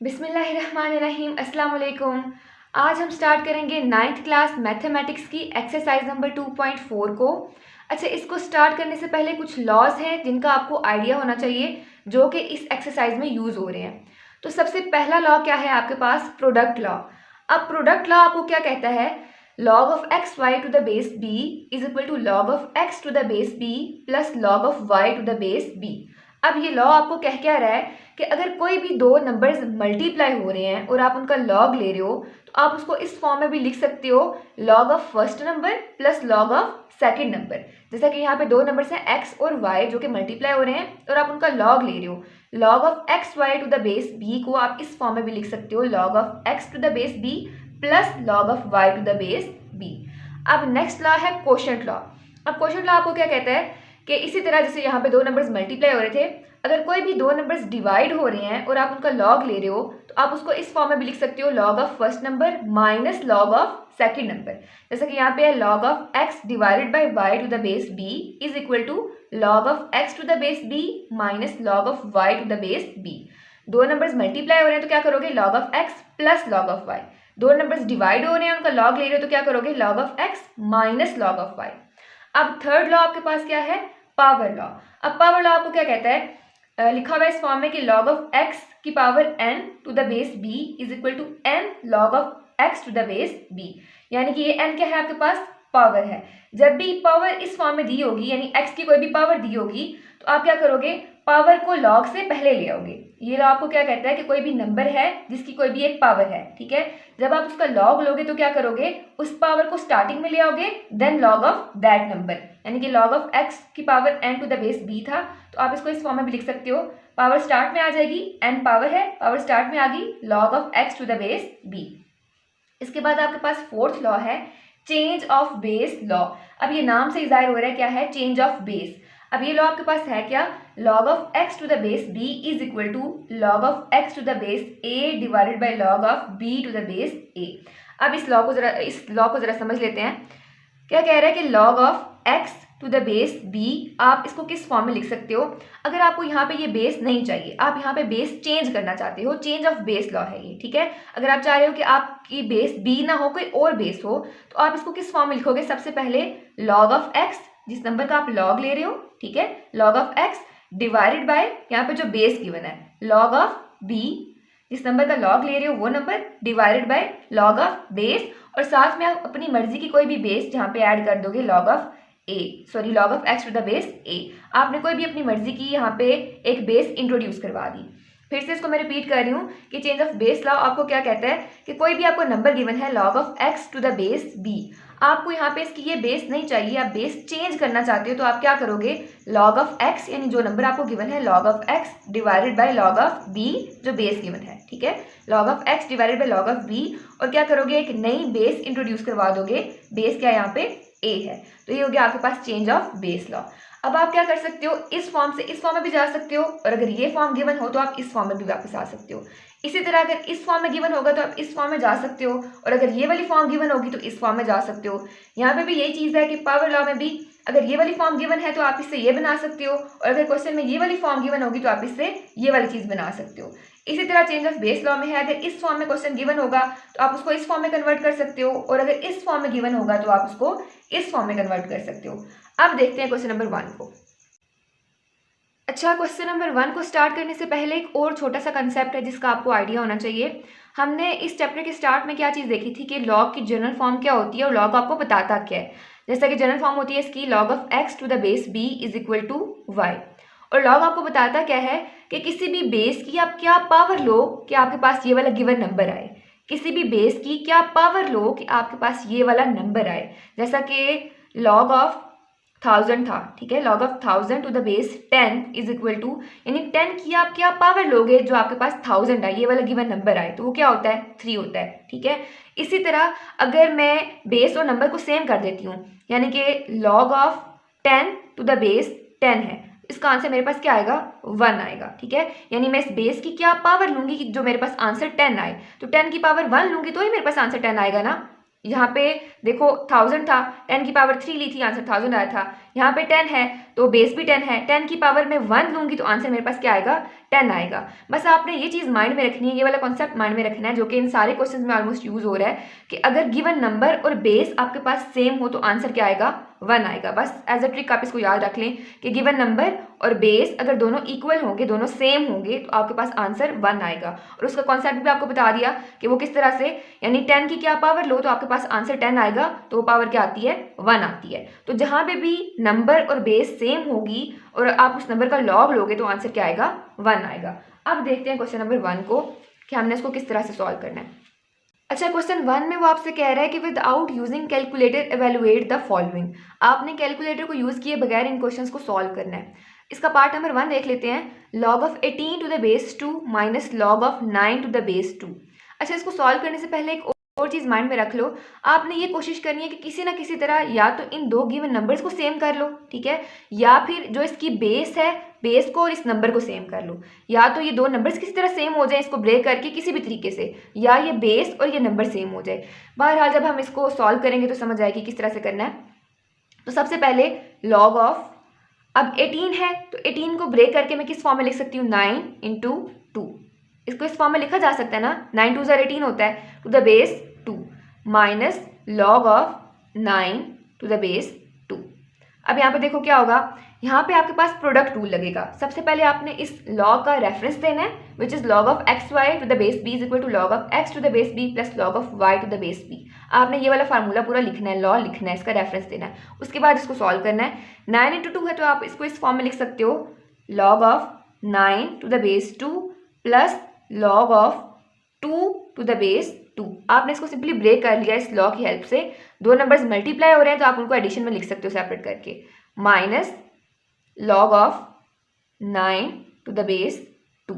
बिस्मिल्लाहिर्रहमानिर्रहीम, अस्सलाम वालेकुम। आज हम स्टार्ट करेंगे 9th क्लास मैथमेटिक्स की एक्सरसाइज नंबर 2.4 को। अच्छा, इसको स्टार्ट करने से पहले कुछ लॉज हैं जिनका आपको आइडिया होना चाहिए जो कि इस एक्सरसाइज में यूज़ हो रहे हैं। तो सबसे पहला लॉ क्या है आपके पास? Product law. अब प्रोडक्ट लॉ आपको क्या कहता है? log of x y to the base b is equal to log of x to the base b plus log of y to the base b। अब ये लॉ आपको कह क्या रहा है कि अगर कोई भी दो नंबर्स मल्टीप्लाई हो रहे हैं और आप उनका लॉग ले रहे हो तो आप उसको इस फॉर्म में भी लिख सकते हो, log of first number plus log of second number. जैसा कि यहाँ पे दो नंबर्स हैं x और y जो कि मल्टीप्लाई हो रहे हैं और आप उनका लॉग ले रहे हो, log of x y to the base b को आप इस फॉर्म में भी लिख सकते हो, log of x to the base b plus log of y to the base b। अब नेक्स्ट लॉ है कोशेंट लॉ। अब कोशेंट लॉ आपको क्या कहता है कि इसी तरह जैसे यहाँ पे दो नंबर्स मल्टीप्लाई हो रहे थे, अगर कोई भी दो नंबर्स डिवाइड हो रहे हैं और आप उनका लॉग ले रहे हो तो आप उसको इस फॉर्म में भी लिख सकते हो, log of first number minus log of second number. जैसे कि यहाँ पे है log of x divided by y to the base b is equal to log of x to the base b minus log of y to the base b। दो numbers multiply हो रहे हैं तो क्या करोगे, log of x plus log of y। दो numbers divide हो रहे हैं उनका लॉग ले रहे हो तो क्या करोगे, log of x minus log of y। अब थर्ड लॉ आपके पास क्या है? Power law. अब पावर लॉ आपको क्या कहता है? लिखा हुआ है इस फॉर्म में कि log ऑफ x की power n to the base b is equal to n log of x to the base b। यानी कि ये n क्या है आपके पास? पावर है। जब भी पावर इस फॉर्म में दी होगी यानी x की कोई भी पावर दी होगी तो आप क्या करोगे, पावर को log से पहले ले आओगे। ये लॉ आपको क्या कहता है कि कोई भी नंबर है जिसकी कोई भी एक पावर है, ठीक है, जब आप उसका log लोगे तो क्या करोगे, उस पावर को स्टार्टिंग में ले आओगे, then log of that number. यानी कि log ऑफ x की power n to the base b था तो आप इसको इस फॉर्म में भी लिख सकते हो, पावर स्टार्ट में आ जाएगी, n पावर है, पावर स्टार्ट में आ गई, log of x to the base b। इसके बाद आपके पास फोर्थ लॉ है चेंज ऑफ बेस लॉ। अब ये नाम से ही जाहिर हो रहा है क्या है, चेंज ऑफ बेस। अब ये लॉ आपके पास है क्या, log of x to the base b is equal to log of x to the base a divided by log of b to the base a। अब इस लॉ को जरा समझ लेते हैं। क्या कह रहा है कि log of x to the base b आप इसको किस फॉर्म में लिख सकते हो? अगर आपको यहाँ पे ये बेस नहीं चाहिए, आप यहाँ पे बेस चेंज करना चाहते हो, चेंज ऑफ बेस लॉ है ये, ठीक है। अगर आप चाह रहे हो कि आपकी बेस b ना हो, कोई और बेस हो, तो आप इसको किस फॉर्म में लिखोगे? सबसे पहले log ऑफ x, जिस नंबर का आप log ले रहे हो, ठीक है, log of x divided bye यहाँ पे जो बेस गिवन है log ऑफ b, जिस नंबर का log ले रहे हो वो number, divided by log of base, और साथ में आप अपनी मर्जी की कोई भी बेस जहाँ पे ऐड कर दोगे, log of log of x to the base a। आपने कोई भी अपनी मर्जी की यहाँ पे एक बेस इंट्रोड्यूस करवा दी। फिर से इसको मैं रिपीट कर रही हूँ कि चेंज ऑफ बेस लॉ आपको क्या कहता है कि कोई भी आपको नंबर गिवन है log of x to the base b, आपको यहाँ पे इसकी ये बेस नहीं चाहिए, आप बेस चेंज करना चाहते हो तो आप क्या करोगे, log ऑफ x यानी जो नंबर आपको गिवन है log of x divided by log of b जो बेस गिवन है, ठीक है, log of x divided by log of b, और क्या करोगे, एक नई बेस इंट्रोड्यूस करवा दोगे। बेस क्या यहाँ पे a है, तो ये हो गया आपके पास चेंज ऑफ बेस लॉ। अब आप क्या कर सकते हो, इस फॉर्म से इस फॉर्म में भी जा सकते हो, और अगर ये फॉर्म गिवन हो तो आप इस फॉर्म में भी वापस आ सकते हो। इसी तरह अगर इस फॉर्म में गिवन होगा तो आप इस फॉर्म में जा सकते हो, और अगर ये वाली फॉर्म गिवन होगी तो इस फॉर्म में जा सकते हो। यहाँ पे भी यही चीज़ है कि पावर लॉ में भी अगर ये वाली फॉर्म गिवन है तो आप इससे ये बना सकते हो, और अगर क्वेश्चन में ये वाली फॉर्म गिवन होगी तो आप इससे ये वाली चीज़ बना सकते हो। इसी तरह चेंज ऑफ बेस लॉ में है, अगर इस फॉर्म में क्वेश्चन गिवन होगा तो आप उसको इस फॉर्म में कन्वर्ट कर सकते हो, और अगर इस फॉर्म में गिवन होगा तो आप उसको इस फॉर्म में कन्वर्ट कर सकते हो। अब देखते हैं क्वेश्चन नंबर 1 को। अच्छा, क्वेश्चन नंबर 1 को स्टार्ट करने से पहले एक और छोटा सा कंसेप्ट है जिसका आपको आइडिया होना चाहिए। हमने इस चैप्टर के स्टार्ट में क्या चीज़ देखी थी कि लॉग की जनरल फॉर्म क्या होती है और लॉग आपको बताता क्या है। जैसा कि जनरल फॉर्म होती है इसकी log of x to the base b is equal to y, और लॉग आपको बताता क्या है कि किसी भी बेस की आप क्या पावर लो कि आपके पास ये वाला गिवन नंबर आए। किसी भी बेस की क्या पावर लो कि आपके पास ये वाला नंबर आए। जैसा कि log ऑफ 1000 था, ठीक है, log of 1000 to the base 10 is equal to, यानी 10 की आप क्या पावर लोगे जो आपके पास 1000 आए, ये वाला गिवन नंबर आए, तो वो क्या होता है, 3 होता है, ठीक है। इसी तरह अगर मैं बेस और नंबर को सेम कर देती हूँ, यानी कि log of 10 to the base 10 है, इसका आंसर मेरे पास क्या आएगा, 1 आएगा, ठीक है। यानी मैं इस बेस की क्या पावर लूंगी कि जो मेरे पास आंसर 10 आए, तो 10 की पावर 1 लूंगी तो ही मेरे पास आंसर 10 आएगा ना। यहाँ पे देखो 1000 था, 10 की पावर 3 ली थी, आंसर 1000 आया था। यहाँ पे 10 है तो बेस भी 10 है, 10 की पावर में 1 लूँगी तो आंसर मेरे पास क्या आएगा, 10 आएगा। बस आपने ये चीज़ माइंड में रखनी है, ये वाला कॉन्सेप्ट माइंड में रखना है जो कि इन सारे क्वेश्चन में ऑलमोस्ट यूज हो रहा है कि अगर गिवन नंबर और बेस आपके पास सेम हो तो आंसर क्या आएगा, 1 आएगा। बस एज अ ट्रिक आप इसको याद रख लें कि गिवन नंबर और बेस अगर दोनों इक्वल होंगे, दोनों सेम होंगे तो आपके पास आंसर 1 आएगा। और उसका कॉन्सेप्ट भी आपको बता दिया कि वो किस तरह से, यानी 10 की क्या पावर लो तो आपके पास आंसर 10 आएगा, तो वो पावर क्या आती है, 1 आती है। तो जहाँ पे भी नंबर और बेस सेम होगी और आप उस नंबर का लॉग लोगे तो आंसर क्या आएगा, 1 आएगा। अब देखते हैं क्वेश्चन नंबर 1 को कि हमने इसको किस तरह से सॉल्व करना है। अच्छा, क्वेश्चन 1 में वो आपसे कह रहा है कि without using calculator evaluate the following. आपने कैलकुलेटर को यूज़ किए बगैर इन क्वेश्चंस को सॉल्व करना है। इसका पार्ट नंबर 1 देख लेते हैं। log of 18 to the base 2 minus log of 9 to the base 2। अच्छा, इसको सॉल्व करने से पहले एक और चीज़ माइंड में रख लो, आपने ये कोशिश करनी है कि किसी ना किसी तरह या तो इन दो गिवन नंबर्स को सेम कर लो, ठीक है, या फिर जो इसकी बेस है, बेस को और इस नंबर को सेम कर लो, या तो ये दो नंबर्स किसी तरह सेम हो जाए इसको ब्रेक करके किसी भी तरीके से, या ये बेस और ये नंबर सेम हो जाए। बहरहाल जब हम इसको सॉल्व करेंगे तो समझ आएगी किस तरह से करना है। तो सबसे पहले लॉग ऑफ, अब 18 है तो 18 को ब्रेक करके मैं किस फॉर्म में लिख सकती हूँ, 9 इंटू 2। इसको इस फॉर्म में लिखा जा सकता है ना, 9 2 18 होता है, to the base 2 minus log of 9 to the base 2। अब यहाँ पे देखो क्या होगा, यहाँ पे आपके पास प्रोडक्ट रूल लगेगा। सबसे पहले आपने इस लॉग का रेफरेंस देना है which is log of x y to the base b is equal to log of x to the base b plus log of y to the base b. आपने ये वाला फार्मूला पूरा लिखना है, law लिखना है, इसका रेफरेंस देना है, उसके बाद इसको सॉल्व करना है। 9 इंटू 2 है तो आप इसको इस फॉर्म में लिख सकते हो, log of 9 to the base 2 plus log of 2 to the base 2। आपने इसको सिंपली ब्रेक कर लिया इस लॉ की हेल्प से, दो नंबर्स मल्टीप्लाई हो रहे हैं तो आप उनको एडिशन में लिख सकते हो सेपरेट करके, minus log of 9 to the base 2।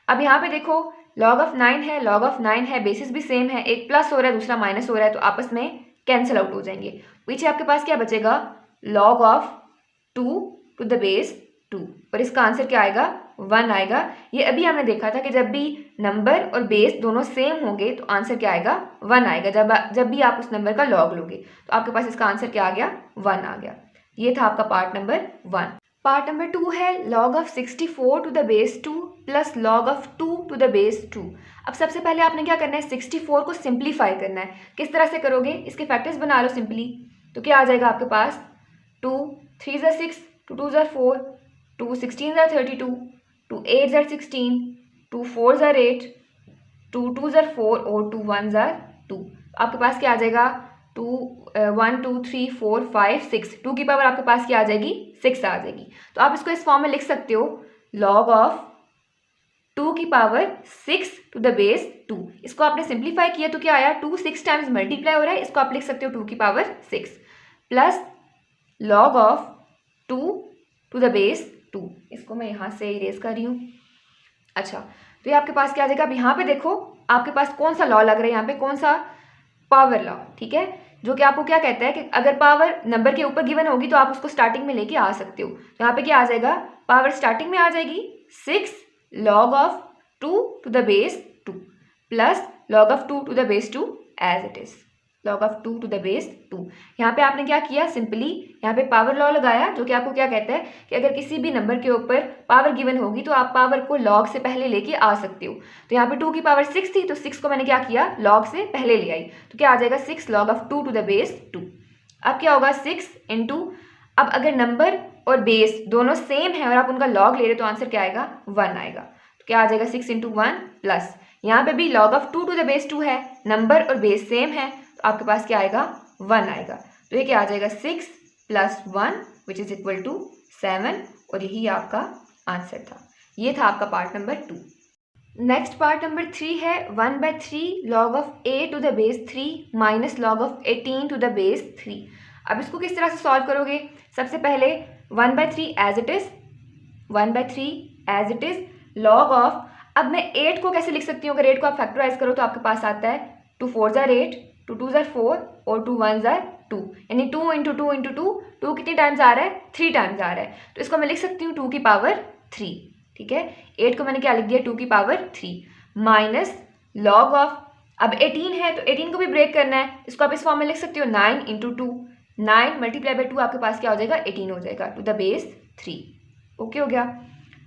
अब यहाँ पे देखो लॉग ऑफ 9 है, लॉग ऑफ 9 है, बेसिस भी सेम है, एक प्लस हो रहा है दूसरा माइनस हो रहा है तो आपस में कैंसिल आउट हो जाएंगे। पीछे आपके पास क्या बचेगा, log of 2 to the base 2 और इसका आंसर क्या आएगा, 1 आएगा। ये अभी हमने देखा था कि जब भी नंबर और बेस दोनों सेम होंगे तो आंसर क्या आएगा, 1 आएगा। जब भी आप उस नंबर का लॉग लोगे तो आपके पास इसका आंसर क्या आ गया, 1 आ गया। ये था आपका पार्ट नंबर 1। पार्ट नंबर 2 है log of 64 to the base 2 plus log of 2 to the base 2। अब सबसे पहले आपने क्या करना है, 64 को सिंप्लीफाई करना है। किस तरह से करोगे, इसके फैक्टर्स बना लो सिंपली, तो क्या आ जाएगा आपके पास, 2 3 ज़ा 6, 2 2 ज़ा 4, 2 16 ज़ा 32, 2 8 ज़ा 16, 2 4 ज़ा 8, 2 2 ज़ा 4 और 2 1 ज़ा 2। आपके पास क्या आ जाएगा, 1 2 3 4 5 6, 2 की पावर आपके पास क्या आ जाएगी, 6 आ जाएगी। तो आप इसको इस फॉर्म में लिख सकते हो, लॉग ऑफ 2 की पावर 6 टू द बेस 2। इसको आपने सिंप्लीफाई किया तो क्या आया, 2 6 टाइम्स मल्टीप्लाई हो रहा है, इसको आप लिख सकते हो 2 की power 6 plus log of 2 to the base 2। इसको मैं यहाँ से इरेज कर रही हूँ। अच्छा, तो ये आपके पास क्या आ जाएगा, अब यहाँ पे देखो आपके पास कौन सा लॉ लग रहा है, यहाँ पे कौन सा, पावर लॉ, ठीक है, जो कि आपको क्या कहता है कि अगर पावर नंबर के ऊपर गिवन होगी तो आप उसको स्टार्टिंग में लेके आ सकते हो। तो यहाँ पे क्या आ जाएगा, पावर स्टार्टिंग में आ जाएगी 6 log of 2 to the base 2 plus log of 2 to the base 2 as it is, log of 2 to the base 2। यहाँ पे आपने क्या किया, सिंपली यहाँ पे पावर लॉ लगाया जो कि आपको क्या कहता है कि अगर किसी भी नंबर के ऊपर पावर गिवन होगी तो आप पावर को लॉग से पहले लेके आ सकते हो। तो यहाँ पे 2 की पावर 6 थी तो 6 को मैंने क्या किया, लॉग से पहले ले आई, तो क्या आ जाएगा 6 log of 2 to the base 2। अब क्या होगा 6 इंटू, अब अगर नंबर और बेस दोनों सेम है और आप उनका लॉग ले रहे तो आंसर क्या आएगा, 1 आएगा। तो क्या आ जाएगा 6 इंटू 1 प्लस, यहाँ पे भी log of 2 to the base 2 है, नंबर और बेस सेम है तो आपके पास क्या आएगा, 1 आएगा। तो ये क्या आ जाएगा 6 plus 1 which is equal to 7 और यही आपका आंसर था। ये था आपका part number 2। Next part number 3 है 1/3 log of a to the base 3 minus log of 18 to the base 3। अब इसको किस तरह से सॉल्व करोगे, सबसे पहले 1/3 as it is, 1/3 as it is log of, अब मैं 8 को कैसे लिख सकती हूँ, अगर 8 को आप फैक्टराइज करो तो आपके पास आता है 2 4 ज़ा 8, 2 2 ज़ा 4 और 2 1 ज़ा 2, यानी 2 इंटू 2 इंटू 2, 2 कितनी टाइम्स आ रहा है, 3 टाइम्स आ रहा है। तो इसको मैं लिख सकती हूँ 2 की पावर 3, ठीक है। 8 को मैंने क्या लिख दिया, 2 की पावर 3 माइनस लॉग ऑफ, अब 18 है तो 18 को भी ब्रेक करना है, इसको आप इस फॉर्म में लिख सकते हो 9 इंटू 2, 9 मल्टीप्लाई बाई 2 आपके पास क्या हो जाएगा 18 हो जाएगा टू द बेस 3। ओके हो गया।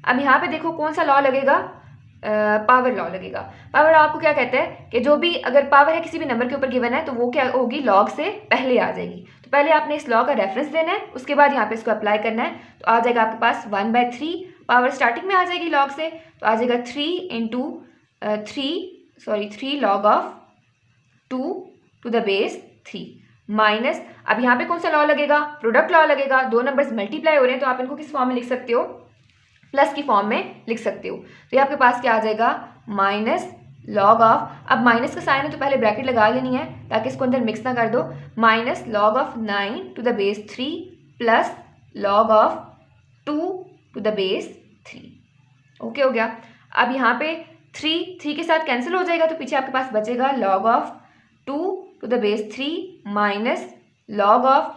अब यहाँ पे देखो कौन सा लॉ लगेगा, पावर लॉ लगेगा। पावर लॉ आपको क्या कहता है कि जो भी अगर पावर है किसी भी नंबर के ऊपर गिवन है तो वो क्या होगी, लॉग से पहले आ जाएगी। तो पहले आपने इस लॉ का रेफरेंस देना है, उसके बाद यहाँ पे इसको अप्लाई करना है, तो आ जाएगा आपके पास 1/3, पावर स्टार्टिंग में आ जाएगी लॉग से, तो आ जाएगा 3 into 3 log of 2 to the base 3 minus, अब यहाँ पे कौन सा लॉ लगेगा, प्रोडक्ट लॉ लगेगा। दो नंबर्स मल्टीप्लाई हो रहे हैं तो आप इनको किस फॉर्म में लिख सकते हो, प्लस की फॉर्म में लिख सकते हो। तो ये आपके पास क्या आ जाएगा माइनस लॉग ऑफ, अब माइनस का साइन है तो पहले ब्रैकेट लगा लेनी है ताकि इसको अंदर मिक्स ना कर दो, minus log of 9 to the base 3 plus log of 2 to the base 3। Okay हो गया। अब यहाँ पे 3 के साथ कैंसिल हो जाएगा तो पीछे आपके पास बचेगा log of 2 to the base 3 minus log of,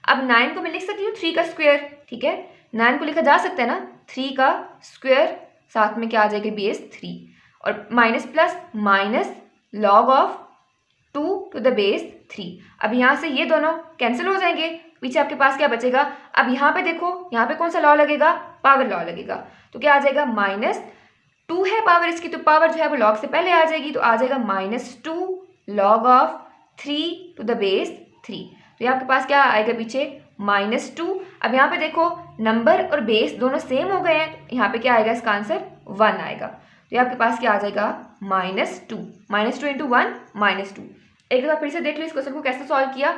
अब 9 को मैं लिख सकती हूँ 3 का स्क्वायर, ठीक है 9 को लिखा जा सकता है ना, 3 का स्क्वायर साथ में क्या आ जाएगा बेस 3 और minus plus minus log of 2 to the base 3। अब यहाँ से ये दोनों कैंसिल हो जाएंगे, पीछे आपके पास क्या बचेगा, अब यहाँ पे देखो यहाँ पे कौन सा लॉ लगेगा, पावर लॉ लगेगा, तो क्या आ जाएगा -2 है पावर इसकी, तो पावर जो है वो लॉग से पहले आ जाएगी, तो आ जाएगा -2 log of 3 to the base 3। तो ये आपके पास क्या आएगा पीछे -2। अब यहाँ पे देखो नंबर और बेस दोनों सेम हो गए हैं, यहाँ पे क्या आएगा इसका आंसर 1 आएगा। तो ये आपके पास क्या आ जाएगा -2 इंटू 1 -2। एक बार फिर से देख लो इस क्वेश्चन को कैसे सॉल्व किया।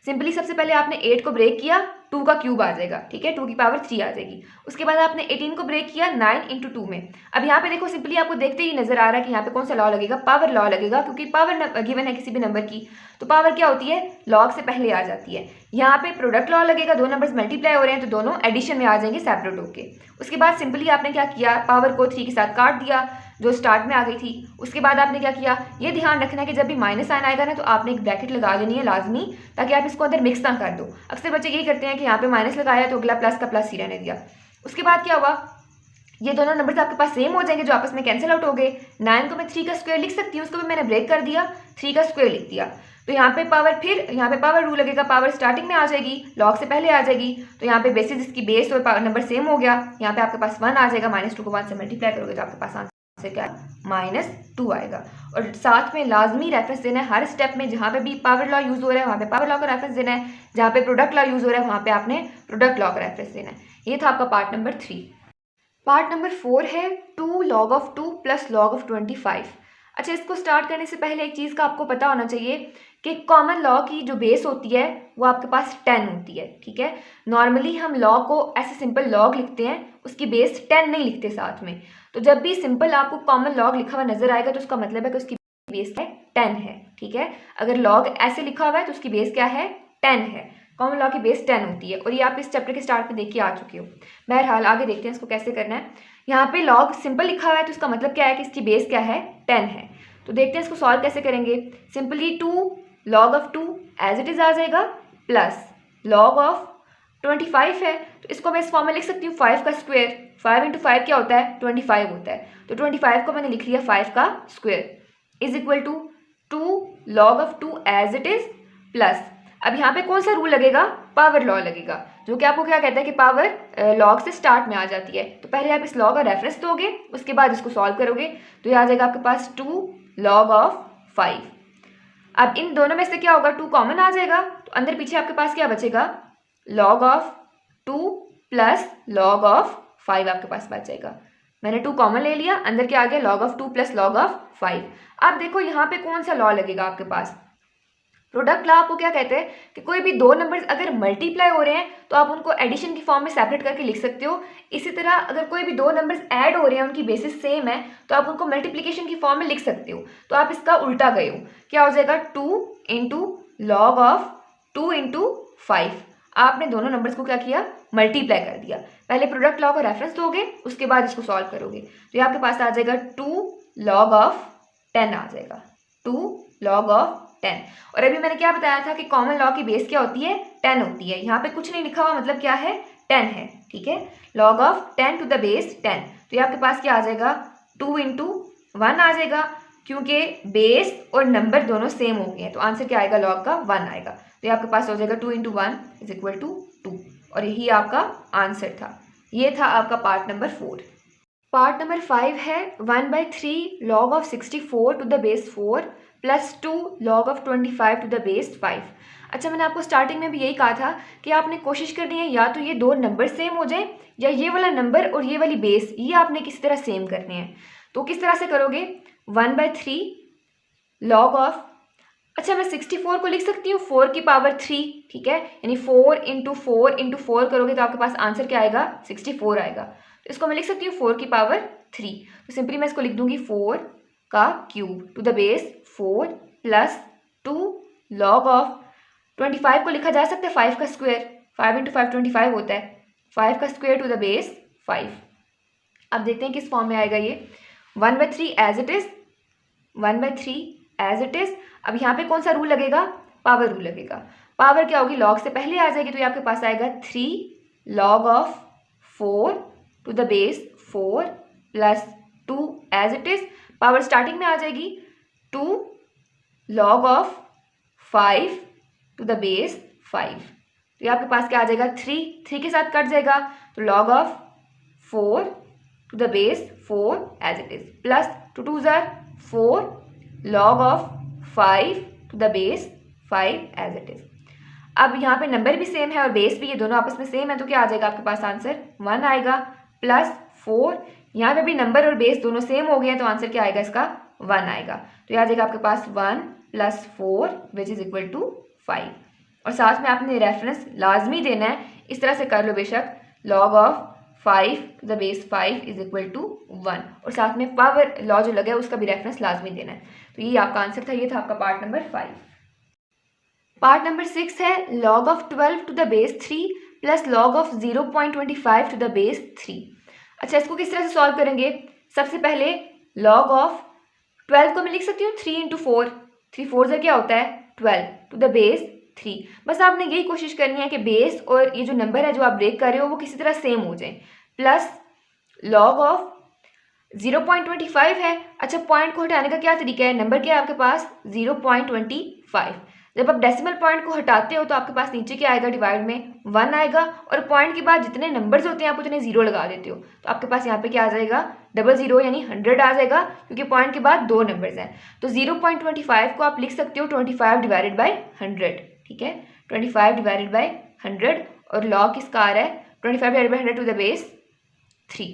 सिंपली सबसे पहले आपने 8 को ब्रेक किया, 2 का क्यूब आ जाएगा, ठीक है 2 की पावर 3 आ जाएगी। उसके बाद आपने 18 को ब्रेक किया 9 इंटू 2 में। अब यहाँ पे देखो सिंपली आपको देखते ही नजर आ रहा है कि यहाँ पे कौन सा लॉ लगेगा, पावर लॉ लगेगा, क्योंकि पावर गिवन है किसी भी नंबर की तो पावर क्या होती है लॉग से पहले आ जाती है। यहाँ पे प्रोडक्ट लॉ लगेगा, दो नंबर्स मल्टीप्लाई हो रहे हैं तो दोनों एडिशन में आ जाएंगे सेपरेट होके। उसके बाद सिंपली आपने क्या किया, पावर को 3 के साथ काट दिया जो स्टार्ट में आ गई थी। उसके बाद आपने क्या किया, ये ध्यान रखना है कि जब भी माइनस साइन आएगा ना तो आपने एक ब्रैकेट लगा लेनी है लाजमी, ताकि आप इसको अंदर मिक्स ना कर दो। अक्सर बच्चे यही करते हैं कि यहाँ पे माइनस लगाया तो अगला प्लस का प्लस ही रहने दिया। उसके बाद क्या हुआ, ये दोनों नंबर्स आपके पास सेम हो जाएंगे जो आपस में कैंसिल आउट हो गए। 9 को मैं 3 का स्क्वायर लिख सकती हूँ, उसको भी मैंने ब्रेक कर दिया, 3 का स्क्वायर लिख दिया। तो यहाँ पे पावर, फिर यहाँ पे पावर रूल लगेगा, पावर स्टार्टिंग में आ जाएगी, लॉग से पहले आ जाएगी। तो यहाँ पे बेसिस इसकी बेस और नंबर सेम हो गया, यहाँ पे आपके पास 1 आ जाएगा, -2 को 1 से मल्टीप्लाई करोगे तो आपके पास आंसर क्या -2 आएगा। और साथ में लाजमी रेफरेंस देना है हर स्टेप में, जहाँ पे भी पावर लॉ यूज हो रहा है वहाँ पे पावर लॉ का रेफरेंस देना है, जहाँ पे प्रोडक्ट लॉ यूज हो रहा है वहाँ पे आपने प्रोडक्ट लॉ का रेफरेंस देना है। ये था आपका पार्ट नंबर 3। पार्ट नंबर 4 है 2 log of 2 plus log of 25। अच्छा, इसको स्टार्ट करने से पहले एक चीज़ का आपको पता होना चाहिए कि कॉमन लॉ की जो बेस होती है वो आपके पास 10 होती है, ठीक है। नॉर्मली हम लॉ को ऐसे सिंपल लॉग लिखते हैं, उसकी बेस 10 नहीं लिखते साथ में। तो जब भी सिंपल आपको कॉमन लॉग लिखा हुआ नजर आएगा तो उसका मतलब है कि उसकी बेस क्या है 10 है, ठीक है। अगर लॉग ऐसे लिखा हुआ है तो उसकी बेस क्या है 10 है। कॉमन लॉ की बेस 10 होती है और ये आप इस चैप्टर के स्टार्ट में देख के आ चुके हो। बहरहाल आगे देखते हैं इसको कैसे करना है। यहाँ पे लॉग सिंपल लिखा हुआ है तो इसका मतलब क्या है कि इसकी बेस क्या है 10 है। तो देखते हैं इसको सॉल्व कैसे करेंगे। Simply 2 log of 2 as it is आ जाएगा प्लस log of 25 है तो इसको मैं इस फॉर्म में लिख सकती हूँ 5 का स्क्वायर। 5 इंटू 5 क्या होता है 25 होता है, तो 25 को मैंने लिख लिया 5 का square is equal to 2 log of 2 as it is plus, अब यहाँ पे कौन सा रूल लगेगा, पावर लॉ लगेगा, जो कि आपको क्या कहता है कि पावर लॉग से स्टार्ट में आ जाती है। तो पहले आप इस लॉ का रेफरेंस दोगे, उसके बाद इसको सॉल्व करोगे तो ये आ जाएगा आपके पास 2 log of 5। अब इन दोनों में से क्या होगा 2 कॉमन आ जाएगा तो अंदर पीछे आपके पास क्या बचेगा log of 2 plus log of 5 आपके पास बच जाएगा। मैंने 2 कॉमन ले लिया, अंदर क्या आ गया log of 2 plus log of 5। अब देखो यहाँ पे कौन सा लॉ लगेगा आपके पास, प्रोडक्ट लॉ आपको क्या कहते हैं कि कोई भी दो नंबर्स अगर मल्टीप्लाई हो रहे हैं तो आप उनको एडिशन की फॉर्म में सेपरेट करके लिख सकते हो। इसी तरह अगर कोई भी दो नंबर्स ऐड हो रहे हैं उनकी बेसिस सेम है तो आप उनको मल्टीप्लिकेशन की फॉर्म में लिख सकते हो। तो आप इसका उल्टा गए हो, क्या हो जाएगा 2 इंटू लॉग ऑफ 2 इंटू 5। आपने दोनों नंबर्स को क्या किया मल्टीप्लाई कर दिया। पहले प्रोडक्ट लॉ का रेफरेंस दोगे, उसके बाद इसको सॉल्व करोगे तो ये आपके पास आ जाएगा 2 log of 10 आ जाएगा, 2 log of 10। और अभी मैंने क्या बताया था कि कॉमन लॉ की बेस क्या होती है 10 होती है। यहाँ पे कुछ नहीं लिखा हुआ, मतलब क्या है 10 है, ठीक है। log of 10 to the base 10, तो ये आपके पास क्या आ जाएगा 2 इंटू 1 आ जाएगा, क्योंकि बेस और नंबर दोनों सेम हो गए हैं, तो आंसर क्या आएगा, लॉग का 1 आएगा। तो ये आपके पास हो जाएगा 2 इंटू 1 इज इक्वल टू 2, और यही आपका आंसर था। ये था आपका पार्ट नंबर 4। पार्ट नंबर 5 है 1/3 log of 64 to the base 4 plus 2 log of 25 to the base 5। अच्छा, मैंने आपको स्टार्टिंग में भी यही कहा था कि आपने कोशिश करनी है या तो ये दो नंबर सेम हो जाए, या ये वाला नंबर और ये वाली बेस ये आपने किसी तरह सेम करने हैं। तो किस तरह से करोगे, 1/3 log ऑफ, अच्छा मैं 64 को लिख सकती हूँ 4 की पावर 3, ठीक है, यानी 4 इंटू 4 करोगे तो आपके पास आंसर क्या आएगा, 64 आएगा। तो इसको मैं लिख सकती हूँ 4 की पावर 3, तो सिंपली मैं इसको लिख दूंगी 4 का cube two the base 4 plus 2 log of 25 को लिखा जा सकता है 5 का स्क्वायर, 5 इंटू 5 25 होता है, 5 का स्क्वायर टू द बेस 5। अब देखते हैं किस फॉर्म में आएगा ये, 1/3 as it is, 1/3 as it is. अब यहाँ पे कौन सा रूल लगेगा, पावर रूल लगेगा। पावर क्या होगी, लॉग से पहले आ जाएगी, तो ये आपके पास आएगा 3 log of 4 to the base 4 plus 2 as it is. Power starting में आ जाएगी 2 log of 5 to the base 5। तो ये आपके पास क्या आ जाएगा, 3 के साथ कट जाएगा, तो log of 4 to the base 4 as it is plus 2 2 ज़ार 4 log of 5 to the base 5 as it is. अब यहाँ पे नंबर भी सेम है और बेस भी, ये दोनों आपस में सेम है, तो क्या आ जाएगा आपके पास आंसर 1 आएगा प्लस 4, यहाँ पे भी नंबर और बेस दोनों सेम हो गए हैं, तो आंसर क्या आएगा इसका 1 आएगा। तो ये आ जाएगा आपके पास 1 plus 4 which is equal to 5। और साथ में आपने रेफरेंस लाजमी देना है, इस तरह से कर लो बेशक, log of 5 to the base 5 is equal to 1, और साथ में पावर लॉ जो लगा है उसका भी रेफरेंस लाजमी देना है। तो ये आपका आंसर था, ये था आपका पार्ट नंबर 5। पार्ट नंबर 6 है log of 12 to the base 3 plus log of 0.25 to the base 3। अच्छा, इसको किस तरह से सॉल्व करेंगे, सबसे पहले log ऑफ 12 को मैं लिख सकती हूँ 3 इंटू 4, 3 4 से क्या होता है 12 टू द बेस 3। बस आपने यही कोशिश करनी है कि बेस और ये जो नंबर है जो आप ब्रेक कर रहे हो वो किसी तरह सेम हो जाए, प्लस log ऑफ 0.25 है। अच्छा, पॉइंट को हटाने का क्या तरीका है, नंबर क्या है आपके पास 0.25। जब आप डेसिमल पॉइंट को हटाते हो तो आपके पास नीचे क्या आएगा, डिवाइड में 1 आएगा, और पॉइंट के बाद जितने नंबर्स होते हैं आप उतने 0 लगा देते हो, तो आपके पास यहाँ पे क्या आ जाएगा 00 यानी 100 आ जाएगा, क्योंकि पॉइंट के बाद 2 नंबर्स हैं। तो 0.25 को आप लिख सकते हो 25 डिवाइडेड बाई 100, ठीक है, 25 डिवाइडेड बाई 100, और लॉग किसका आ रहा है 25 divided by 100 to the base 3।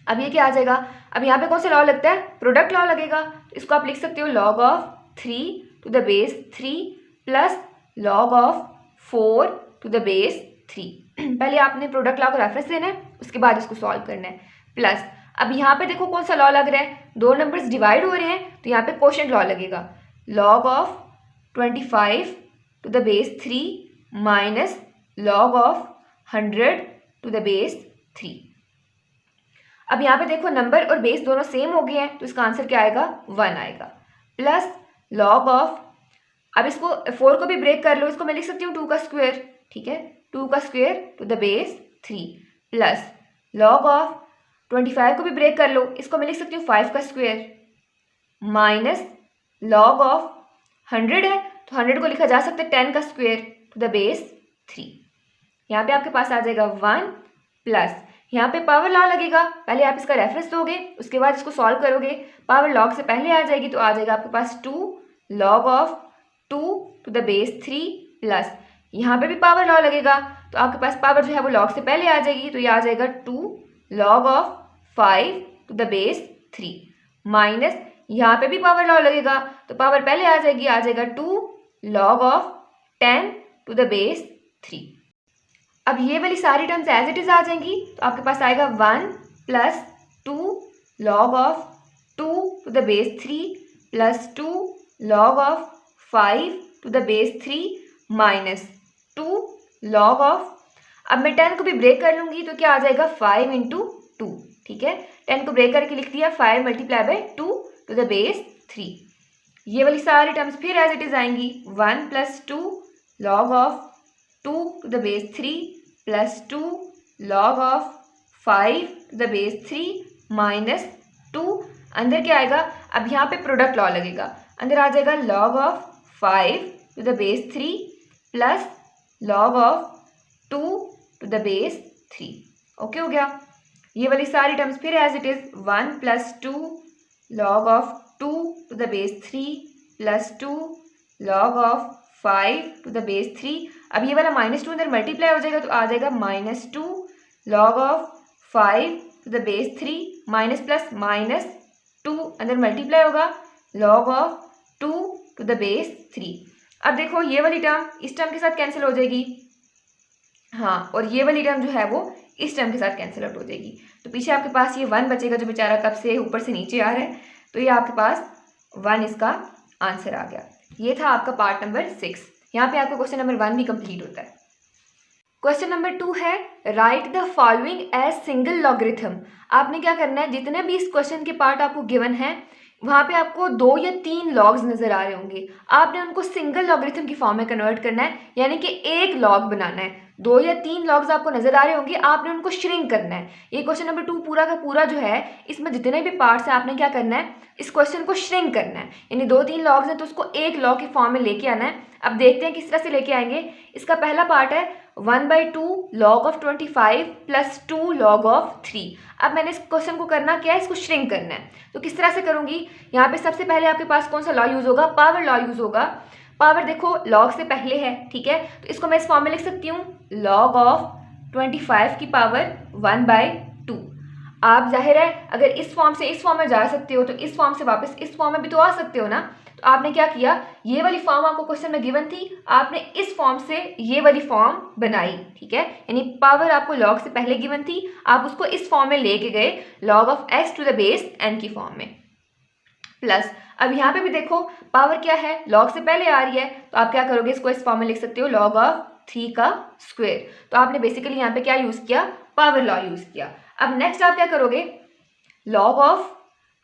अब ये क्या आ जाएगा, अब यहाँ पे कौन सा लॉ लगता है, प्रोडक्ट लॉ लगेगा, तो इसको आप लिख सकते हो log of 3 to the base 3 plus log of 4 to the base 3। पहले आपने प्रोडक्ट लॉ को रेफरेंस देना है, उसके बाद इसको सॉल्व करना है, प्लस अब यहाँ पे देखो कौन सा लॉ लग रहा है, दो नंबर्स डिवाइड हो रहे हैं, तो यहाँ पे कोशेंट लॉ लगेगा, log of 25 to the base 3 minus log of 100 to the base 3। अब यहाँ पे देखो नंबर और बेस दोनों सेम हो गए हैं, तो इसका आंसर क्या आएगा 1 आएगा, प्लस log ऑफ, अब इसको 4 को भी ब्रेक कर लो, इसको मैं लिख सकती हूँ 2 का स्क्वायर, ठीक है, 2 का square to the base 3 plus log of 25 को भी ब्रेक कर लो, इसको मैं लिख सकती हूँ 5 का स्क्वायर माइनस log ऑफ 100 है, तो 100 को लिखा जा सकता है 10 का स्क्वायर टू द बेस 3। यहाँ पे आपके पास आ जाएगा 1 प्लस, यहाँ पे पावर लॉ लगेगा, पहले आप इसका रेफरेंस दोगे, उसके बाद इसको सॉल्व करोगे, पावर लॉग से पहले आ जाएगी, तो आ जाएगा आपके पास 2 log of 2 to the base 3 plus, यहाँ पे भी पावर लॉ लगेगा, तो आपके पास पावर जो है वो लॉग से पहले आ जाएगी, तो ये आ जाएगा 2 log of 5 to the base 3 minus, यहाँ पे भी पावर लॉ लगेगा, तो पावर पहले आ जाएगा 2 log of 10 to the base 3। अब ये वाली सारी टर्म्स एज इट इज आ जाएंगी, तो आपके पास आएगा 1 plus 2 log of 2 to the base 3 plus 2 log of 5 to the base 3 minus 2 log of, अब मैं 10 को भी ब्रेक कर लूँगी, तो क्या आ जाएगा 5 इंटू 2, ठीक है, 10 को ब्रेक करके लिख दिया 5 multiply by 2 to the base 3। ये वाली सारी टर्म्स फिर एज इट इज आएंगी, 1 plus 2 log of 2 to the base 3 plus 2 log of 5 to the base 3 minus 2, अंदर क्या आएगा, अब यहाँ पे प्रोडक्ट लॉ लगेगा, अंदर आ जाएगा log of 5 to the base 3 plus log of 2 to the base 3। Okay हो गया। ये वाली सारी टर्म्स फिर as it is 1 plus 2 log of 2 to the base 3 plus 2 log of 5 to the base 3। अब ये वाला -2 अंदर मल्टीप्लाई हो जाएगा तो आ जाएगा -2 log of 5 to the base 3 minus plus -2 अंदर मल्टीप्लाई होगा log of 2 to the base 3। अब देखो ये वाली टर्म इस टर्म के साथ कैंसिल हो जाएगी, हाँ, और ये वाली टर्म जो है वो इस टर्म के साथ कैंसिल आउट हो जाएगी। तो पीछे आपके पास ये 1 बचेगा जो बेचारा कब से ऊपर से नीचे आ रहा है, तो ये आपके पास 1 इसका आंसर आ गया। ये था आपका पार्ट नंबर 6। यहाँ पे आपका क्वेश्चन नंबर 1 भी कंप्लीट होता है। क्वेश्चन नंबर 2 है write the following as single logarithm. आपने क्या करना है, जितने भी इस क्वेश्चन के पार्ट आपको गिवन है वहाँ पे आपको 2 या 3 लॉग्स नज़र आ रहे होंगे, आपने उनको सिंगल लॉगरिथम की फॉर्म में कन्वर्ट करना है, यानी कि एक लॉग बनाना है। 2 या 3 लॉग्स आपको नज़र आ रहे होंगे, आपने उनको श्रिंक करना है। ये क्वेश्चन नंबर 2 पूरा का पूरा जो है इसमें जितने भी पार्ट्स हैं आपने क्या करना है, इस क्वेश्चन को श्रिंक करना है, यानी 2-3 लॉग्स हैं तो उसको एक लॉग की फॉर्म में लेके आना है। अब देखते हैं किस तरह से लेके आएंगे। इसका पहला पार्ट है 1/2 log of 25 plus 2 log of 3। अब मैंने इस क्वेश्चन को करना क्या है, इसको श्रिंक करना है। तो किस तरह से करूँगी, यहाँ पे सबसे पहले आपके पास कौन सा लॉ यूज़ होगा, पावर लॉ यूज़ होगा। पावर देखो लॉग से पहले है, ठीक है, तो इसको मैं इस फॉर्म में लिख सकती हूँ log ऑफ 25 की पावर 1/2। आप जाहिर है अगर इस फॉर्म से इस फॉर्म में जा सकते हो तो इस फॉर्म से वापस इस फॉर्म में भी तो आ सकते हो ना। तो आपने क्या किया, ये वाली फॉर्म आपको क्वेश्चन में गिवन थी, आपने इस फॉर्म से ये वाली फॉर्म बनाई, ठीक है, यानी पावर आपको लॉग से पहले गिवन थी, आप उसको इस फॉर्म में लेके गए log of x to the base n की फॉर्म में। प्लस अब यहाँ पे भी देखो पावर क्या है, लॉग से पहले आ रही है, तो आप क्या करोगे, इसको इस फॉर्म में लिख सकते हो log ऑफ 3 का स्क्वायर। तो आपने बेसिकली यहाँ पे क्या यूज़ किया, पावर लॉ यूज़ किया। अब नेक्स्ट आप क्या करोगे, log ऑफ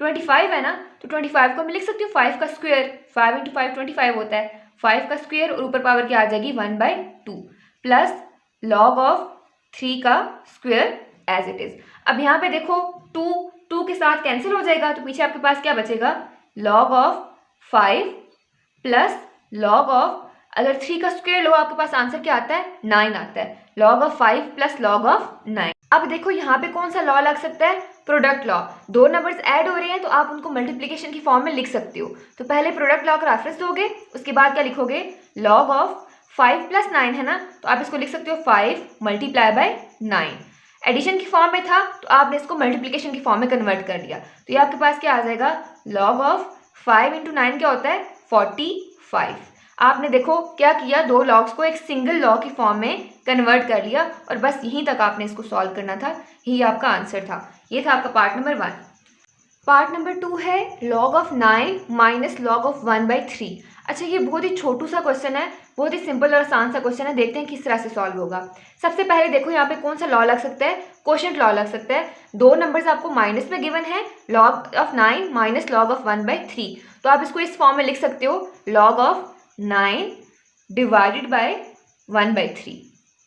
25 है ना, तो 25 को मैं लिख सकती हूँ 5 का स्क्वायर, 5 × 5 25 होता है, 5 का स्क्वायर और ऊपर पावर क्या आ जाएगी 1/2 प्लस log ऑफ 3 का स्क्वायर एज इट इज। अब यहाँ पे देखो 2 के साथ कैंसिल हो जाएगा, तो पीछे आपके पास क्या बचेगा, log of 5 plus log of, अगर 3 का स्क्वायर लो आपके पास आंसर क्या आता है, 9 आता है, log of 5 plus log of 9। अब देखो यहाँ पे कौन सा लॉ लग सकता है, प्रोडक्ट लॉ। 2 नंबर्स ऐड हो रहे हैं तो आप उनको मल्टीप्लिकेशन की फॉर्म में लिख सकते हो। तो पहले प्रोडक्ट लॉ का रेफरेंस दोगे, उसके बाद क्या लिखोगे, log ऑफ 5 + 9 है ना, तो आप इसको लिख सकते हो 5 × 9। एडिशन की फॉर्म में था तो आपने इसको मल्टीप्लिकेशन की फॉर्म में कन्वर्ट कर दिया, तो ये आपके पास क्या आ जाएगा, log ऑफ 5 × 9 क्या होता है 45। आपने देखो क्या किया, 2 लॉग्स को एक सिंगल लॉ की फॉर्म में कन्वर्ट कर लिया और बस यहीं तक आपने इसको सॉल्व करना था, यही आपका आंसर था। ये था आपका पार्ट नंबर 1। पार्ट नंबर 2 है log of 9 minus log of 1/3। अच्छा, ये बहुत ही छोटू सा क्वेश्चन है, बहुत ही सिंपल और आसान सा क्वेश्चन है, देखते हैं किस तरह से सॉल्व होगा। सबसे पहले देखो यहाँ पे कौन सा लॉ लग सकता है, क्वोशिएंट लॉ लग सकता है। 2 नंबर्स आपको माइनस में गिवन है, log of 9 minus log of 1/3, तो आप इसको इस फॉर्म में लिख सकते हो log ऑफ 9 डिवाइडेड बाय 1/3।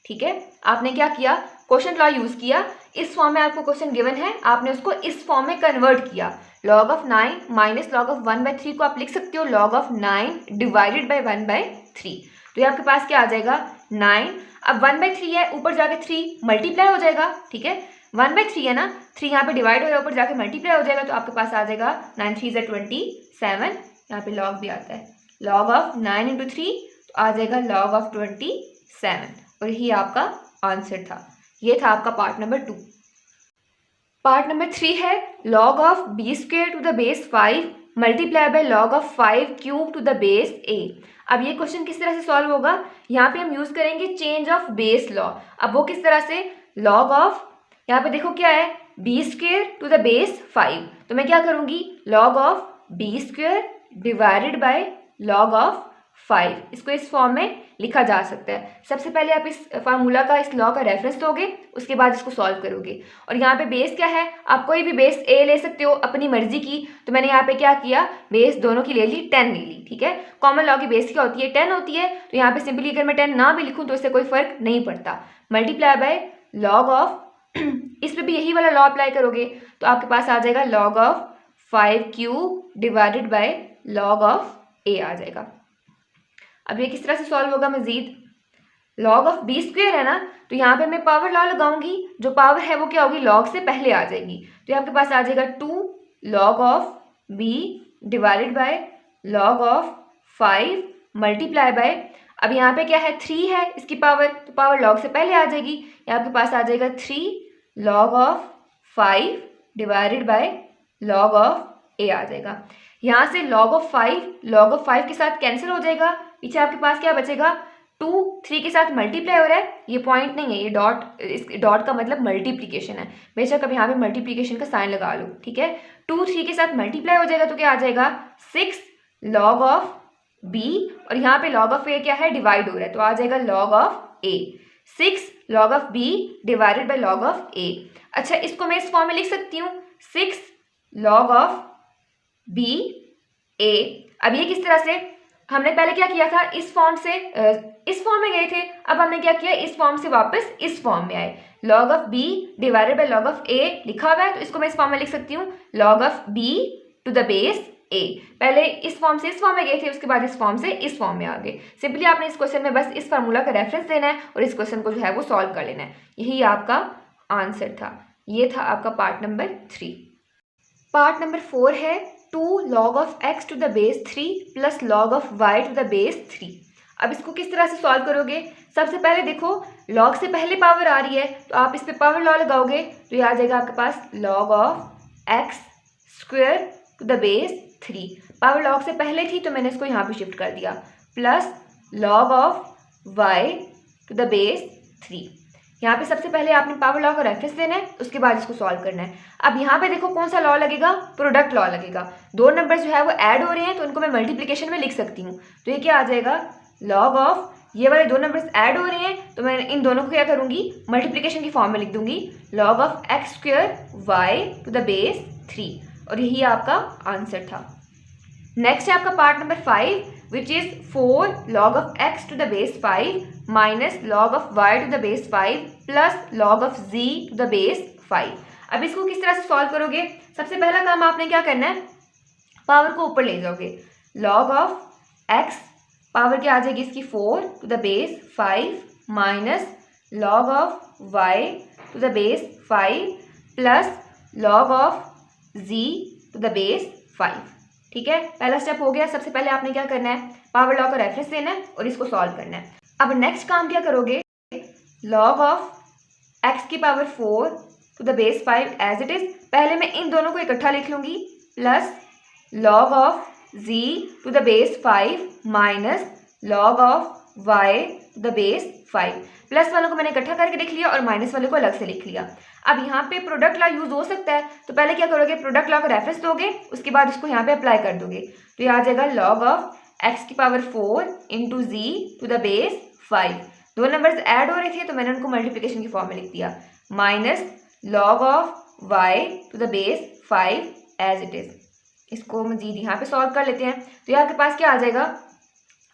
ठीक है, आपने क्या किया, क्वोशिएंट लॉ यूज किया, इस फॉर्म में आपको क्वेश्चन गिवन है, आपने उसको इस फॉर्म में कन्वर्ट किया। log of 9 minus log of 1/3 को आप लिख सकते हो log ऑफ 9 डिवाइडेड बाय 1/3। तो ये आपके पास क्या आ जाएगा 9। अब 1/3 है, ऊपर जाके 3 मल्टीप्लाई हो जाएगा, ठीक है, 1/3 है ना, 3 यहाँ पे डिवाइड हो रहा है, ऊपर जाके मल्टीप्लाई हो जाएगा, तो आपके पास आ जाएगा 9 3 = 27। यहाँ पे log भी आता है, log ऑफ 9 × 3 तो आ जाएगा log ऑफ 27, और यही आपका आंसर था। ये था आपका पार्ट नंबर 2। पार्ट नंबर 3 है log of b² to the base 5 multiply by log of 5³ to the base a। अब ये क्वेश्चन किस तरह से सॉल्व होगा, यहाँ पे हम यूज करेंगे चेंज ऑफ बेस लॉ। अब वो किस तरह से, log ऑफ, यहाँ पे देखो क्या है b² टू द बेस 5, तो मैं क्या करूँगी log of b² divided by log of 5, इसको इस फॉर्म में लिखा जा सकता है। सबसे पहले आप इस फार्मूला का, इस लॉ का रेफरेंस दोगे, उसके बाद इसको सॉल्व करोगे। और यहाँ पे बेस क्या है, आप कोई भी बेस a ले सकते हो अपनी मर्जी की, तो मैंने यहाँ पे क्या किया, बेस दोनों की ले ली, 10 ले ली, ठीक है। कॉमन लॉ की बेस क्या होती है, 10 होती है, तो यहाँ पे सिंपली अगर मैं 10 ना भी लिखूँ तो इससे कोई फर्क नहीं पड़ता। मल्टीप्लाई बाय log ऑफ इस पर भी यही वाला लॉ अप्लाई करोगे, तो आपके पास आ जाएगा log of 5 divided by log of A आ जाएगा। अब ये किस तरह से सॉल्व होगा मजीद, लॉग ऑफ बी स्क्वायर है ना, तो यहाँ पे मैं पावर लॉ लगाऊंगी, जो पावर है वो क्या होगी, लॉग से पहले आ जाएगी, तो आपके पास आ जाएगा 2 log of b divided by log of 5 multiply by, अब यहाँ पे क्या है 3 है इसकी पावर, तो पावर लॉग से पहले आ जाएगी, ये आपके पास आ जाएगा 3 log of 5 divided by log of A आ जाएगा। यहाँ से लॉग ऑफ 5 के साथ कैंसिल हो जाएगा, पीछे आपके पास क्या बचेगा, 2 3 के साथ मल्टीप्लाई हो रहा है, ये पॉइंट नहीं है, ये डॉट, इस डॉट का मतलब मल्टीप्लिकेशन है, बेशक अब यहाँ पे मल्टीप्लिकेशन का साइन लगा लो, ठीक है। 2 3 के साथ मल्टीप्लाई हो जाएगा तो क्या आ जाएगा 6 लॉग ऑफ बी, और यहाँ पे लॉग ऑफ ए क्या है, डिवाइड हो रहा है, तो आ जाएगा log of a, 6 log of b divided by log of a. अच्छा, इसको मैं इस फॉर्म में लिख सकती हूँ 6 लॉग ऑफ बी ए। अब ये किस तरह से, हमने पहले क्या किया था, इस फॉर्म से इस फॉर्म में गए थे, अब हमने क्या किया, इस फॉर्म से वापस इस फॉर्म में आए, log of b divided by log of a लिखा हुआ है, तो इसको मैं इस फॉर्म में लिख सकती हूँ log of b to the base a. पहले इस फॉर्म से इस फॉर्म में गए थे, उसके बाद इस फॉर्म से इस फॉर्म में आ गए। सिंपली आपने इस क्वेश्चन में बस इस फार्मूला का रेफरेंस देना है और इस क्वेश्चन को जो है वो सॉल्व कर लेना है, यही आपका आंसर था। ये था आपका पार्ट नंबर 3। पार्ट नंबर 4 है 2 log of x to the base 3 plus log of y to the base 3। अब इसको किस तरह से सॉल्व करोगे, सबसे पहले देखो लॉग से पहले पावर आ रही है, तो आप इस पे पावर लॉ लगाओगे, तो ये आ जाएगा आपके पास log of x square to the base 3, power log से पहले थी तो मैंने इसको यहाँ पे शिफ्ट कर दिया, plus log of y to the base 3। यहाँ पे सबसे पहले आपने पावर लॉ का रेफरेंस देना है, उसके बाद इसको सॉल्व करना है। अब यहाँ पे देखो कौन सा लॉ लगेगा, प्रोडक्ट लॉ लगेगा, दो नंबर जो है वो ऐड हो रहे हैं तो उनको मैं मल्टीप्लिकेशन में लिख सकती हूँ, तो ये क्या आ जाएगा लॉग ऑफ, ये वाले दो नंबर्स ऐड हो रहे हैं तो मैं इन दोनों को क्या करूँगी, मल्टीप्लिकेशन की फॉर्म में लिख दूंगी, log of x square y to the base 3, और यही आपका आंसर था। नेक्स्ट है आपका part number 5 which is 4 log of x to the base 5 minus log of y to the base 5 plus log of z to the base 5। अब इसको किस तरह से सॉल्व करोगे, सबसे पहला काम आपने क्या करना है, पावर को ऊपर ले जाओगे, लॉग ऑफ x पावर क्या आ जाएगी इसकी 4 to the base 5 minus log of y to the base 5 plus log of z to the base 5। ठीक है, पहला स्टेप हो गया। सबसे पहले आपने क्या करना है, पावर लॉ का रेफरेंस देना है और इसको सॉल्व करना है। अब नेक्स्ट काम क्या करोगे, लॉग ऑफ x की power 4 to the base 5 as it is, पहले मैं इन दोनों को इकट्ठा लिख लूंगी, plus log of z to the base 5 minus log of y to the base 5। Plus वालों को मैंने इकट्ठा करके लिख लिया और माइनस वाले को अलग से लिख लिया। अब यहाँ पे प्रोडक्ट लॉ यूज हो सकता है, तो पहले क्या करोगे, प्रोडक्ट लॉ का रेफरेंस दोगे, उसके बाद इसको यहाँ पे अप्लाई कर दोगे, तो ये आ जाएगा लॉग ऑफ x की power 4 into z to the base 5। दो नंबर्स ऐड हो रहे थे तो मैंने उनको मल्टीप्लिकेशन की फॉर्म में लिख दिया, minus log of y to the base 5 as it is. इसको मजीद यहाँ पे सॉल्व कर लेते हैं, तो ये आपके पास क्या आ जाएगा,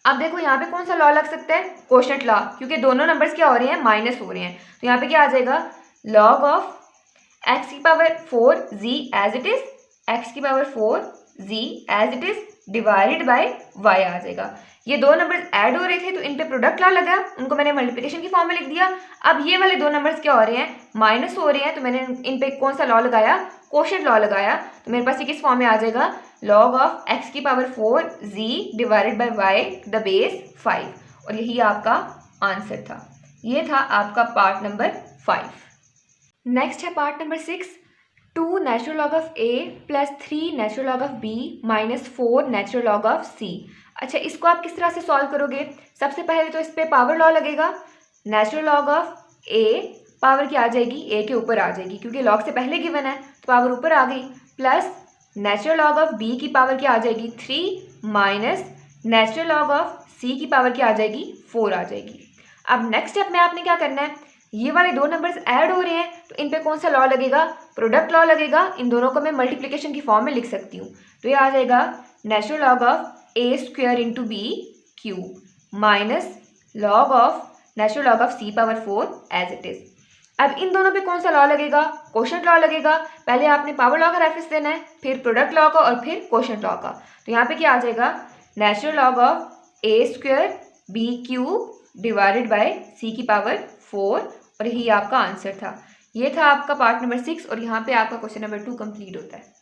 अब देखो यहाँ पे कौन सा लॉ लग सकता है, कोशेंट लॉ, क्योंकि दोनों नंबर्स क्या हो रहे हैं, माइनस हो रहे हैं, तो यहाँ पे क्या आ जाएगा लॉग ऑफ x की power 4 z as it is, x की power 4 z as it is divided by y आ जाएगा। ये दो नंबर्स ऐड हो रहे थे तो इन पे प्रोडक्ट लॉ लगा, उनको मैंने मल्टीप्लिकेशन की फॉर्म में लिख दिया। अब ये वाले दो नंबर्स क्या हो रहे हैं, माइनस हो रहे हैं, तो मैंने इन पे कौन सा लॉ लगाया, कोशेंट लॉ लगाया, तो मेरे पास ये किस फॉर्म में आ जाएगा, लॉग ऑफ x की power 4 z divided by y the base 5, और यही आपका आंसर था। ये था आपका पार्ट नंबर 5। नेक्स्ट है part number 6, 2 natural log of a plus 3 natural log of b minus 4 natural log of c। अच्छा, इसको आप किस तरह से सॉल्व करोगे, सबसे पहले तो इस पर पावर लॉ लगेगा, natural log of a power क्या आ जाएगी, a के ऊपर आ जाएगी, क्योंकि लॉग से पहले गिवन है तो पावर ऊपर आ गई, plus natural log of b की पावर क्या आ जाएगी 3 minus natural log of c की पावर क्या आ जाएगी 4 आ जाएगी। अब नेक्स्ट स्टेप में आपने क्या करना है, ये वाले दो नंबर्स ऐड हो रहे हैं तो इन पे कौन सा लॉ लगेगा, प्रोडक्ट लॉ लगेगा, इन दोनों को मैं मल्टीप्लिकेशन की फॉर्म में लिख सकती हूँ, तो ये आ जाएगा natural log of a square into b cube minus log of natural log of c power 4 as it is. अब इन दोनों पे कौन सा लॉ लगेगा? कोशेंट लॉ लगेगा। पहले आपने पावर लॉ का रेफरेंस देना है, फिर प्रोडक्ट लॉ का और फिर कोशेंट लॉ का। तो यहाँ पे क्या आ जाएगा? Natural log of a square b cube divided by c की पावर 4, और यही आपका आंसर था। ये था आपका पार्ट नंबर 6 और यहाँ पे आपका क्वेश्चन नंबर 2 कंप्लीट होता है।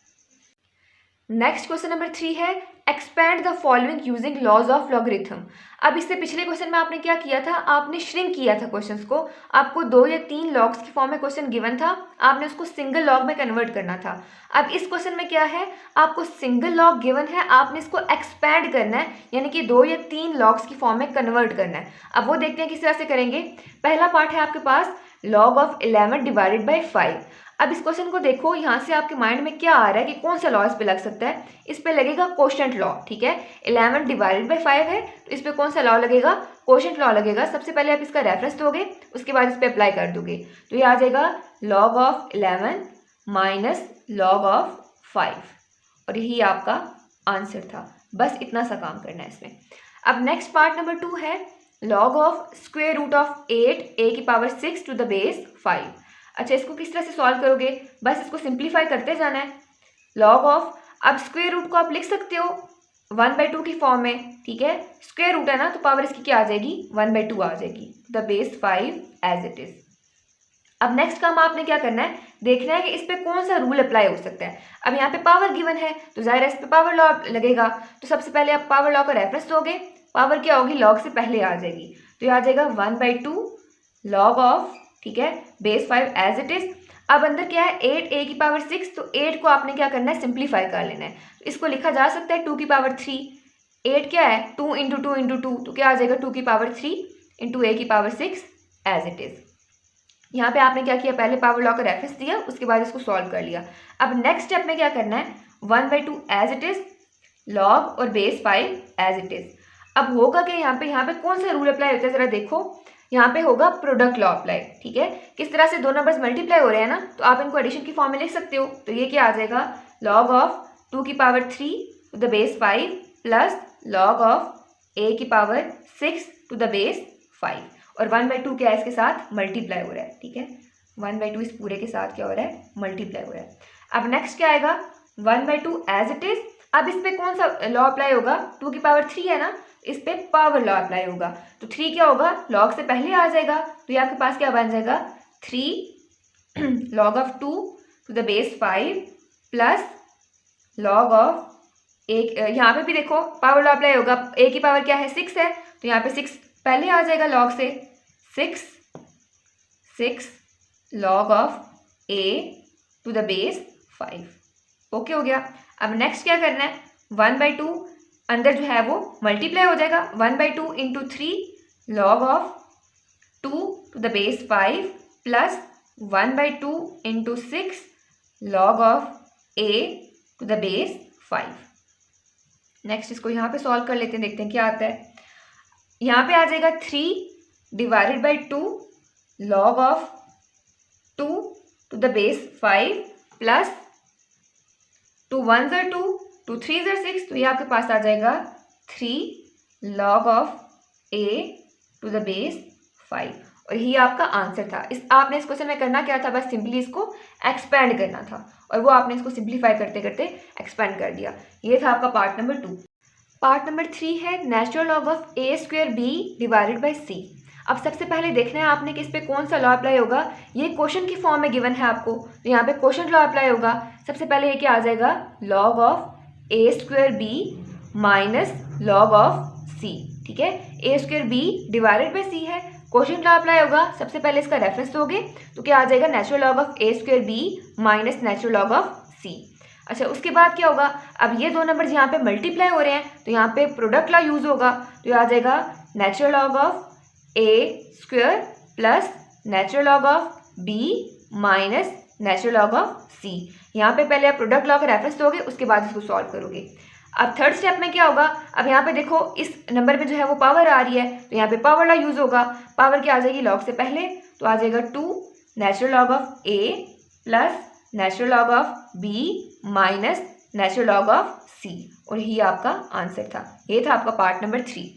नेक्स्ट क्वेश्चन नंबर 3 है expand the following using laws of logarithm. अब इससे पिछले क्वेश्चन में आपने क्या किया था? आपने श्रिंक किया था क्वेश्चंस को। आपको 2 या 3 लॉग्स की फॉर्म में क्वेश्चन गिवन था, आपने उसको सिंगल लॉग में कन्वर्ट करना था। अब इस क्वेश्चन में क्या है? आपको सिंगल लॉग गिवन है, आपने इसको एक्सपैंड करना है, यानी कि 2 या 3 लॉग्स की फॉर्म में कन्वर्ट करना है। अब वो देखते हैं किस तरह से करेंगे। पहला पार्ट है आपके पास लॉग ऑफ 11 डिवाइडेड बाई 5। अब इस क्वेश्चन को देखो, यहाँ से आपके माइंड में क्या आ रहा है कि कौन सा लॉ इस पे लग सकता है? इस पे लगेगा कोशेंट लॉ, ठीक है। 11 डिवाइडेड बाई 5 है, तो इस पे कौन सा लॉ लगेगा? कोशेंट लॉ लगेगा। सबसे पहले आप इसका रेफरेंस दोगे, उसके बाद इस पे अप्लाई कर दोगे, तो ये आ जाएगा log of 11 minus log of 5, और यही आपका आंसर था। बस इतना सा काम करना है इसमें। अब नेक्स्ट पार्ट नंबर 2 है log of square root of 8 a की पावर 6 टू द बेस 5। अच्छा, इसको किस तरह से सॉल्व करोगे? बस इसको सिंप्लीफाई करते जाना है। लॉग ऑफ, अब स्क्वायर रूट को आप लिख सकते हो 1/2 की फॉर्म में, ठीक है। स्क्वायर रूट है ना, तो पावर इसकी क्या आ जाएगी? 1/2 आ जाएगी, the base 5 as it is. अब नेक्स्ट काम आपने क्या करना है? देखना है कि इस पे कौन सा रूल अप्लाई हो सकता है। अब यहाँ पे पावर गिवन है, तो जाहिर है इस पे पावर लॉ लगेगा। तो सबसे पहले आप पावर लॉ का रेफरेंस दोगे, पावर क्या होगी? लॉग से पहले आ जाएगी, तो ये आ जाएगा 1/2 लॉग ऑफ, ठीक है, बेस 5 एज इट इज। अब अंदर क्या है? 8 ए की पावर 6, तो 8 को आपने क्या करना है? सिंप्लीफाई कर लेना है। तो इसको लिखा जा सकता है 2 की पावर 3। 8 क्या है? 2 इंटू 2 इंटू 2, तो क्या आ जाएगा? 2 की पावर 3 इंटू ए की पावर 6 एज इट इज। यहाँ पे आपने क्या किया? पहले पावर लॉ का रेफरेंस दिया, उसके बाद इसको सॉल्व कर लिया। अब नेक्स्ट स्टेप में क्या करना है? 1/2 एज इट इज, लॉग और बेस 5 एज इट इज। अब होगा कि यहाँ पे कौन सा रूल अप्लाई होता है? जरा देखो, यहाँ पे होगा प्रोडक्ट लॉ अप्लाई, ठीक है। किस तरह से 2 नंबर्स मल्टीप्लाई हो रहे हैं ना, तो आप इनको एडिशन की फॉर्म में लिख सकते हो। तो ये क्या आ जाएगा? लॉग ऑफ 2 की power 3 to the base 5 plus log of a की पावर 6 टू द बेस 5, और 1/2 क्या है? इसके साथ मल्टीप्लाई हो रहा है, ठीक है। 1/2 इस पूरे के साथ क्या हो रहा है? मल्टीप्लाई हो रहा है। अब नेक्स्ट क्या आएगा? 1/2 एज इट इज। अब इस पे कौन सा लॉ अप्लाई होगा? 2 की पावर 3 है ना, इस पे पावर लॉ अप्लाई होगा। तो 3 क्या होगा? लॉग से पहले आ जाएगा, तो ये आपके पास क्या बन जाएगा? 3 log of 2 to the base 5 plus log of एक, यहाँ पे भी देखो पावर लॉ अप्लाई होगा। ए की पावर क्या है? 6 है, तो यहाँ पे 6 पहले आ जाएगा लॉग से। 6 log of a to the base 5, okay हो गया। अब नेक्स्ट क्या करना है? 1/2 अंदर जो है वो मल्टीप्लाई हो जाएगा। 1/2 into 3 log of 2 to the base 5 plus 1/2 into 6 log of a to the base 5। Next इसको यहाँ पे सॉल्व कर लेते हैं, देखते हैं क्या आता है। यहाँ पे आ जाएगा 3 divided by 2 log of 2 to the base 5 plus 2 1 ज़र 2, 2 3 ज़र 6, तो ये आपके पास आ जाएगा 3 log of a to the base 5, और यही आपका आंसर था। आपने इस क्वेश्चन में करना क्या था? बस सिंपली इसको एक्सपेंड करना था, और वो आपने इसको सिंप्लीफाई करते करते एक्सपेंड कर दिया। ये था आपका पार्ट नंबर 2। पार्ट नंबर 3 है natural log of a square b divided by c. अब सबसे पहले देखना है आपने कि इस पे कौन सा लॉ अप्लाई होगा। ये क्वेश्चन की फॉर्म में गिवन है आपको, तो यहाँ पे क्वेश्चन लॉ अप्लाई होगा। सबसे पहले ये क्या आ जाएगा? Log of a square b minus log of c, ठीक है। A square b divided by c है, क्वेश्चन लॉ अप्लाई होगा। सबसे पहले इसका रेफरेंस दोगे, तो क्या आ जाएगा? Natural log of a square b minus natural log of c. अच्छा, उसके बाद क्या होगा? अब ये 2 नंबर्स यहाँ पे मल्टीप्लाई हो रहे हैं, तो यहाँ पे प्रोडक्ट लॉ यूज होगा, तो ये आ जाएगा natural log of a square plus natural log of b minus natural log of c. यहाँ पे पहले आप प्रोडक्ट लॉ का रेफरेंस दोगे, उसके बाद इसको सॉल्व करोगे। अब थर्ड स्टेप में क्या होगा? अब यहाँ पे देखो इस नंबर में जो है वो पावर आ रही है, तो यहाँ पे पावर लॉ यूज होगा। पावर क्या आ जाएगी? लॉग से पहले, तो आ जाएगा 2 natural log of a plus natural log of b minus natural log of c, और यही आपका आंसर था। ये था आपका part number 3।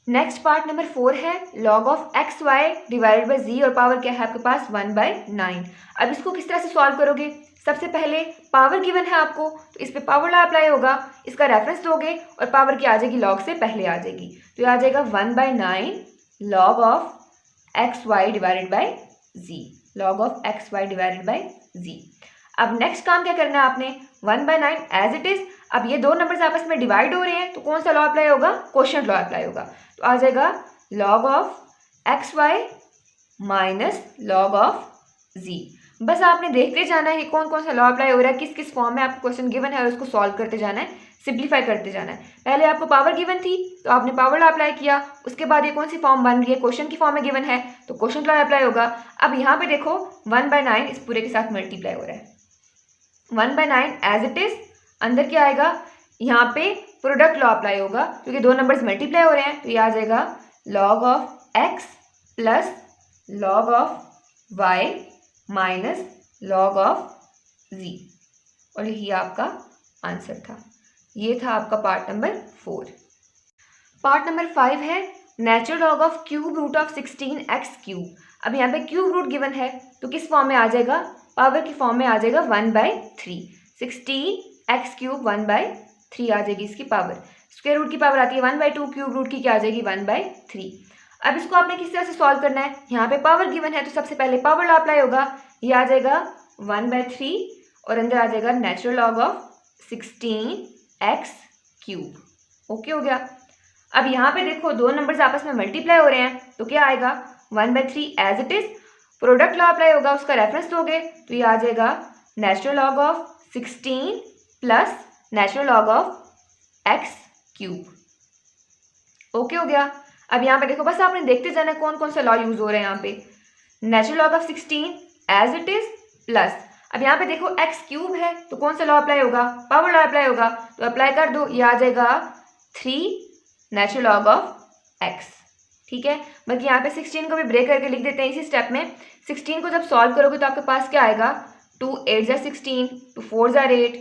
Next part number 4 है log of x y divided by g और पावर क्या है आपके पास 1/9। अब इसको किस तरह से सॉल्व करोगे? सबसे पहले पावर गिवन है आपको तो इस पे पावर लॉ अप्लाई होगा, इसका रेफरेंस दोगे और पावर क्या आ जाएगी लॉग से पहले आ जाएगी, तो ये आ जाएगा 1/9 log of x y divided by g, log of x y divided by g. अब नेक्स्ट काम क्या करना है आपने 1/9 एज इट इज। अब ये दो नंबर्स आपस में डिवाइड हो रहे हैं तो कौन सा लॉ अप्लाई होगा? क्वोशिएंट लॉ अप्लाई होगा, तो आ जाएगा log of x y minus log of g. बस आपने देखते जाना है कि कौन कौन सा लॉ अप्लाई हो रहा है, किस किस फॉर्म में आपको क्वेश्चन गिवन है और उसको सॉल्व करते जाना है, सिंप्लीफाई करते जाना है। पहले आपको पावर गिवन थी तो आपने पावर लॉ अप्लाई किया, उसके बाद ये कौन सी फॉर्म बन रही है? क्वेश्चन की फॉर्म में गिवन है तो क्वेश्चन लॉ अप्लाई होगा। अब यहाँ पे देखो 1/9 इस पूरे के साथ मल्टीप्लाई हो रहा है, 1/9 एज इट इज। अंदर क्या आएगा? यहाँ पे प्रोडक्ट लॉ अप्लाई होगा क्योंकि दो नंबर्स मल्टीप्लाई हो रहे हैं, तो ये आ जाएगा log of x plus log of y minus log of g, और यही आपका आंसर था। ये था आपका पार्ट नंबर 4। पार्ट नंबर 5 है natural log of cube root of 16x cube. अब यहाँ पे क्यूब रूट गिवन है तो किस फॉर्म में आ जाएगा? पावर की फॉर्म में आ जाएगा 1/3, 16x क्यूब 1/3 आ जाएगी इसकी पावर। स्क्वायर रूट की पावर आती है 1/2, क्यूब रूट की क्या आ जाएगी 1/3। अब इसको आपने किस तरह से सॉल्व करना है? यहाँ पे पावर गिवन है तो सबसे पहले पावर लॉ अप्लाई होगा, ये आ जाएगा 1/3 और अंदर आ जाएगा natural log of 16x cube. Okay हो गया। अब यहाँ पे देखो दो नंबर्स आपस में मल्टीप्लाई हो रहे हैं तो क्या आएगा 1/3 as it is, product law apply होगा, उसका रेफरेंस दोगे तो ये आ जाएगा natural log of 16 plus natural log of x cube. Okay हो गया। अब यहाँ पे देखो बस आपने देखते जाना कौन कौन सा लॉ यूज हो रहे हैं यहाँ पे। Natural log of 16 as it is plus, अब यहाँ पे देखो एक्स क्यूब है तो कौन सा लॉ अप्लाई होगा? पावर लॉ अप्लाई होगा, तो अप्लाई कर दो, ये आ जाएगा 3 नेचुरल लॉग ऑफ एक्स। ठीक है, बल्कि यहाँ पे 16 को भी ब्रेक करके लिख देते हैं इसी स्टेप में। 16 को जब सॉल्व करोगे तो आपके पास क्या आएगा? 2 8 ज़ा 16, 2 4 ज़ा 8,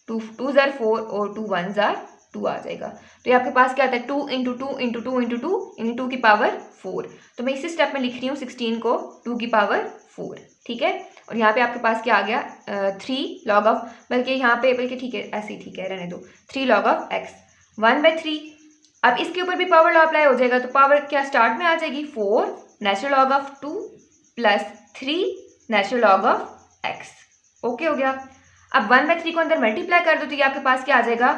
2 2 ज़ा 4 और 2 1 ज़ा 2 आ जाएगा। तो ये आपके पास क्या आता है 2 इंटू 2 इंटू 2 इंटू 2 इंटू 2 की पावर 4। तो मैं इसी स्टेप में लिख रही हूँ 16 को 2 की पावर 4। ठीक है, और यहाँ पे आपके पास क्या आ गया 3 log ऑफ, बल्कि यहाँ पे बल्कि ठीक है ऐसे ही ठीक है रहने दो, 3 log ऑफ एक्स 1/3। अब इसके ऊपर भी पावर लॉ अप्लाई हो जाएगा तो पावर क्या स्टार्ट में आ जाएगी 4 natural log of 2 plus 3 natural log of x. Okay हो गया। अब 1/3 को अंदर मल्टीप्लाई कर दो तो ये आपके पास क्या आ जाएगा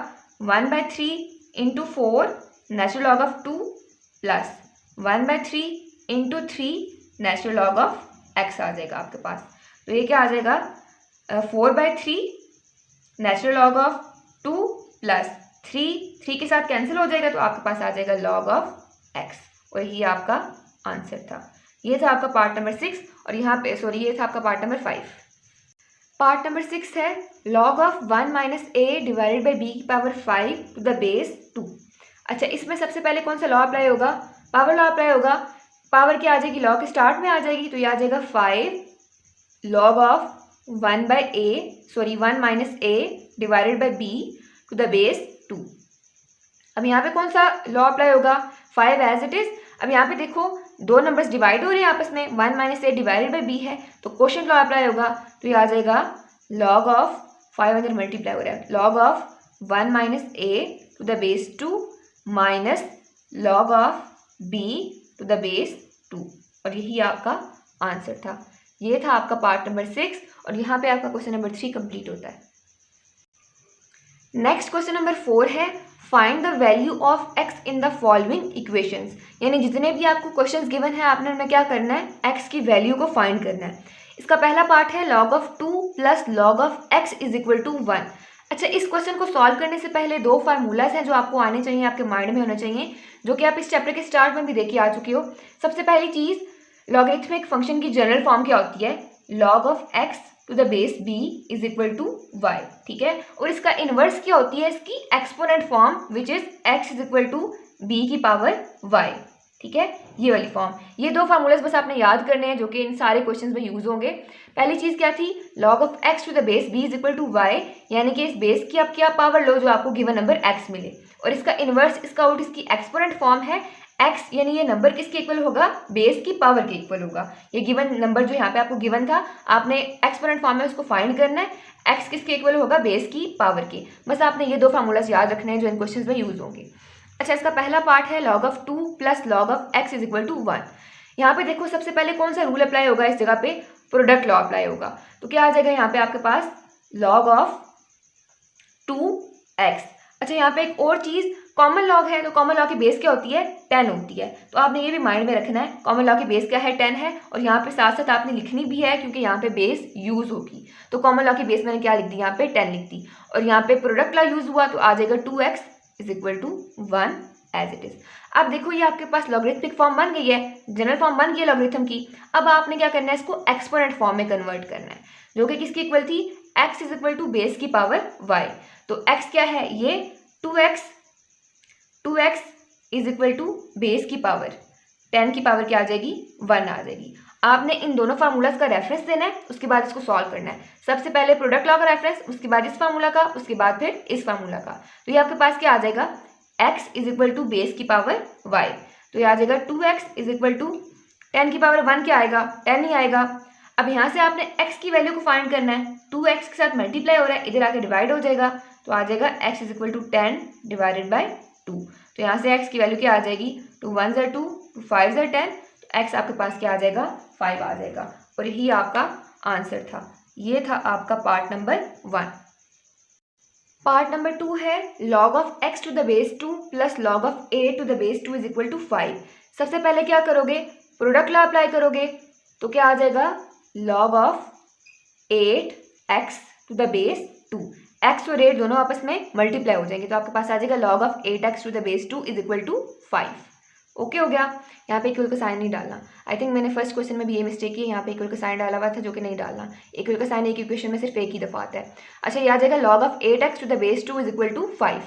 1/3 इंटू 4 नेचुरल लॉग ऑफ 2 प्लस 1/3 into 3 natural log of x आ जाएगा आपके पास। तो ये क्या आ जाएगा 4/3 नेचुरल लॉग ऑफ 2 प्लस 3 के साथ कैंसिल हो जाएगा तो आपके पास आ जाएगा log ऑफ एक्स, और यही आपका आंसर था। ये था आपका पार्ट नंबर 6 और यहाँ पे सॉरी ये था आपका पार्ट नंबर 5। पार्ट नंबर 6 है log of 1 minus a divided by b की पावर 5 टू द बेस 2। अच्छा, इसमें सबसे पहले कौन सा लॉ अप्लाई होगा? पावर लॉ अप्लाई होगा। पावर क्या आ जाएगी? लॉ के स्टार्ट में आ जाएगी, तो ये आ जाएगा 5 log of 1 minus a divided by b to the base 2। अब यहाँ पे कौन सा लॉ अप्लाई होगा? 5 एज इट इज। अब यहाँ पे देखो दो नंबर्स डिवाइड हो रहे हैं आपस में, 1 minus a divided by b है तो क्वोशिएंट लॉ अप्लाई होगा, तो ये आ जाएगा log ऑफ 5 अंदर मल्टीप्लाई हो रहा है, log of 1 minus a to the base 2 minus log of b to the base 2, और यही आपका आंसर था। ये था आपका पार्ट नंबर 6 और यहाँ पे आपका क्वेश्चन नंबर 3 कंप्लीट होता है। नेक्स्ट क्वेश्चन नंबर 4 है find the value of x in the following equations. यानी जितने भी आपको क्वेश्चंस गिवन है आपने उनमें क्या करना है x की वैल्यू को फाइंड करना है। इसका पहला पार्ट है log of 2 plus log of x is equal to 1। अच्छा, इस क्वेश्चन को सॉल्व करने से पहले दो फार्मूलाज हैं जो आपको आने चाहिए, आपके माइंड में होने चाहिए, जो कि आप इस चैप्टर के स्टार्ट में भी देख के आ चुके हो। सबसे पहली चीज़, लॉगरिथमिक फंक्शन की जनरल फॉर्म क्या होती है? log of x to the base b is equal to y। ठीक है, और इसका इनवर्स क्या होती है? इसकी exponent form which is x is equal to b की पावर y। ठीक है, ये वाली फॉर्म। ये दो फार्मूलाज बस आपने याद करने हैं जो कि इन सारे क्वेश्चंस में यूज होंगे। पहली चीज़ क्या थी? log of x to the base b is equal to y, यानी कि इस बेस की आप क्या पावर लो जो आपको गिवन नंबर x मिले, और इसका इनवर्स इसका आउट इसकी एक्सपोनेंट फॉर्म है x यानी ये नंबर किसके इक्वल होगा, बेस की पावर के इक्वल होगा। ये गिवन नंबर जो यहाँ पे आपको गिवन था, आपने एक्सपोनेंट फॉर्म में उसको फाइंड करना है, x किसके इक्वल होगा, बेस की पावर के। बस आपने ये दो फार्मूलाज याद रखने हैं जो इन क्वेश्चंस में यूज होंगे। अच्छा, इसका पहला पार्ट है log of 2 plus log of x is equal to 1। यहाँ पे देखो सबसे पहले कौन सा रूल अप्लाई होगा, इस जगह पे प्रोडक्ट लॉ अप्लाई होगा। तो क्या आ जाएगा यहाँ पे आपके पास log of 2x। अच्छा, यहाँ पे एक और चीज़, कॉमन लॉग है तो कॉमन लॉ की बेस क्या होती है, 10 होती है। तो आपने ये भी माइंड में रखना है, कॉमन लॉ की बेस क्या है, 10 है। और यहाँ पे साथ साथ आपने लिखनी भी है क्योंकि यहाँ पे बेस यूज होगी। तो कॉमन लॉ की बेस मैंने क्या लिख दी, यहाँ पे 10 लिख दी। और यहाँ पे प्रोडक्ट लॉ यूज हुआ तो आ जाएगा 2x is equal to 1 as it is. अब देखो ये आपके पास लॉगरिथमिक फॉर्म बन गई है, जनरल फॉर्म बन गई है लॉगरिथम की। अब आपने क्या करना है, इसको एक्सपोनेंट फॉर्म में कन्वर्ट करना है, जो कि किसकी इक्वल थी, x is equal to base की पावर y। तो x क्या है, ये 2x is equal to base की पावर 10 की पावर क्या आ जाएगी, 1 आ जाएगी। आपने इन दोनों फार्मूलाज का रेफरेंस देना है, उसके बाद इसको सॉल्व करना है। सबसे पहले प्रोडक्ट लॉ का रेफरेंस, उसके बाद इस फार्मूला का, उसके बाद फिर इस फार्मूला का। तो ये आपके पास क्या आ जाएगा, x is equal to base की पावर y। तो ये आ जाएगा 2x इज इक्वल टू 10 की पावर 1 क्या आएगा, 10 ही आएगा। अब यहाँ से आपने x की वैल्यू को फाइंड करना है, 2x के साथ मल्टीप्लाई हो रहा है, इधर आके डिवाइड हो जाएगा। तो आ जाएगा x is equal to 10 divided by 2। तो यहाँ से x की वैल्यू क्या आ जाएगी, 2 1 ज़ा 2, 2 5 ज़ा 10। तो x आपके पास क्या आ जाएगा, 5 आ जाएगा। और यही आपका आंसर था। ये था आपका पार्ट नंबर 1। पार्ट नंबर 2 है log of x to the base 2 plus log of a to the base 2 is equal to 5। सबसे पहले क्या करोगे, प्रोडक्ट लॉ अप्लाई करोगे। तो क्या आ जाएगा, log of 8x to the base 2। x और 8 दोनों आपस में मल्टीप्लाई हो जाएंगे, तो आपके पास आ जाएगा log of 8x to the base 2 is equal to 5। Okay हो गया। यहाँ पे इक्वल का साइन नहीं डालना। आई थिंक मैंने फर्स्ट क्वेश्चन में भी ये मिस्टेक की है, यहाँ पे इक्वल का साइन डाला हुआ था जो कि नहीं डालना। इक्वल का साइन एक इक्वेशन में सिर्फ एक ही दफ़ा आता है। अच्छा, ये आ जाएगा log of 8x to the base 2 is equal to 5।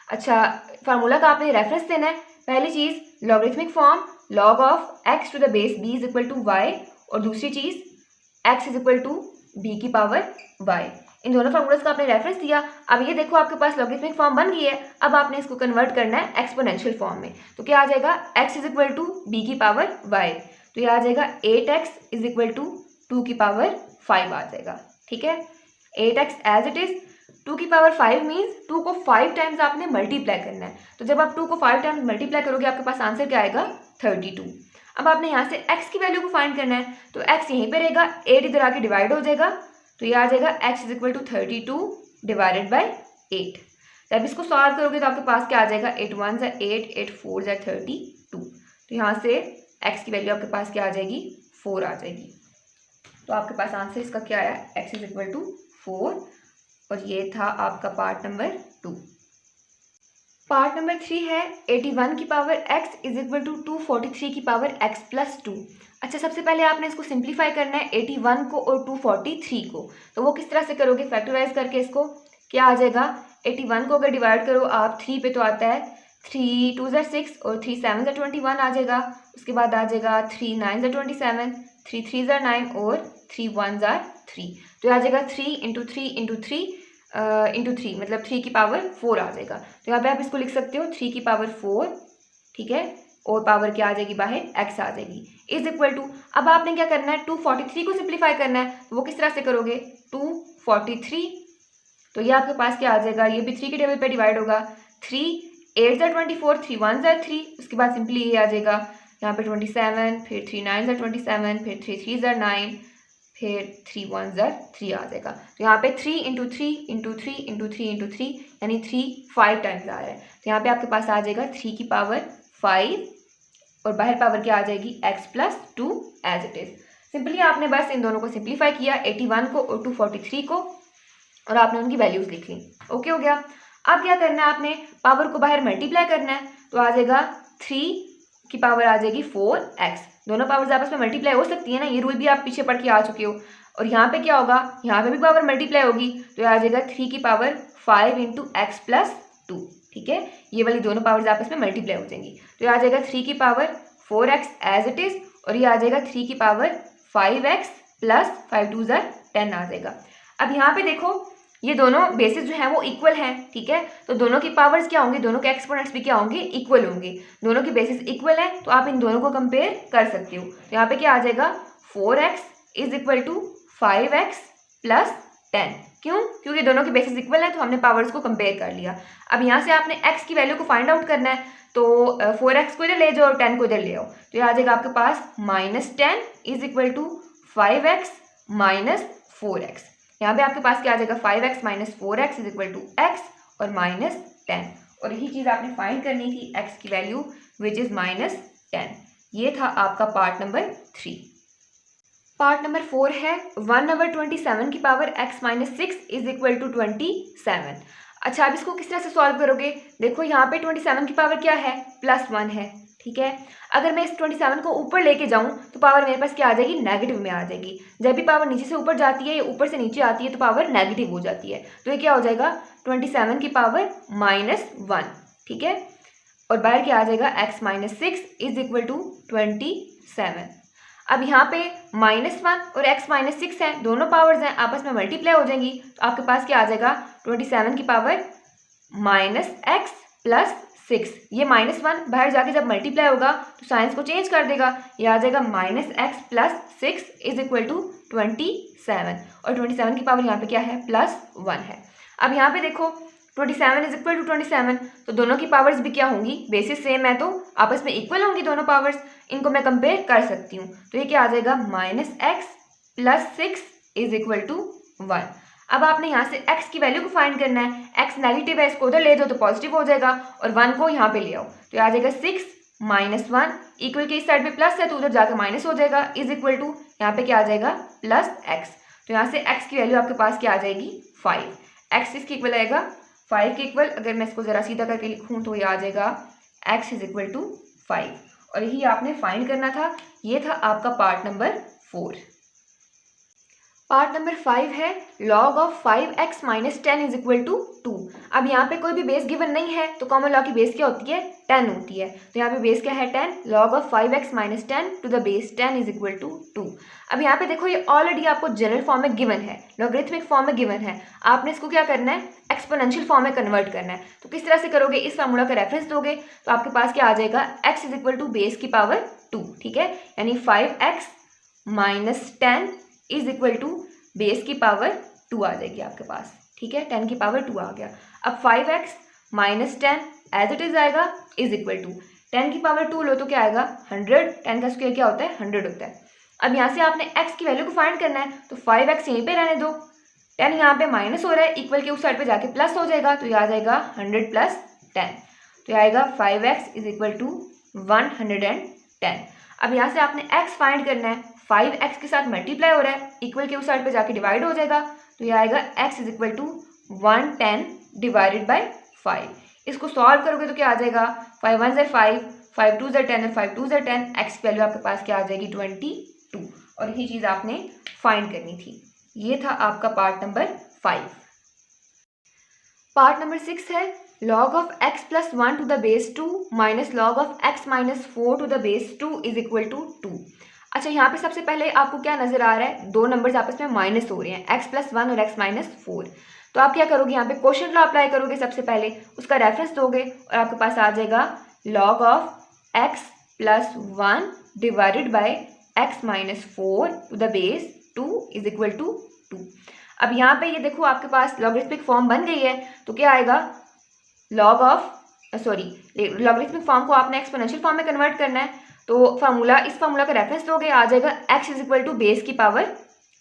अच्छा, फार्मूला का आपने रेफरेंस देना है। पहली चीज़ logarithmic form log of x to the base b is equal to y, और दूसरी चीज़ x is equal to b की पावर y। इन दोनों फार्मूलाज का आपने रेफरेंस दिया। अब ये देखो आपके पास लॉगरिथमिक फॉर्म बन गई है। अब आपने इसको कन्वर्ट करना है एक्सपोनेंशियल फॉर्म में। तो क्या आ जाएगा, x is equal to b की पावर y। तो ये आ जाएगा 8x इज इक्वल टू 2 की पावर 5 आ जाएगा। ठीक है, 8x एज इट इज, 2 की पावर 5 मीन्स 2 को 5 टाइम्स आपने मल्टीप्लाई करना है। तो जब आप 2 को 5 टाइम्स मल्टीप्लाई करोगे आपके पास आंसर क्या आएगा, 32। अब आपने यहाँ से x की वैल्यू को फाइंड करना है। तो x यहीं पे रहेगा, 8 इधर आके डिवाइड हो जाएगा। तो ये आ जाएगा x is equal to 32 divided by 8। जब इसको सॉल्व करोगे तो आपके पास क्या आ जाएगा, 8 1 ज़ा 8, 8 4 ज़ा 32। तो यहाँ से x की वैल्यू आपके पास क्या आ जाएगी, 4 आ जाएगी। तो आपके पास आंसर इसका क्या आया, x इज इक्वल टू 4। और ये था आपका पार्ट नंबर 2। पार्ट नंबर 3 है 81 की power x is equal to 243 की पावर x प्लस 2। अच्छा, सबसे पहले आपने इसको सिंप्लीफाई करना है 81 को और 243 को। तो वो किस तरह से करोगे, फैक्टराइज करके इसको क्या आ जाएगा, 81 को अगर डिवाइड करो आप 3 पे तो आता है 3 2 ज़ा 6 और 3 7 ज़ा 21 आ जाएगा। उसके बाद आ जाएगा 3 9 ज़ा 27, 3 3 ज़ा 9 और 3 1 ज़ा 3। तो आ जाएगा 3 इंटू 3 इंटू 3 इंटू 3 मतलब 3 की पावर 4 आ जाएगा। तो यहाँ पे आप इसको लिख सकते हो 3 की पावर 4, ठीक है, और पावर क्या आ जाएगी बाहर, x आ जाएगी, इज इक्वल टू। अब आपने क्या करना है, 243 को सिंप्लीफाई करना है। तो वो किस तरह से करोगे, 243, तो ये आपके पास क्या आ जाएगा, ये भी 3 के टेबल पे डिवाइड होगा। 3 8 ज़ा 24, 3 1 ज़ा 3, उसके बाद सिंपली ये आ जाएगा यहाँ पे 27, फिर 3 9 ज़ा 27, फिर 3 3 ज़ा 9, फिर 3 1 ज़ा 3 आ जाएगा। तो यहाँ पे 3 इंटू 3 इंटू 3 इंटू 3 इंटू 3 यानी 3 5 टाइम्स आ रहा है। तो यहाँ पे आपके पास आ जाएगा 3 की पावर 5 और बाहर पावर क्या आ जाएगी, x plus 2 as it is. Simply आपने बस इन दोनों को सिंप्लीफाई किया, 81 को और 243 को, और आपने उनकी वैल्यूज लिख ली। ओके हो गया। अब क्या करना है, आपने पावर को बाहर मल्टीप्लाई करना है। तो आ जाएगा 3 की पावर आ जाएगी 4x। दोनों पावर्स आपस में मल्टीप्लाई हो सकती है ना, ये रूल भी आप पीछे पढ़ के आ चुके हो। और यहाँ पे क्या होगा, यहाँ पे भी पावर मल्टीप्लाई होगी। तो आ जाएगा 3 की पावर 5 इंटू एक्स प्लस 2। ठीक है, ये वाली दोनों पावर्स आपस में मल्टीप्लाई हो जाएंगी। तो ये आ जाएगा 3 की power 4x as it is, और ये आ जाएगा 3 की पावर 5x प्लस 5 2 ज़ा 10 आ जाएगा। अब यहाँ पे देखो, ये दोनों बेसिस जो हैं वो इक्वल हैं, ठीक है। तो दोनों की पावर्स क्या होंगी, दोनों के एक्सपोनेंट्स भी क्या होंगे, इक्वल होंगे। दोनों की बेसिस इक्वल है तो आप इन दोनों को कंपेयर कर सकते हो। तो यहाँ पे क्या आ जाएगा, 4x is equal to 5x plus 10। क्यों, क्योंकि दोनों की बेसिस इक्वल है तो हमने पावर्स को कंपेयर कर लिया। अब यहाँ से आपने x की वैल्यू को फाइंड आउट करना है, तो 4x को इधर ले जाओ और 10 को इधर ले आओ, तो ये आ जाएगा आपके पास -10 is equal to 5x minus 4x। यहाँ पे आपके पास क्या आ जाएगा, 5x minus 4x is equal to x और -10। और यही चीज़ आपने फाइंड करनी थी, x की वैल्यू विच इज़ -10। ये था आपका पार्ट नंबर 3। पार्ट नंबर 4 है 1/27 की power x minus 6 is equal to 27। अच्छा, अब इसको किस तरह से सॉल्व करोगे, देखो यहाँ पे 27 की पावर क्या है, +1 है, ठीक है। अगर मैं इस 27 को ऊपर लेके जाऊँ तो पावर मेरे पास क्या आ जाएगी, नेगेटिव में आ जाएगी। जब भी पावर नीचे से ऊपर जाती है या ऊपर से नीचे आती है तो पावर नेगेटिव हो जाती है। तो ये क्या हो जाएगा, 27 की पावर -1, ठीक है। और बाहर क्या आ जाएगा, x minus 6 is equal to 27। अब यहाँ पे -1 और x माइनस 6 है, दोनों पावर्स हैं, आपस में मल्टीप्लाई हो जाएंगी। तो आपके पास क्या आ जाएगा, 27 की पावर -x प्लस 6। ये -1 बाहर जाके जब मल्टीप्लाई होगा तो साइंस को चेंज कर देगा, ये आ जाएगा -x plus 6 is equal to 27। और 27 की पावर यहाँ पे क्या है, +1 है। अब यहाँ पे देखो 27 इज इक्वल टू 27, तो दोनों की पावर्स भी क्या होंगी, बेसिस सेम है तो आपस में इक्वल होंगी दोनों पावर्स, इनको मैं कंपेयर कर सकती हूँ। तो ये क्या आ जाएगा, -x plus 6 is equal to 1। अब आपने यहाँ से x की वैल्यू को फाइंड करना है, x नेगेटिव है, इसको उधर ले जाओ तो पॉजिटिव हो जाएगा, और 1 को यहाँ पे ले आओ तो आ जाएगा 6 -1 इक्वल के इस साइड पे प्लस है तो उधर जाकर माइनस हो जाएगा, इज इक्वल टू यहाँ पे क्या आ जाएगा, +x। तो यहाँ से x की वैल्यू आपके पास क्या आ जाएगी, 5। x इसकी इक्वल आएगा 5 के इक्वल। अगर मैं इसको ज़रा सीधा करके लिखूँ तो ये आ जाएगा x इज इक्वल टू 5। और यही आपने फाइंड करना था। ये था आपका पार्ट नंबर 4। पार्ट नंबर 5 है log of 5x minus 10 is equal to 2। अब यहाँ पे कोई भी बेस गिवन नहीं है तो कॉमन लॉ की बेस क्या होती है, 10 होती है। तो यहाँ पे बेस क्या है, 10। log of 5x minus 10 to the base 10 is equal to 2। अब यहाँ पे देखो ये ऑलरेडी आपको जनरल फॉर्म में गिवन है, लॉगरिथमिक फॉर्म में गिवन है। आपने इसको क्या करना है, एक्सपोनेंशियल फॉर्म में कन्वर्ट करना है। तो किस तरह से करोगे, इस फार्मूला का रेफरेंस दोगे तो आपके पास क्या आ जाएगा, x is equal to base की पावर 2, ठीक है। यानी 5x minus 10 is equal to base की पावर 2 आ जाएगी आपके पास, ठीक है। 10 की पावर 2 आ गया। अब 5x minus 10 as it is आएगा, इज इक्वल टू 10 की पावर 2 लो तो क्या आएगा, 100। 10 का स्क्वायर क्या होता है, 100 होता है। अब यहाँ से आपने x की वैल्यू को फाइंड करना है, तो 5x यहीं पे रहने दो, 10 यहाँ पे माइनस हो रहा है, इक्वल के उस साइड पे जाके प्लस हो जाएगा, तो ये आ जाएगा 100 प्लस 10। तो ये आएगा 5x इज इक्वल टू 110। अब यहाँ से आपने x फाइंड करना है, 5x के साथ मल्टीप्लाई हो रहा है, इक्वल के उस साइड पे जाके डिवाइड हो जाएगा, तो ये आएगा x is equal to 110 divided by 5। इसको सॉल्व करोगे तो क्या आ जाएगा, 5 1 ज़ 5, 5 2 ज़ 10 और 5 2 ज़ 10। x की वैल्यू आपके पास क्या आ जाएगी, 22। और यही चीज़ आपने फाइंड करनी थी। ये था आपका पार्ट नंबर 5। पार्ट नंबर 6 है log of x plus 1 to the base 2 minus log of x minus 4 to the base 2 is equal to 2। अच्छा, यहाँ पे सबसे पहले आपको क्या नजर आ रहा है, दो नंबर्स आपस में माइनस हो रहे हैं, x प्लस 1 और x माइनस 4। तो आप क्या करोगे, यहाँ पे क्वोशिएंट लॉ अप्लाई करोगे, सबसे पहले उसका रेफरेंस दोगे और आपके पास आ जाएगा log of x plus 1 divided by x minus 4 to the base 2 is equal to 2। अब यहाँ पे ये देखो आपके पास लॉगरिथमिक फॉर्म बन गई है, तो क्या आएगा, लॉगरिथमिक फॉर्म को आपने एक्सपोनेंशियल फॉर्म में कन्वर्ट करना है। तो इस फार्मूला का रेफरेंस दोगे, आ जाएगा x is equal to base की पावर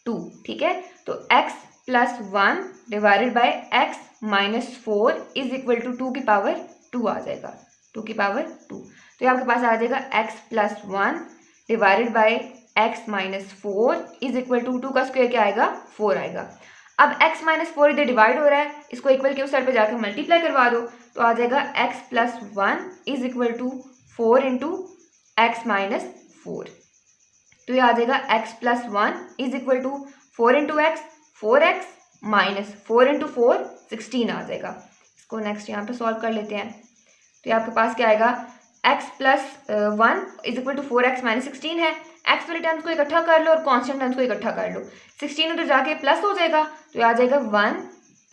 2, ठीक है। तो x plus 1 divided by x minus 4 is equal to 2 की पावर 2 आ जाएगा, 2 की पावर 2। तो ये आपके पास आ जाएगा x plus 1 divided by x minus 4 is equal to 2 का स्क्वायर क्या आएगा, 4 आएगा। अब x माइनस 4 इधर डिवाइड हो रहा है, इसको इक्वल के उस साइड पे जाकर मल्टीप्लाई करवा दो, तो आ जाएगा x plus 1 is equal to 4 into x minus 4। तो ये आ जाएगा x plus 1 is equal to 4 into x, 4x minus 4 into 4 16 आ जाएगा। इसको नेक्स्ट यहाँ पे सॉल्व कर लेते हैं। तो ये आपके पास क्या आएगा, x plus 1 is equal to 4x minus 16 है। x वाले टर्म्स को इकट्ठा कर लो और कॉन्स्टेंट टर्म्स को इकट्ठा कर लो, 16 उधर जाके प्लस हो जाएगा, तो ये आ जाएगा 1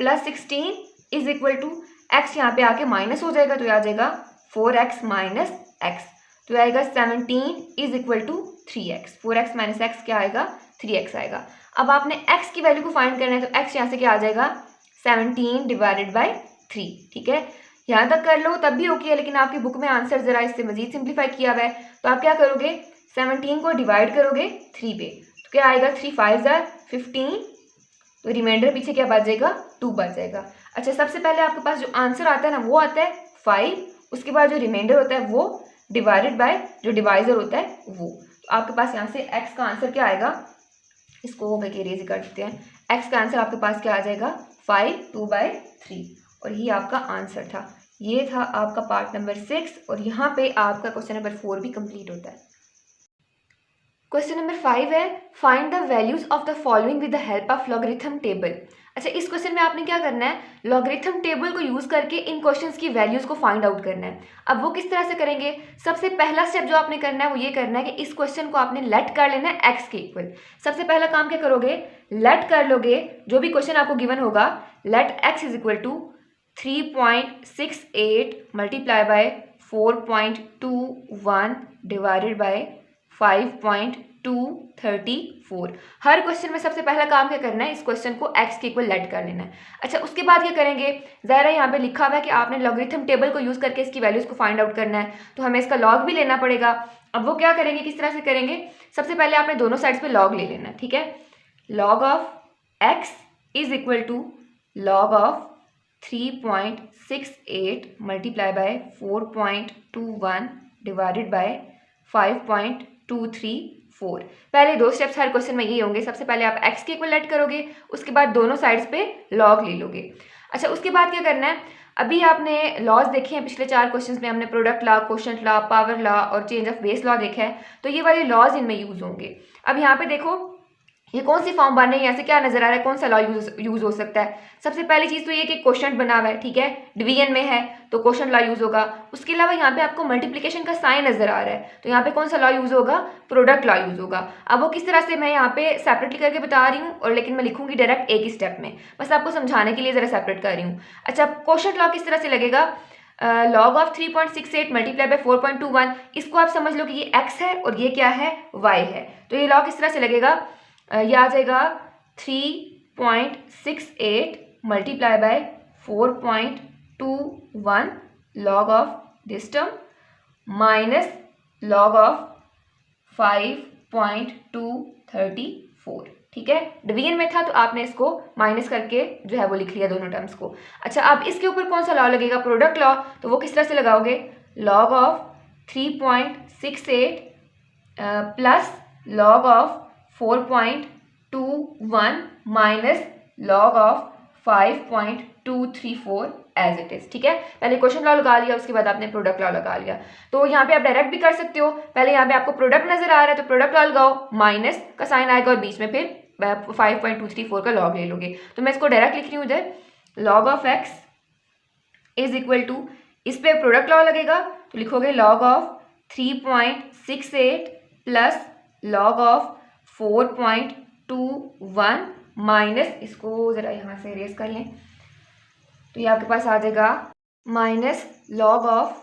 plus 16 is equal to x यहाँ पे आके माइनस हो जाएगा, तो आ जाएगा 4x माइनस एक्स, तो आएगा 17 is equal to 3x। 4x minus x क्या आएगा, 3x आएगा। अब आपने x की वैल्यू को फाइंड करना है, तो x यहाँ से क्या आ जाएगा, 17 डिवाइडेड बाई 3। ठीक है, यहाँ तक कर लो तब भी ओके है, लेकिन आपकी बुक में आंसर जरा इससे मजीद सिंप्लीफाई किया हुआ है, तो आप क्या करोगे, 17 को डिवाइड करोगे 3 पे, तो क्या आएगा, 3 5 15, तो रिमाइंडर पीछे क्या बच जाएगा, 2 बच जाएगा। अच्छा, सबसे पहले आपके पास जो आंसर आता है ना वो आता है 5, उसके बाद जो रिमाइंडर होता है वो डिवाइडेड बाय जो डिवाइजर होता है वो, तो आपके पास यहाँ से x का आंसर क्या आएगा, इसको इरेज कर देते हैं, x का आंसर आपके पास क्या आ जाएगा, 5 2/3, और ये आपका आंसर था। ये था आपका पार्ट नंबर 6, और यहाँ पे आपका क्वेश्चन नंबर 4 भी कंप्लीट होता है। क्वेश्चन नंबर 5 है, find the values of the following with the help of logarithm table. अच्छा, इस क्वेश्चन में आपने क्या करना है, लॉगरिथम टेबल को यूज करके इन क्वेश्चंस की वैल्यूज को फाइंड आउट करना है। अब वो किस तरह से करेंगे, सबसे पहला स्टेप जो आपने करना है वो ये करना है कि इस क्वेश्चन को आपने लेट कर लेना है एक्स के इक्वल। सबसे पहला काम क्या करोगे, लेट कर लोगे जो भी क्वेश्चन आपको गिवन होगा, let x is equal to 3.68 multiply by 4.21 divided by 5.234। हर क्वेश्चन में सबसे पहला काम क्या करना है, इस क्वेश्चन को x के इक्वल लेट कर लेना है। अच्छा, उसके बाद क्या करेंगे, ज़ाहिर है यहाँ पे लिखा हुआ है कि आपने लॉगरिथम टेबल को यूज़ करके इसकी वैल्यूज़ को फाइंड आउट करना है, तो हमें इसका लॉग भी लेना पड़ेगा। अब वो क्या करेंगे, किस तरह से करेंगे, सबसे पहले आपने दोनों साइड्स पे लॉग ले लेना है। ठीक है, log of x is equal to log of 3.68 multiply by 4.21 divided by 5.234। पहले दो स्टेप्स हर क्वेश्चन में यही होंगे, सबसे पहले आप x के इक्वल लेट करोगे, उसके बाद दोनों साइड्स पे लॉग ले लोगे। अच्छा, उसके बाद क्या करना है, अभी आपने लॉज देखे हैं पिछले 4 क्वेश्चंस में, हमने product law, quotient law, power law और चेंज ऑफ बेस लॉ देखा है, तो ये वाले लॉज इनमें यूज होंगे। अब यहाँ पे देखो ये कौन सी फॉर्म बन रही है, यहाँ से क्या नजर आ रहा है, कौन सा लॉ यूज हो सकता है। सबसे पहली चीज तो ये कि क्वोशंट बना हुआ है, ठीक है, डिवीजन में है तो क्वोशंट लॉ यूज होगा। उसके अलावा यहाँ पे आपको मल्टीप्लिकेशन का साइन नजर आ रहा है, तो यहाँ पे कौन सा लॉ यूज होगा, प्रोडक्ट लॉ यूज होगा। अब वो किस तरह से मैं यहाँ पे सेपरेटली करके बता रही हूँ, और लेकिन मैं लिखूंगी डायरेक्ट एक ही स्टेप में, बस आपको समझाने के लिए जरा सेपरेट कर रही हूँ। अच्छा, क्वोशंट लॉ किस तरह से लगेगा, लॉग ऑफ 3.68 मल्टीप्लाई बाय 4.21, इसको आप समझ लो कि ये x है और ये क्या है, y है, तो ये लॉ किस तरह से लगेगा, ये आ जाएगा 3.68 multiply by 4.21 log of this term minus log of 5.234। ठीक है, डिवीजन में था तो आपने इसको माइनस करके जो है वो लिख लिया दोनों टर्म्स को। अच्छा, अब इसके ऊपर कौन सा लॉ लगेगा, प्रोडक्ट लॉ, तो वो किस तरह से लगाओगे, log of 3.68 plus log of 4.21 minus log of 5.234 as it is. ठीक है, पहले क्वेश्चन लॉ लगा लिया, उसके बाद आपने प्रोडक्ट लॉ लगा लिया। तो यहाँ पे आप डायरेक्ट भी कर सकते हो, पहले यहाँ पे आपको प्रोडक्ट नजर आ रहा है तो प्रोडक्ट लॉ लगाओ, माइनस का साइन आएगा और बीच में फिर 5.234 का लॉग ले लोगे। तो मैं इसको डायरेक्ट लिख रही हूँ इधर, log of x is equal to, इस पे प्रोडक्ट लॉ लगेगा तो लिखोगे log of 3.68 plus log of 4.21 minus, इसको ज़रा यहाँ से इरेज कर लें, तो ये आपके पास आ जाएगा माइनस लॉग ऑफ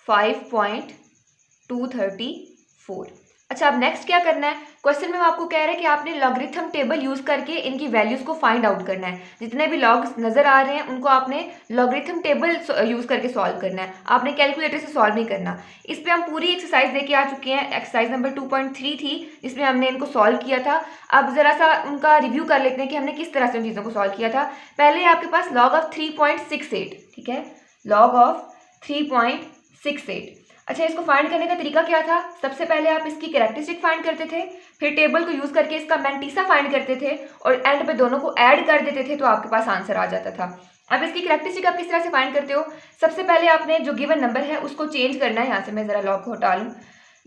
5.234। अच्छा, अब नेक्स्ट क्या करना है, क्वेश्चन में आपको कह रहा है कि आपने लॉगरिथम टेबल यूज करके इनकी वैल्यूज को फाइंड आउट करना है। जितने भी लॉग्स नजर आ रहे हैं उनको आपने लॉगरिथम टेबल यूज करके सॉल्व करना है, आपने कैलकुलेटर से सॉल्व नहीं करना। इस पे हम पूरी एक्सरसाइज देके आ चुके हैं, एक्सरसाइज नंबर 2.3 थी जिसमें हमने इनको सॉल्व किया था। अब जरा सा उनका रिव्यू कर लेते हैं कि हमने किस तरह से उन चीज़ों को सॉल्व किया था। पहले आपके पास लॉग ऑफ 3.68, ठीक है, लॉग ऑफ 3.68। अच्छा, इसको फाइंड करने का तरीका क्या था, सबसे पहले आप इसकी कैरेक्टरिस्टिक फाइंड करते थे, फिर टेबल को यूज करके इसका मैंटीसा फाइंड करते थे और एंड पे दोनों को ऐड कर देते थे तो आपके पास आंसर आ जाता था। अब इसकी कैरेक्टरिस्टिक आप किस तरह से फाइंड करते हो, सबसे पहले आपने जो गिवन नंबर है उसको चेंज करना है। यहाँ से मैं जरा लॉग को हटा लूँ,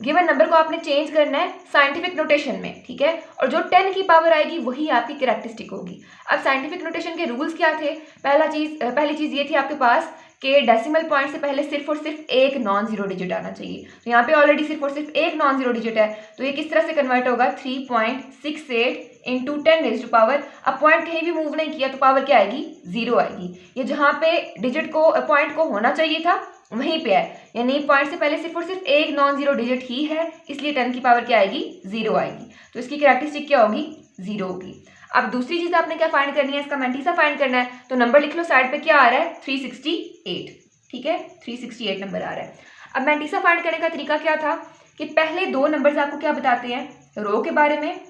गिवन नंबर को आपने चेंज करना है साइंटिफिक नोटेशन में, ठीक है, और जो 10 की पावर आएगी वही आपकी कैरेक्टरिस्टिक होगी। अब साइंटिफिक नोटेशन के रूल्स क्या थे, पहली चीज ये थी आपके पास कि डेसिमल पॉइंट से पहले सिर्फ और सिर्फ एक नॉन जीरो डिजिट आना चाहिए। तो यहाँ पे ऑलरेडी सिर्फ और सिर्फ एक नॉन जीरो डिजिट है, तो ये किस तरह से कन्वर्ट होगा, 3.68 इंटू 10 रेज टू पावर, अब पॉइंट कहीं भी मूव नहीं किया तो पावर क्या आएगी, 0 आएगी। ये जहाँ पे डिजिट को पॉइंट को होना चाहिए था वहीं पे है, यानी पॉइंट से पहले सिर्फ और सिर्फ एक नॉन जीरो डिजिट ही है, इसलिए 10 की पावर क्या आएगी, 0 आएगी। तो इसकी कैरेक्टरिस्टिक क्या होगी, 0 होगी। अब दूसरी चीज आपने क्या फाइंड करनी है, इसका मैंटीसा फाइंड करना है। तो नंबर लिख लो साइड पे, क्या आ रहा है, 368, ठीक है, 368 नंबर आ रहा है। अब मैंटीसा फाइंड करने का तरीका क्या था कि पहले दो नंबर्स आपको क्या बताते हैं, रो के बारे में,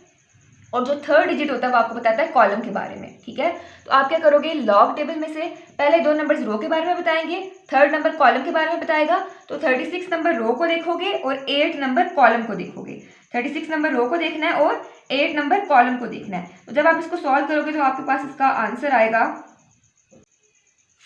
और जो थर्ड डिजिट होता है वो आपको बताता है कॉलम के बारे में, ठीक है। तो आप क्या करोगे, लॉग टेबल में से पहले दो नंबर्स रो के बारे में बताएंगे, थर्ड नंबर कॉलम के बारे में बताएगा। तो 36 नंबर रो को देखोगे और 8 नंबर कॉलम को देखोगे। 36 नंबर रो को देखना है और 8 नंबर कॉलम को देखना है। तो जब आप इसको सॉल्व करोगे तो आपके पास इसका आंसर आएगा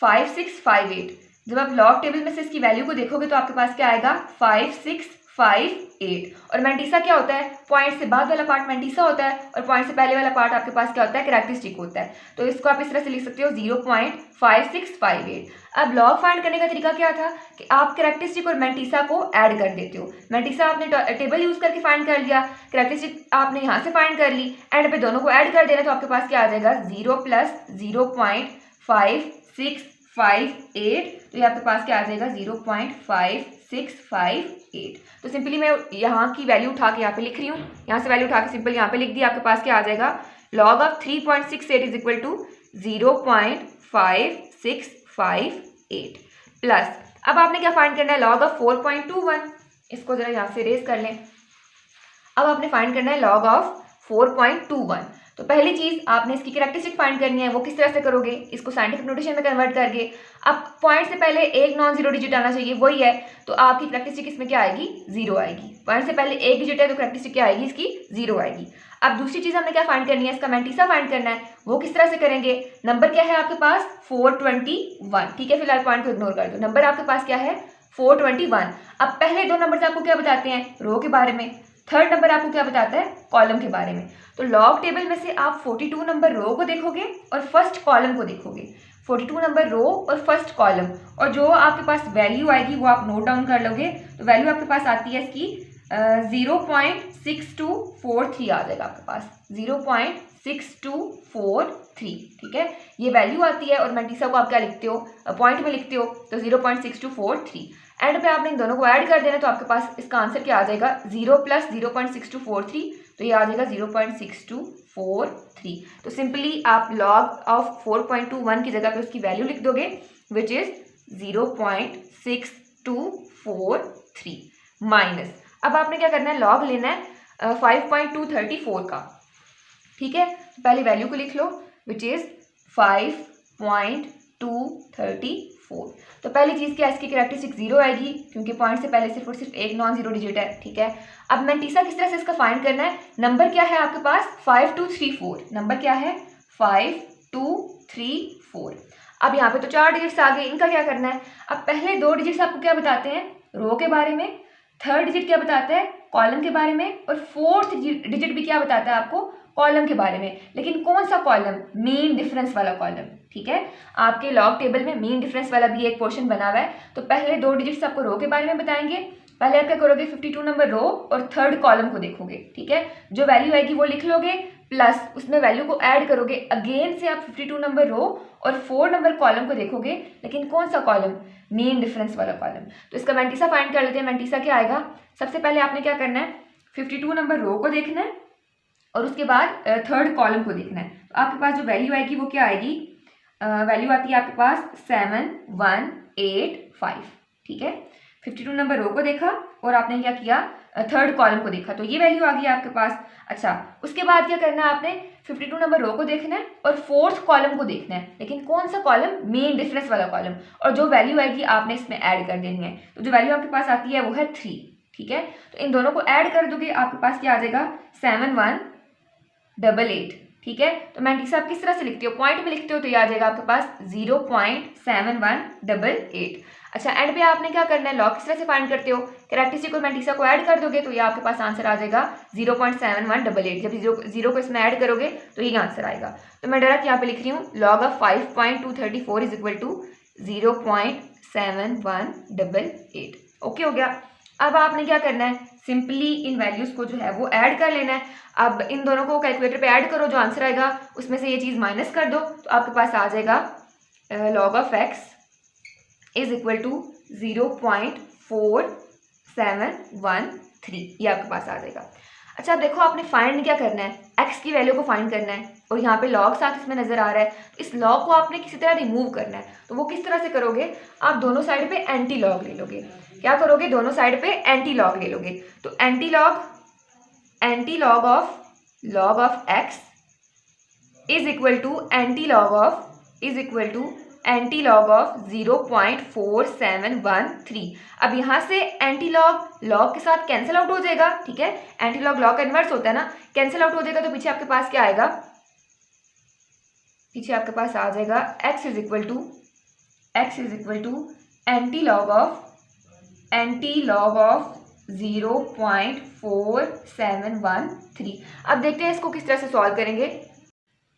5658। जब आप लॉग टेबल में से इसकी वैल्यू को देखोगे तो आपके पास क्या आएगा, 5658। और मैंटीसा क्या होता है, पॉइंट से बाद वाला पार्ट मैंटीसा होता है और पॉइंट से पहले वाला पार्ट आपके पास क्या होता है, कैरेक्टरिस्टिक होता है। तो इसको आप इस तरह से लिख सकते हो 0.5658। अब लॉग फाइंड करने का तरीका क्या था कि आप कैरेक्टरिस्टिक और मैंटीसा को ऐड कर देते हो। मैंटीसा आपने टेबल यूज करके फाइंड कर लिया, कैरेक्टरिस्टिक आपने यहाँ से फाइंड कर ली, एंड पे दोनों को ऐड कर देना, तो आपके पास क्या आ जाएगा, 0 + 0.5658। तो ये आपके पास क्या आ जाएगा, 0.5658। तो सिंपली मैं यहाँ की वैल्यू उठा के यहाँ पे लिख रही हूँ, यहाँ से वैल्यू उठा के सिंपल यहाँ पे लिख दी। आपके पास क्या आ जाएगा, log of 3.68 is equal to 0.5658 plus, अब आपने क्या फाइंड करना है, log ऑफ 4.21। इसको जरा यहाँ से रेज कर लें। अब आपने फाइंड करना है log ऑफ 4.21। तो पहली चीज आपने इसकी कैरेक्टरिस्टिक फाइंड करनी है, वो किस तरह से करोगे, इसको साइंटिफिक नोटेशन में कन्वर्ट करके। अब पॉइंट से पहले एक नॉन जीरो डिजिट आना चाहिए, वही है, तो आपकी कैरेक्टरिस्टिक इसमें क्या आएगी, 0 आएगी। पॉइंट से पहले एक डिजिट है तो कैरेक्टरिस्टिक क्या आएगी, इसकी 0 आएगी। अब दूसरी चीज हमने क्या फाइंड करनी है, इसका मैंटीसा फाइंड करना है। वो किस तरह से करेंगे, नंबर क्या है आपके पास, 421, ठीक है, फिलहाल पॉइंट को इग्नोर कर दो। नंबर आपके पास क्या है, 421। अब पहले दो नंबर आपको क्या बताते हैं, रो के बारे में, थर्ड नंबर आपको क्या बताता है, कॉलम के बारे में। तो लॉग टेबल में से आप 42 नंबर रो को देखोगे और फर्स्ट कॉलम को देखोगे, 42 नंबर रो और फर्स्ट कॉलम, और जो आपके पास वैल्यू आएगी वो आप नोट डाउन कर लोगे। तो वैल्यू आपके पास आती है इसकी 0.6243 आ जाएगा आपके पास, 0.6243, ठीक है, ये वैल्यू आती है। और मैंटीसा को आप क्या लिखते हो, पॉइंट में लिखते हो, तो 0.6243। एंड पे आपने इन दोनों को ऐड कर देना, तो आपके पास इसका आंसर क्या आ जाएगा, 0 + 0.6243, तो ये आ जाएगा 0.6243। तो सिंपली आप log ऑफ 4.21 की जगह पे उसकी वैल्यू लिख दोगे, विच इज 0.6243 माइनस, अब आपने क्या करना है, लॉग लेना है 5.234 का, ठीक है। तो पहले वैल्यू को लिख लो, विच इज 5.234। तो पहली चीज क्या है, इसकी कैरेक्टरिस्टिक 0 आएगी क्योंकि पॉइंट से पहले सिर्फ और सिर्फ एक नॉन जीरो डिजिट है, ठीक है। अब मैंटीसा किस तरह से इसका फाइंड करना है, नंबर क्या है आपके पास, 5234, नंबर क्या है, 5234। अब यहाँ पे तो 4 डिजिट्स आ गए, इनका क्या करना है। अब पहले दो डिजिट्स आपको क्या बताते हैं, रो के बारे में, थर्ड डिजिट क्या बताता है, कॉलम के बारे में, और फोर्थ डिजिट भी क्या बताता है आपको, कॉलम के बारे में। लेकिन कौन सा कॉलम, मीन डिफरेंस वाला कॉलम, ठीक है। आपके लॉग टेबल में मीन डिफरेंस वाला भी एक पोर्शन बना हुआ है। तो पहले दो डिजिट्स आपको रो के बारे में बताएंगे, पहले आप क्या करोगे, 52 नंबर रो और थर्ड कॉलम को देखोगे, ठीक है, जो वैल्यू आएगी वो लिख लोगे, प्लस उसमें वैल्यू को ऐड करोगे। अगेन से आप 52 नंबर रो और 4 नंबर कॉलम को देखोगे, लेकिन कौन सा कॉलम, मीन डिफरेंस वाला कॉलम। तो इसका मैंटीसा फाइंड कर लेते हैं। मैंटीसा क्या आएगा, सबसे पहले आपने क्या करना है, 52 नंबर रो को देखना है और उसके बाद थर्ड कॉलम को देखना है। तो आपके पास जो वैल्यू आएगी वो क्या आएगी, वैल्यू आती है आपके पास 7185, ठीक है। 52 नंबर रो को देखा और आपने क्या किया, थर्ड कॉलम को देखा, तो ये वैल्यू आ गई आपके पास। अच्छा, उसके बाद क्या करना है, आपने 52 नंबर रो को देखना है और फोर्थ कॉलम को देखना है, लेकिन कौन सा कॉलम, मेन डिफरेंस वाला कॉलम, और जो वैल्यू आएगी आपने इसमें ऐड कर देनी है। तो जो वैल्यू आपके पास आती है वो है 3, ठीक है। तो इन दोनों को ऐड कर दोगे, आपके पास क्या आ जाएगा, 7188, ठीक है। तो मैंटीसा आप किस तरह से लिखते हो, पॉइंट में लिखते हो, तो ये आ जाएगा आपके पास 0.7188। अच्छा, एंड पे आपने क्या करना है, लॉग किस तरह से फाइंड करते हो, कैरेक्टरिस्टिक और मैंटीसा को ऐड कर दोगे, तो ये आपके पास आंसर आ जाएगा 0.7188। जब जीरो को इसमें ऐड करोगे तो ये आंसर आएगा। तो मैं डायरेक्ट यहाँ पे लिख रही हूँ, log of 5.234 is equal to 0.7188। Okay हो गया। अब आपने क्या करना है, सिंपली इन वैल्यूज़ को जो है वो ऐड कर लेना है। अब इन दोनों को कैलकुलेटर पे ऐड करो, जो आंसर आएगा उसमें से ये चीज़ माइनस कर दो, तो आपके पास आ जाएगा log of x is equal to 0.4713, ये आपके पास आ जाएगा। अच्छा अब देखो आपने फाइंड क्या करना है, x की वैल्यू को फाइंड करना है और यहाँ पे log साथ इसमें नजर आ रहा है, तो इस log को आपने किसी तरह रिमूव करना है। तो वो किस तरह से करोगे, आप दोनों साइड पे एंटी लॉग ले लोगे। क्या करोगे, दोनों साइड पे एंटी लॉग ले लोगे। तो anti log of x is equal to anti log of 0.4713। अब यहाँ से एंटी लॉग के साथ कैंसिल आउट हो जाएगा, ठीक है, एंटी लॉग का इन्वर्स होता है ना, कैंसिल आउट हो जाएगा। तो पीछे आपके पास क्या आएगा, पीछे आपके पास आ जाएगा x is equal to anti log of 0.4713। अब देखते हैं इसको किस तरह से सॉल्व करेंगे।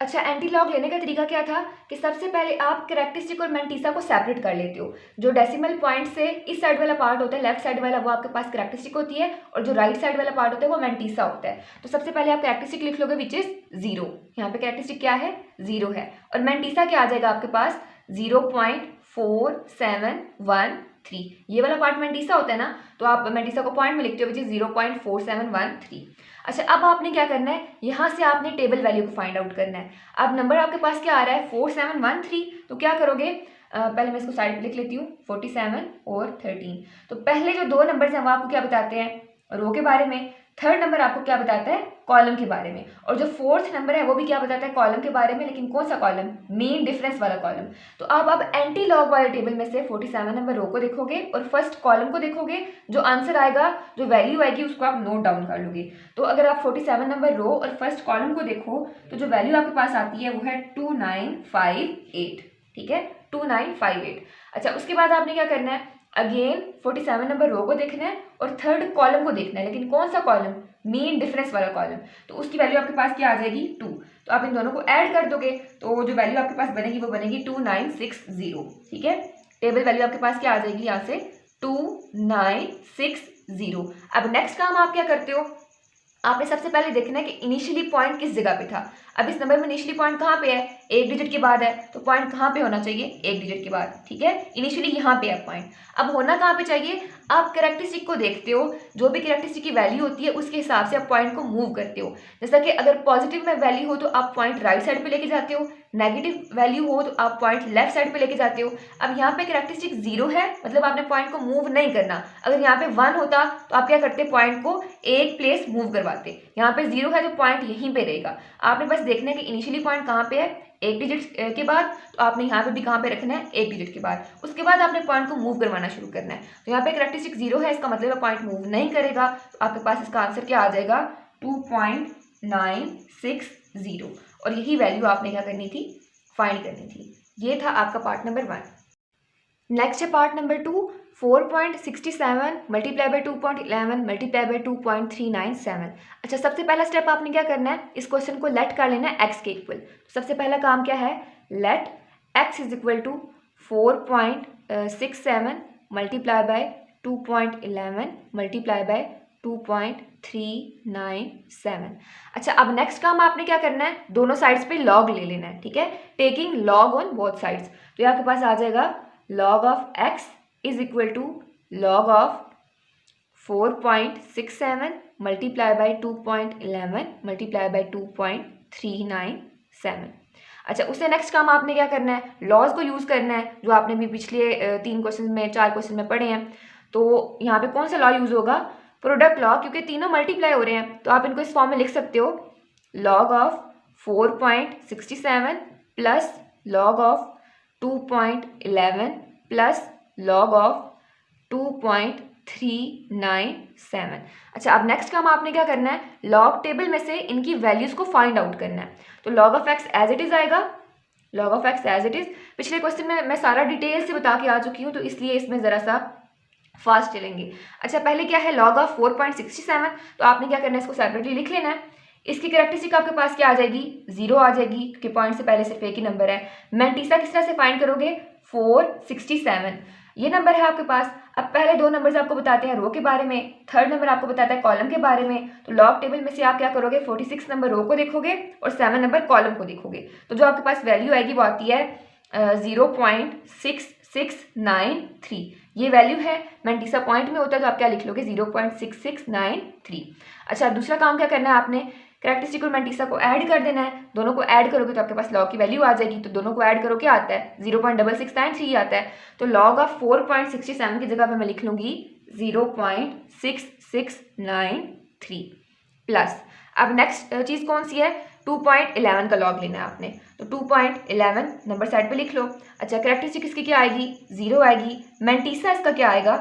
अच्छा एंटी लॉग लेने का तरीका क्या था कि सबसे पहले आप कैरेक्टरिस्टिक और मैंटीसा को सेपरेट कर लेते हो। जो डेसिमल पॉइंट से इस साइड वाला पार्ट होता है, लेफ्ट साइड वाला, वो आपके पास कैरेक्टरिस्टिक होती है, और जो राइट साइड वाला पार्ट होता है वो मैंटीसा होता है। तो सबसे पहले आप कैरेक्टरिस्टिक लिख लोगे विच इज 0, यहाँ पे कैरेक्टरिस्टिक क्या है, 0 है, और मैंटीसा क्या आ जाएगा आपके पास 0.4713। ये वाला पार्ट मैंटीसा होता है ना, तो आप मैंटीसा को पॉइंट में लिखते हो विच इज 0.4713। अच्छा अब आपने क्या करना है, यहाँ से आपने टेबल वैल्यू को फाइंड आउट करना है। अब नंबर आपके पास क्या आ रहा है 4713, तो क्या करोगे, पहले मैं इसको साइड पे लिख लेती हूँ, 47 और 13। तो पहले जो दो नंबर्स हैं वो आपको क्या बताते हैं, रो के बारे में। थर्ड नंबर आपको क्या बताता है, कॉलम के बारे में। और जो फोर्थ नंबर है वो भी क्या बताता है, कॉलम के बारे में, लेकिन कौन सा कॉलम, मीन डिफरेंस वाला कॉलम। तो आप अब एंटी लॉग वाले टेबल में से 47 नंबर रो को देखोगे और फर्स्ट कॉलम को देखोगे, जो आंसर आएगा, जो वैल्यू आएगी उसको आप नोट डाउन कर लोगे। तो अगर आप 47 नंबर रो और फर्स्ट कॉलम को देखो तो जो वैल्यू आपके पास आती है वो है 2958, ठीक है, 2958। अच्छा उसके बाद आपने क्या करना है, अगेन 47 नंबर रो को देखना है और थर्ड कॉलम को देखना है, लेकिन कौन सा कॉलम, मीन डिफरेंस वाला कॉलम। तो उसकी वैल्यू आपके पास क्या आ जाएगी 2। तो आप इन दोनों को ऐड कर दोगे तो जो वैल्यू आपके पास बनेगी वो बनेगी 2960, ठीक है। टेबल वैल्यू आपके पास क्या आ जाएगी यहाँ से 2960। अब नेक्स्ट काम आप क्या करते हो, आपने सबसे पहले देखना है कि इनिशियली पॉइंट किस जगह पे था। अब इस नंबर में इनिशियली पॉइंट कहाँ पे है, एक डिजिट के बाद है, तो पॉइंट कहाँ पे होना चाहिए, एक डिजिट के बाद, ठीक है, इनिशियली यहाँ पे है पॉइंट। अब होना कहाँ पे चाहिए, आप कैरेक्टरिस्टिक को देखते हो, जो भी कैरेक्टरिस्टिक की वैल्यू होती है उसके हिसाब से आप पॉइंट को मूव करते हो। जैसा कि अगर पॉजिटिव में वैल्यू हो तो आप पॉइंट राइट साइड पे लेके जाते हो, नेगेटिव वैल्यू हो तो आप पॉइंट लेफ्ट साइड पे लेके जाते हो। अब यहाँ पे कैरेक्टरिस्टिक 0 है, मतलब आपने पॉइंट को मूव नहीं करना। अगर यहाँ पे 1 होता तो आप क्या करते, पॉइंट को एक प्लेस मूव करवाते। यहाँ पे 0 है तो पॉइंट यहीं पे रहेगा। आपने बस देखना है कि इनिशियली पॉइंट कहाँ पे है, एक डिजिट के बाद, तो आपने यहाँ पे भी कहाँ पे रखना है, एक डिजिट के बाद। उसके बाद आपने पॉइंट को मूव करवाना शुरू करना है। तो यहाँ पे कैरेक्टरिस्टिक 0 है, इसका मतलब पॉइंट मूव नहीं करेगा। तो आपके पास इसका आंसर क्या आ जाएगा 2.960, और यही वैल्यू आपने क्या करनी थी, फाइंड करनी थी। ये था आपका पार्ट नंबर 1। नेक्स्ट है part number 2, 4.67 multiply by 2.11 multiply by 2.397। अच्छा सबसे पहला स्टेप आपने क्या करना है, इस क्वेश्चन को लेट कर लेना है एक्स के इक्वल। सबसे पहला काम क्या है, let x is equal to 4.67 multiply by 2.11 multiply by 2.397। अच्छा अब नेक्स्ट काम आपने क्या करना है, दोनों साइड्स पे लॉग ले लेना है, ठीक है, taking log on both sides. तो ये आपके पास आ जाएगा log of x is equal to log of 4.67 multiply by 2.11 multiply by 2.397। अच्छा उससे नेक्स्ट काम आपने क्या करना है, लॉज को यूज़ करना है, जो आपने भी पिछले 3 क्वेश्चन में 4 क्वेश्चन में पढ़े हैं। तो यहाँ पे कौन सा लॉ यूज़ होगा, प्रोडक्ट लॉ, क्योंकि तीनों मल्टीप्लाई हो रहे हैं। तो आप इनको इस फॉर्म में लिख सकते हो, log of 4.67 plus log of 2.11 plus log of 2.397। अच्छा अब नेक्स्ट काम आपने क्या करना है, लॉग टेबल में से इनकी वैल्यूज़ को फाइंड आउट करना है। तो log of x as it is आएगा, log of x as it is. पिछले क्वेश्चन में मैं सारा डिटेल से बता के आ चुकी हूँ, तो इसलिए इसमें ज़रा सा फास्ट चलेंगे। अच्छा पहले क्या है, log of 4.67, तो आपने क्या करना है, इसको सेपरेटली लिख लेना है। इसकी कैरेक्टरिस्टिक आपके पास क्या आ जाएगी, 0 आ जाएगी, क्योंकि पॉइंट से पहले सिर्फ एक ही नंबर है। मैंटीसा किस तरह से फाइंड करोगे, 467 ये नंबर है आपके पास। अब पहले दो नंबर्स आपको बताते हैं रो के बारे में, थर्ड नंबर आपको बताता है कॉलम के बारे में। तो लॉग टेबल में से आप क्या करोगे, 46 नंबर रो को देखोगे और 7 नंबर कॉलम को देखोगे। तो जो आपके पास वैल्यू आएगी वो आती है 0.6693। ये वैल्यू है, मैंटीसा पॉइंट में होता है तो आप क्या लिख लोगे, 0.6693। अच्छा, दूसरा काम क्या करना है आपने, कैरेक्टरिस्टिक और मैंटीसा को ऐड कर देना है। दोनों को ऐड करोगे तो आपके पास लॉग की वैल्यू आ जाएगी। तो दोनों को ऐड करो, क्या आता है, 0.6693 आता है। तो लॉग ऑफ 4.67 की जगह पे मैं लिख लूँगी 0.6693 प्लस। अब नेक्स्ट चीज़ कौन सी है, 2.11 का लॉग लेना है आपने। तो 2.11 नंबर साइड पे लिख लो। अच्छा, कैरेक्टरिस्टिक इसकी क्या आएगी, 0 आएगी। मैंटीसा इसका क्या आएगा,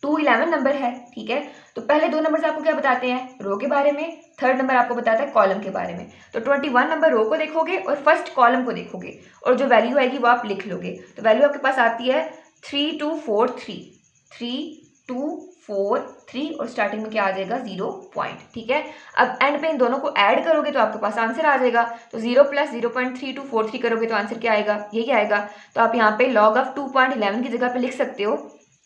211 नंबर है, ठीक है। तो पहले दो नंबर आपको क्या बताते हैं, रो के बारे में, थर्ड नंबर आपको बताता है कॉलम के बारे में। तो 21 नंबर रो को देखोगे और फर्स्ट कॉलम को देखोगे और जो वैल्यू आएगी वो आप लिख लोगे। तो वैल्यू आपके पास आती है 3243 और स्टार्टिंग में क्या आ जाएगा, 0 पॉइंट, ठीक है। अब एंड पे इन दोनों को ऐड करोगे तो आपके पास आंसर आ जाएगा। तो 0 + 0.3243 करोगे तो आंसर क्या आएगा, यही आएगा। तो आप यहाँ पे लॉग ऑफ 2.11 की जगह पे लिख सकते हो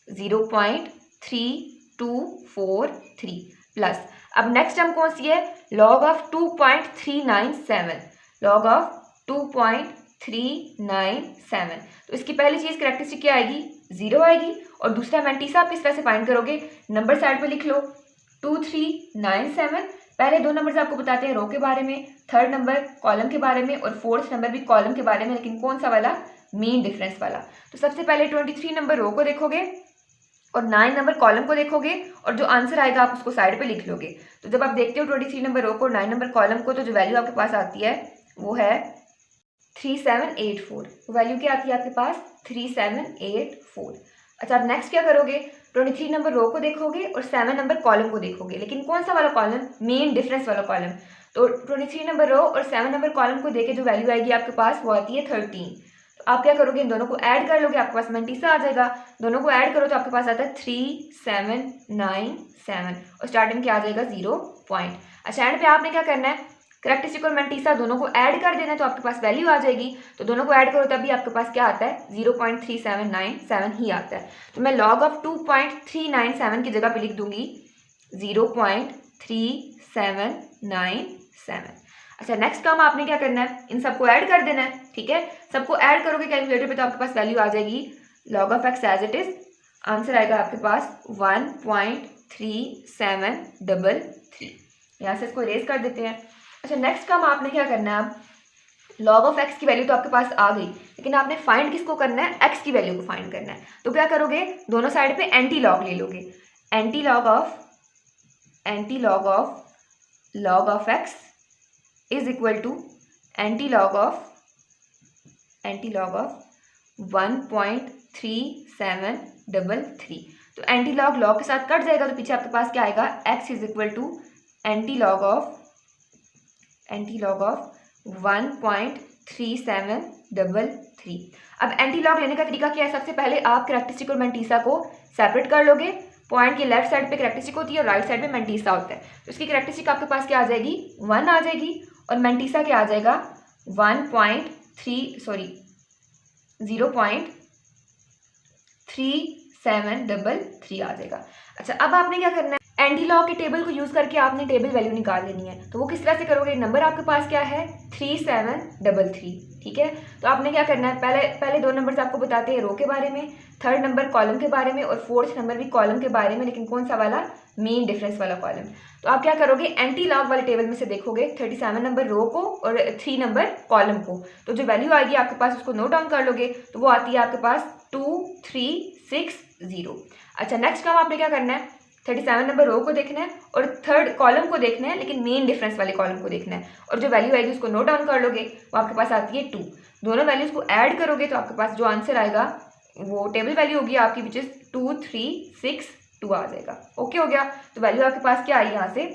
0.3243 प्लस। अब नेक्स्ट टर्म कौन सी है, लॉग ऑफ 2.397, लॉग ऑफ 2.397। तो इसकी पहली चीज़ कैरेक्टरिस्टिक क्या आएगी, 0 आएगी। और दूसरा मैंटीसा आप किस तरह से फाइंड करोगे, नंबर साइड पे लिख लो 2397। पहले दो नंबर्स आपको बताते हैं रो के बारे में, थर्ड नंबर कॉलम के बारे में और फोर्थ नंबर भी कॉलम के बारे में, लेकिन कौन सा वाला, मीन डिफरेंस वाला। तो सबसे पहले 23 नंबर रो को देखोगे और 9 नंबर कॉलम को देखोगे और जो आंसर आएगा आप उसको साइड पे लिख लोगे। तो जब आप देखते हो 23 नंबर रो को और 9 नंबर कॉलम को, तो जो वैल्यू आपके पास आती है वो है 3784। वैल्यू क्या आती है आपके पास, 3784। अच्छा, अब नेक्स्ट क्या करोगे, 23 नंबर रो को देखोगे और 7 नंबर कॉलम को देखोगे, लेकिन कौन सा वाला कॉलम, मेन डिफरेंस वाला कॉलम। तो 23 नंबर रो और 7 नंबर कॉलम को देखे जो वैल्यू आएगी आपके पास वो आती है 13। तो आप क्या करोगे, इन दोनों को ऐड कर लोगे, आपके पास मैंटीसा आ जाएगा। दोनों को ऐड करो तो आपके पास आता है 3797 और स्टार्टिंग क्या आ जाएगा, 0 पॉइंट। अच्छा, एंड पे आपने क्या करना है, कैरेक्टरिस्टिक और मैंटीसा दोनों को ऐड कर देना है तो आपके पास वैल्यू आ जाएगी। तो दोनों को ऐड करो तभी आपके पास क्या आता है, 0.3797 ही आता है। तो मैं लॉग ऑफ 2.397 की जगह पे लिख दूंगी 0.3797। अच्छा, नेक्स्ट काम आपने क्या करना है, इन सबको ऐड कर देना है, ठीक है। सबको ऐड करोगे कैलकुलेटर पे तो आपके पास वैल्यू आ जाएगी log of x as it is, answer आएगा आपके पास 1.3733। यहाँ से इसको इरेज कर देते हैं। अच्छा, नेक्स्ट काम आपने क्या करना है, अब लॉग ऑफ एक्स की वैल्यू तो आपके पास आ गई, लेकिन आपने फाइंड किसको करना है, एक्स की वैल्यू को फाइंड करना है। तो क्या करोगे, दोनों साइड पे एंटी लॉग ले लोगे। Anti log of x is equal to anti log of 1.3733। तो एंटी लॉग के साथ कट जाएगा तो पीछे आपके पास क्या आएगा, x is equal to anti log of 1.3733। अब एंटी लॉग लेने का तरीका क्या है, सबसे पहले आप कैरेक्टरिस्टिक और मैंटीसा को सेपरेट कर लोगे। पॉइंट के लेफ्ट साइड पे कैरेक्टरिस्टिक होती है और राइट साइड पे मैंटीसा होता है। तो इसकी कैरेक्टरिस्टिक आपके पास क्या आ जाएगी, 1 आ जाएगी और मैंटीसा क्या आ जाएगा, 0.3733 आ जाएगा। अच्छा, अब आपने क्या करना है, एंटी लॉग के टेबल को यूज करके आपने टेबल वैल्यू निकाल लेनी है। तो वो किस तरह से करोगे, नंबर आपके पास क्या है, 3733, ठीक है। तो आपने क्या करना है, पहले दो नंबर्स आपको बताते हैं रो के बारे में, थर्ड नंबर कॉलम के बारे में और फोर्थ नंबर भी कॉलम के बारे में, लेकिन कौन सा वाला, मेन डिफरेंस वाला कॉलम। तो आप क्या करोगे, एंटी लॉग वाले टेबल में से देखोगे 37 नंबर रो को और 3 नंबर कॉलम को। तो जो वैल्यू आएगी आपके पास उसको नोट डाउन कर लोगे, तो वो आती है आपके पास 2360। अच्छा, नेक्स्ट काम आपने क्या करना है, 37 नंबर रो को देखना है और थर्ड कॉलम को देखना है, लेकिन मेन डिफरेंस वाले कॉलम को देखना है और जो वैल्यू आएगी उसको नोट डाउन कर लोगे, वो आपके पास आती है 2। दोनों वैल्यूज को ऐड करोगे तो आपके पास जो आंसर आएगा वो टेबल वैल्यू होगी आपकी, विच इज 2362 आ जाएगा। ओके हो गया। तो वैल्यू आपके पास क्या आई, यहाँ से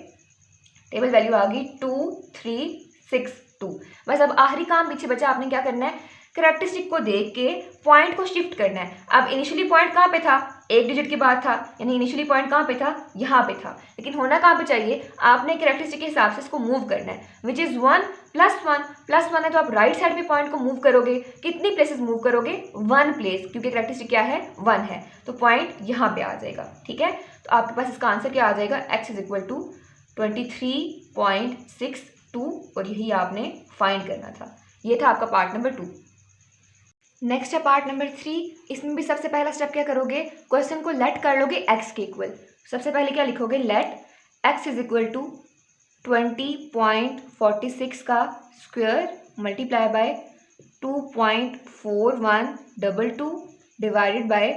टेबल वैल्यू आ गई 2362। बस अब आखिरी काम पीछे बचा, आपने क्या करना है, कैरेक्टरिस्टिक को देख के पॉइंट को शिफ्ट करना है। अब इनिशियली पॉइंट कहाँ पे था, एक डिजिट के बाद था, यानी इनिशियली पॉइंट कहाँ पे था, यहाँ पे था, लेकिन होना कहाँ पे चाहिए, आपने कैरेक्टरिस्टिक के हिसाब से इसको मूव करना है, विच इज़ 1 +1 +1 है, तो आप राइट साइड पे पॉइंट को मूव करोगे, कितनी प्लेसेस मूव करोगे, 1 प्लेस, क्योंकि कैरेक्टरिस्टिक क्या है, 1 है, तो पॉइंट यहाँ पे आ जाएगा। ठीक है, तो आपके पास इसका आंसर क्या आ जाएगा, x = 23.62 और यही आपने फाइंड करना था। ये था आपका पार्ट नंबर 2। नेक्स्ट है पार्ट नंबर 3। इसमें भी सबसे पहला स्टेप क्या करोगे, क्वेश्चन को लेट कर लोगे x के इक्वल। सबसे पहले क्या लिखोगे, लेट x = 20.46 का square multiply by 2.4122 divided by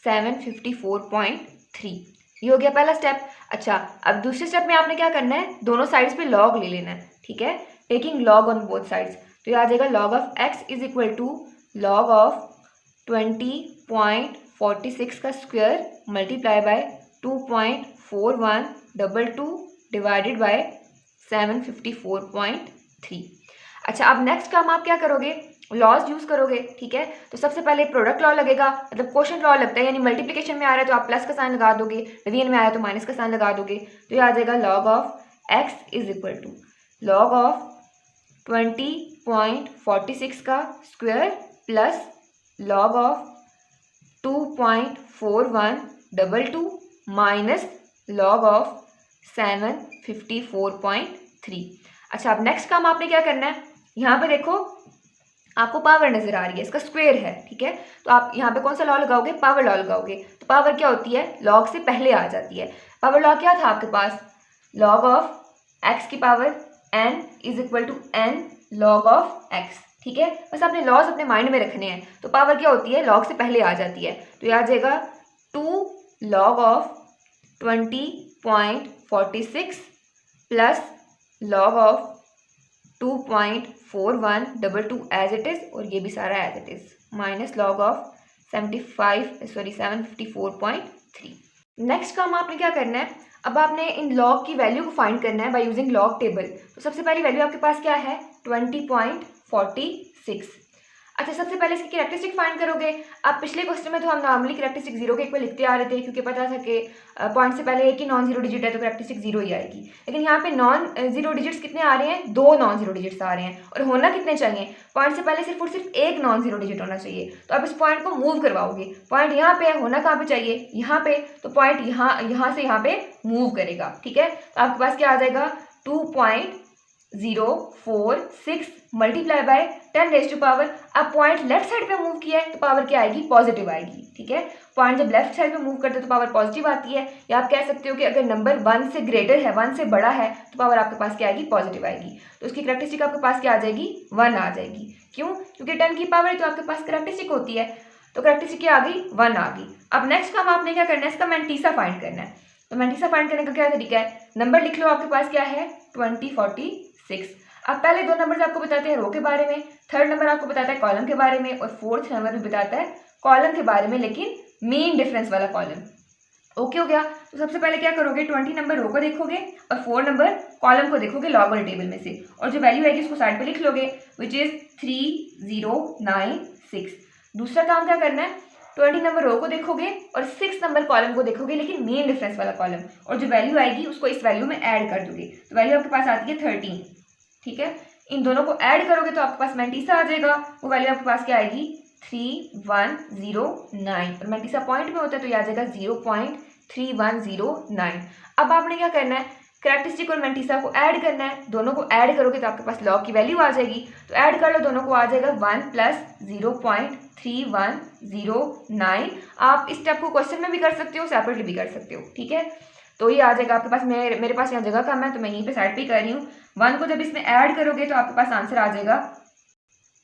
754.3। ये हो गया पहला स्टेप। अच्छा, अब दूसरे स्टेप में आपने क्या करना है, दोनों साइड्स पे लॉग ले लेना है। ठीक है, taking log on both sides, तो ये आ जाएगा log of x = log of 20.46 का square multiply by 2.4122 divided by 754.3। अच्छा, अब नेक्स्ट काम आप क्या करोगे, लॉज यूज़ करोगे। ठीक है, तो सबसे पहले प्रोडक्ट लॉ लगेगा, मतलब क्वोशंट लॉ लगता है, यानी मल्टीप्लिकेशन में आ रहा है तो आप प्लस का साइन लगा दोगे, डिवीजन में आया तो माइनस का साइन लगा दोगे, तो ये आ जाएगा log of x = log of 20.46 का square plus log of 2.4122 minus log of 754.3। अच्छा, अब नेक्स्ट काम आपने क्या करना है, यहाँ पे देखो आपको पावर नजर आ रही है, इसका स्क्वायर है। ठीक है, तो आप यहाँ पे कौन सा लॉ लगाओगे, पावर लॉ लगाओगे। तो पावर क्या होती है, लॉग से पहले आ जाती है। पावर लॉ क्या था आपके पास, log of x की power n = n log of x। ठीक है, बस आपने लॉज अपने माइंड में रखने हैं। तो पावर क्या होती है, लॉग से पहले आ जाती है, तो ये आ जाएगा 2 log of 20.46 plus log of 2.4122 as it is, और ये भी सारा as it is, minus log of 754.3। Next काम आपने क्या करना है, अब आपने इन लॉग की वैल्यू को फाइंड करना है बाय यूजिंग लॉग टेबल। तो सबसे पहली वैल्यू आपके पास क्या है, 20.46। अच्छा, सबसे पहले इसकी कैरेक्टरिस्टिक फाइंड करोगे। अब पिछले क्वेश्चन में तो हम नॉर्मली कैरेक्टरिस्टिक 0 के इक्वल लिखते आ रहे थे, क्योंकि पता था कि पॉइंट से पहले एक ही नॉन जीरो डिजिट है तो कैरेक्टरिस्टिक 0 ही आएगी। लेकिन यहाँ पे नॉन जीरो डिजिट्स कितने आ रहे हैं, 2 नॉन जीरो डिजिट्स आ रहे हैं, और होना कितने चाहिए, पॉइंट से पहले सिर्फ और सिर्फ एक नॉन जीरो डिजिट होना चाहिए। तो अब इस पॉइंट को मूव करवाओगे, पॉइंट यहाँ पे है, होना कहाँ पे चाहिए, यहाँ पे, तो पॉइंट यहाँ से यहाँ पे मूव करेगा। ठीक है, तो आपके पास क्या आ जाएगा, 2.046 मल्टीप्लाई बाय 10⁻⁴। अब पॉइंट लेफ्ट साइड पे मूव किया है तो पावर क्या आएगी, पॉजिटिव आएगी। ठीक है, पॉइंट जब लेफ्ट साइड पे मूव करते हैं तो पावर पॉजिटिव आती है, या आप कह सकते हो कि अगर नंबर 1 से ग्रेटर है, 1 से बड़ा है, तो पावर आपके पास क्या आएगी, पॉजिटिव आएगी। तो उसकी कैरेक्टरिस्टिक आपके पास क्या आ जाएगी, 1 आ जाएगी। क्यों, क्योंकि 10 की पावर है तो आपके पास कैरेक्टरिस्टिक होती है, तो कैरेक्टरिस्टिक क्या आ गई, 1 आ गई। अब नेक्स्ट काम आपने क्या करना है, इसका मैंटीसा फाइंड करना है। तो मैंटीसा फाइंड करने का क्या तरीका है, नंबर लिख लो, आपके पास क्या है 2046। अब पहले 2 नंबर आपको बताते हैं रो के बारे में, थर्ड नंबर आपको बताता है कॉलम के बारे में, और फोर्थ नंबर भी बताता है कॉलम के बारे में, लेकिन मीन डिफरेंस वाला कॉलम। ओके हो गया, तो सबसे पहले क्या करोगे, 20 नंबर रो को देखोगे और 4 नंबर कॉलम को देखोगे लॉग वाले टेबल में से, और जो वैल्यू आएगी उसको साइड पे लिख लोगे, विच इज 3096। दूसरा काम क्या करना है, 20 नंबर रो को देखोगे और 6 नंबर कॉलम को देखोगे, लेकिन मेन डिफरेंस वाला कॉलम, और जो वैल्यू आएगी उसको इस वैल्यू में ऐड कर दोगे, तो वैल्यू आपके पास आती है 13। ठीक है, इन दोनों को ऐड करोगे तो आपके पास मैंटीसा आ जाएगा, वो वैल्यू आपके पास क्या आएगी 3109, और मैंटीसा पॉइंट में होता है तो ये आ जाएगा 0.3109। अब आपने क्या करना है, कैरेक्टरिस्टिक और मैंटीसा को ऐड करना है, दोनों को ऐड करोगे तो आपके पास लॉग की वैल्यू आ जाएगी, तो ऐड कर लो, दोनों को आ जाएगा 1 + 0.3109। आप इस स्टेप को क्वेश्चन में भी कर सकते हो, सेपरेटली भी कर सकते हो। ठीक है, तो ये आ जाएगा आपके पास, मेरे पास यहाँ जगह कम है तो मैं यहीं पे साइड पे कर रही हूँ। 1 को जब इसमें ऐड करोगे तो आपके पास आंसर आ जाएगा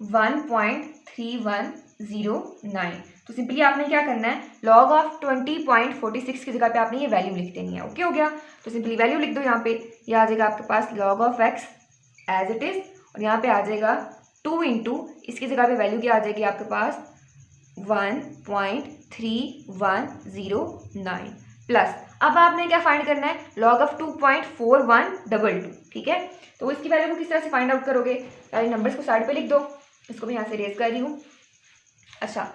1.3109। तो सिंपली आपने क्या करना है, log of 20.46 की जगह पे आपने ये वैल्यू लिख देनी है। ओके हो गया, तो सिंपली वैल्यू लिख दो यहाँ पे, ये आ जाएगा आपके पास log of x as it is, और यहाँ पे आ जाएगा 2 इंटू, इसकी जगह पे वैल्यू क्या आ जाएगी आपके पास 1.3109 प्लस, अब आपने क्या फाइंड करना है, log of 2.4122। ठीक है, तो इसकी वैल्यू को किस तरह से फाइंड आउट करोगे, सारे नंबर्स को साइड पे लिख दो, इसको मैं यहाँ से रेज कर रही हूँ। अच्छा,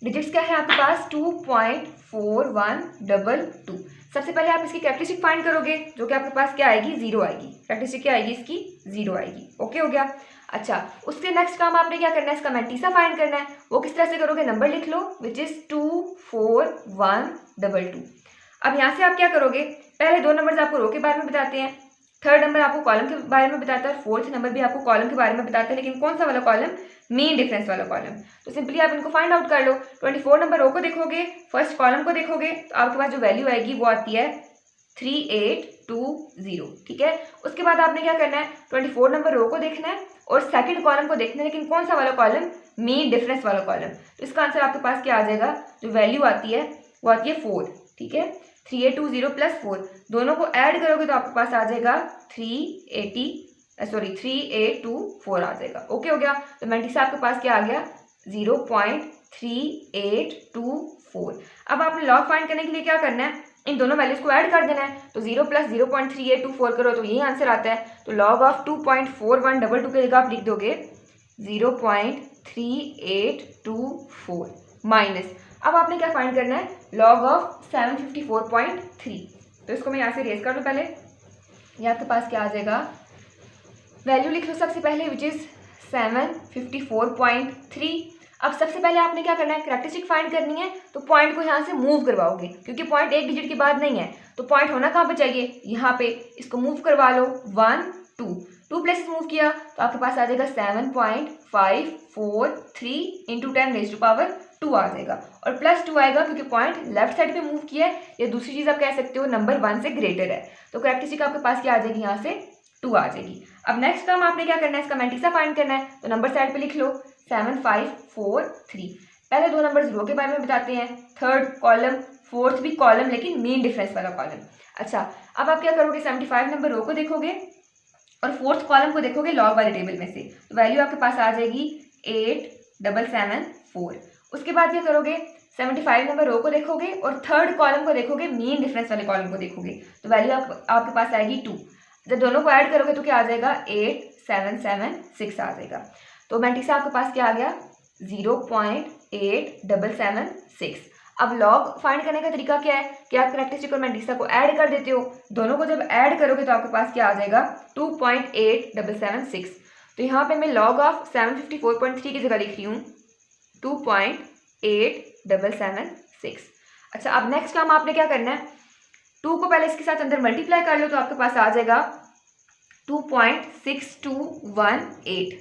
डिजिट्स क्या है आपके पास 2.4122। सबसे पहले आप इसकी कैरेक्टरिस्टिक फाइंड करोगे, जो कि आपके पास क्या आएगी, जीरो आएगी। कैरेक्टरिस्टिक क्या आएगी इसकी, जीरो आएगी। ओके हो गया। अच्छा, उसके नेक्स्ट काम आपने क्या करना है, इसका मैंटीसा फाइंड करना है। वो किस तरह से करोगे, नंबर लिख लो विच इज 24122। अब यहाँ से आप क्या करोगे, पहले दो नंबर्स आपको रो के बारे में बताते हैं, थर्ड नंबर आपको कॉलम के बारे में बताता है, और फोर्थ नंबर भी आपको कॉलम के बारे में बताता है, लेकिन कौन सा वाला कॉलम, मीन डिफरेंस वाला कॉलम। तो सिंपली आप इनको फाइंड आउट कर लो। 24 नंबर रो को देखोगे, फर्स्ट कॉलम को देखोगे, तो आपके पास जो वैल्यू आएगी वो आती है 3820। ठीक है। उसके बाद आपने क्या करना है, 24 नंबर रो को देखना है और सेकंड कॉलम को देखना है, लेकिन कौन सा वाला कॉलम, मीन डिफरेंस वाला कॉलम। तो इसका आंसर आपके पास क्या आ जाएगा, जो वैल्यू आती है वो आती है 4। ठीक है, 3820 प्लस 4, दोनों को ऐड करोगे तो आपके पास आ जाएगा 3824 आ जाएगा। ओके हो गया। तो मैंटीसा आपके पास क्या आ गया, 0.3824। अब आपने लॉग फाइंड करने के लिए क्या करना है, इन दोनों वैल्यूज को ऐड कर देना है। तो 0 प्लस 0.3824 करो तो यही आंसर आता है। तो लॉग ऑफ 2.4122 की जगह आप लिख दोगे 0.3824 माइनस, अब आपने क्या फाइंड करना है, लॉग ऑफ 754.3। तो इसको मैं यहाँ से रेज कर लूँ पहले, ये आपके पास क्या आ जाएगा, वैल्यू लिख लो सबसे पहले विच इज़ 754.3। अब सबसे पहले आपने क्या करना है, कैरेक्टरिस्टिक फाइंड करनी है, तो पॉइंट को यहाँ से मूव करवाओगे, क्योंकि पॉइंट एक डिजिट के बाद नहीं है, तो पॉइंट होना कहाँ पे चाहिए, यहाँ पे। इसको मूव करवा लो 1 2 प्लेसेस मूव किया तो आपके पास आ जाएगा 7.543 इंटू 10⁻² आ जाएगा, और प्लस 2 आएगा क्योंकि पॉइंट लेफ्ट साइड पे मूव किया है, या दूसरी चीज़ आप कह सकते हो नंबर 1 से ग्रेटर है। तो कैरेक्टरिस्टिक आपके पास क्या आ जाएगी, यहाँ से 2 आ जाएगी। अब नेक्स्ट काम आपने क्या करना है, इसका मैंटीसा फाइंड करना है, तो नंबर साइड पे लिख लो 7543। पहले दो नंबर्स रो के बारे में बताते हैं, थर्ड कॉलम, फोर्थ भी कॉलम, लेकिन मीन डिफरेंस वाला कॉलम। अच्छा, अब आप क्या करोगे, 75 नंबर रो को देखोगे और फोर्थ कॉलम को देखोगे लॉग वाले टेबल में से, तो वैल्यू आपके पास आ जाएगी 8774। उसके बाद क्या करोगे, 75 नंबर रो को देखोगे और थर्ड कॉलम को देखोगे, मीन डिफरेंस वाले कॉलम को देखोगे, तो वैल्यू आपके पास आएगी 2। जब दोनों को ऐड करोगे तो क्या आ जाएगा, 8776 आ जाएगा। तो मैंटीसा आपके पास क्या आ गया, 0.8776। अब लॉग फाइंड करने का तरीका क्या है कि आप कैरेक्टरिस्टिक और मैंटीसा को ऐड कर देते हो, दोनों को जब ऐड करोगे तो आपके पास क्या आ जाएगा, 2.8776। तो यहाँ पे मैं लॉग ऑफ 754.3 की जगह लिख रही हूँ 2.8776। अच्छा, अब नेक्स्ट काम आपने क्या करना है, 2 को पहले इसके साथ अंदर मल्टीप्लाई कर लो तो आपके पास आ जाएगा 2.6218।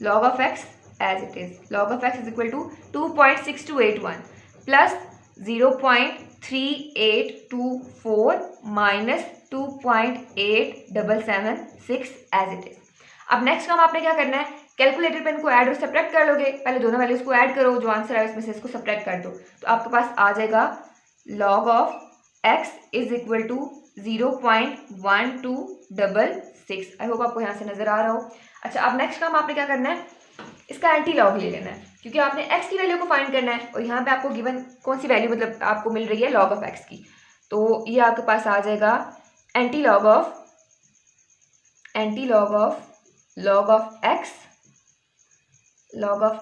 log of x as it is, log of x is equal to 2.6281 plus 0.3824 minus 2.8776 as it is। अब नेक्स्ट काम आपने क्या करना है, कैलकुलेटर पे इनको ऐड और सब्ट्रैक्ट कर लोगे। पहले दोनों वैल्यूज को ऐड करो, जो आंसर है उसमें से इसको सब्ट्रैक्ट कर दो, तो आपके पास आ जाएगा log of x is equal to 0.1266। I hope आपको यहाँ से नजर आ रहा हो। अच्छा, अब नेक्स्ट काम आपने क्या करना है, इसका एंटी लॉग ले लेना है, क्योंकि आपने x की वैल्यू को फाइंड करना है, और यहाँ पे आपको गिवन कौन सी वैल्यू मतलब आपको मिल रही है, log ऑफ x की। तो ये आपके पास आ जाएगा anti log of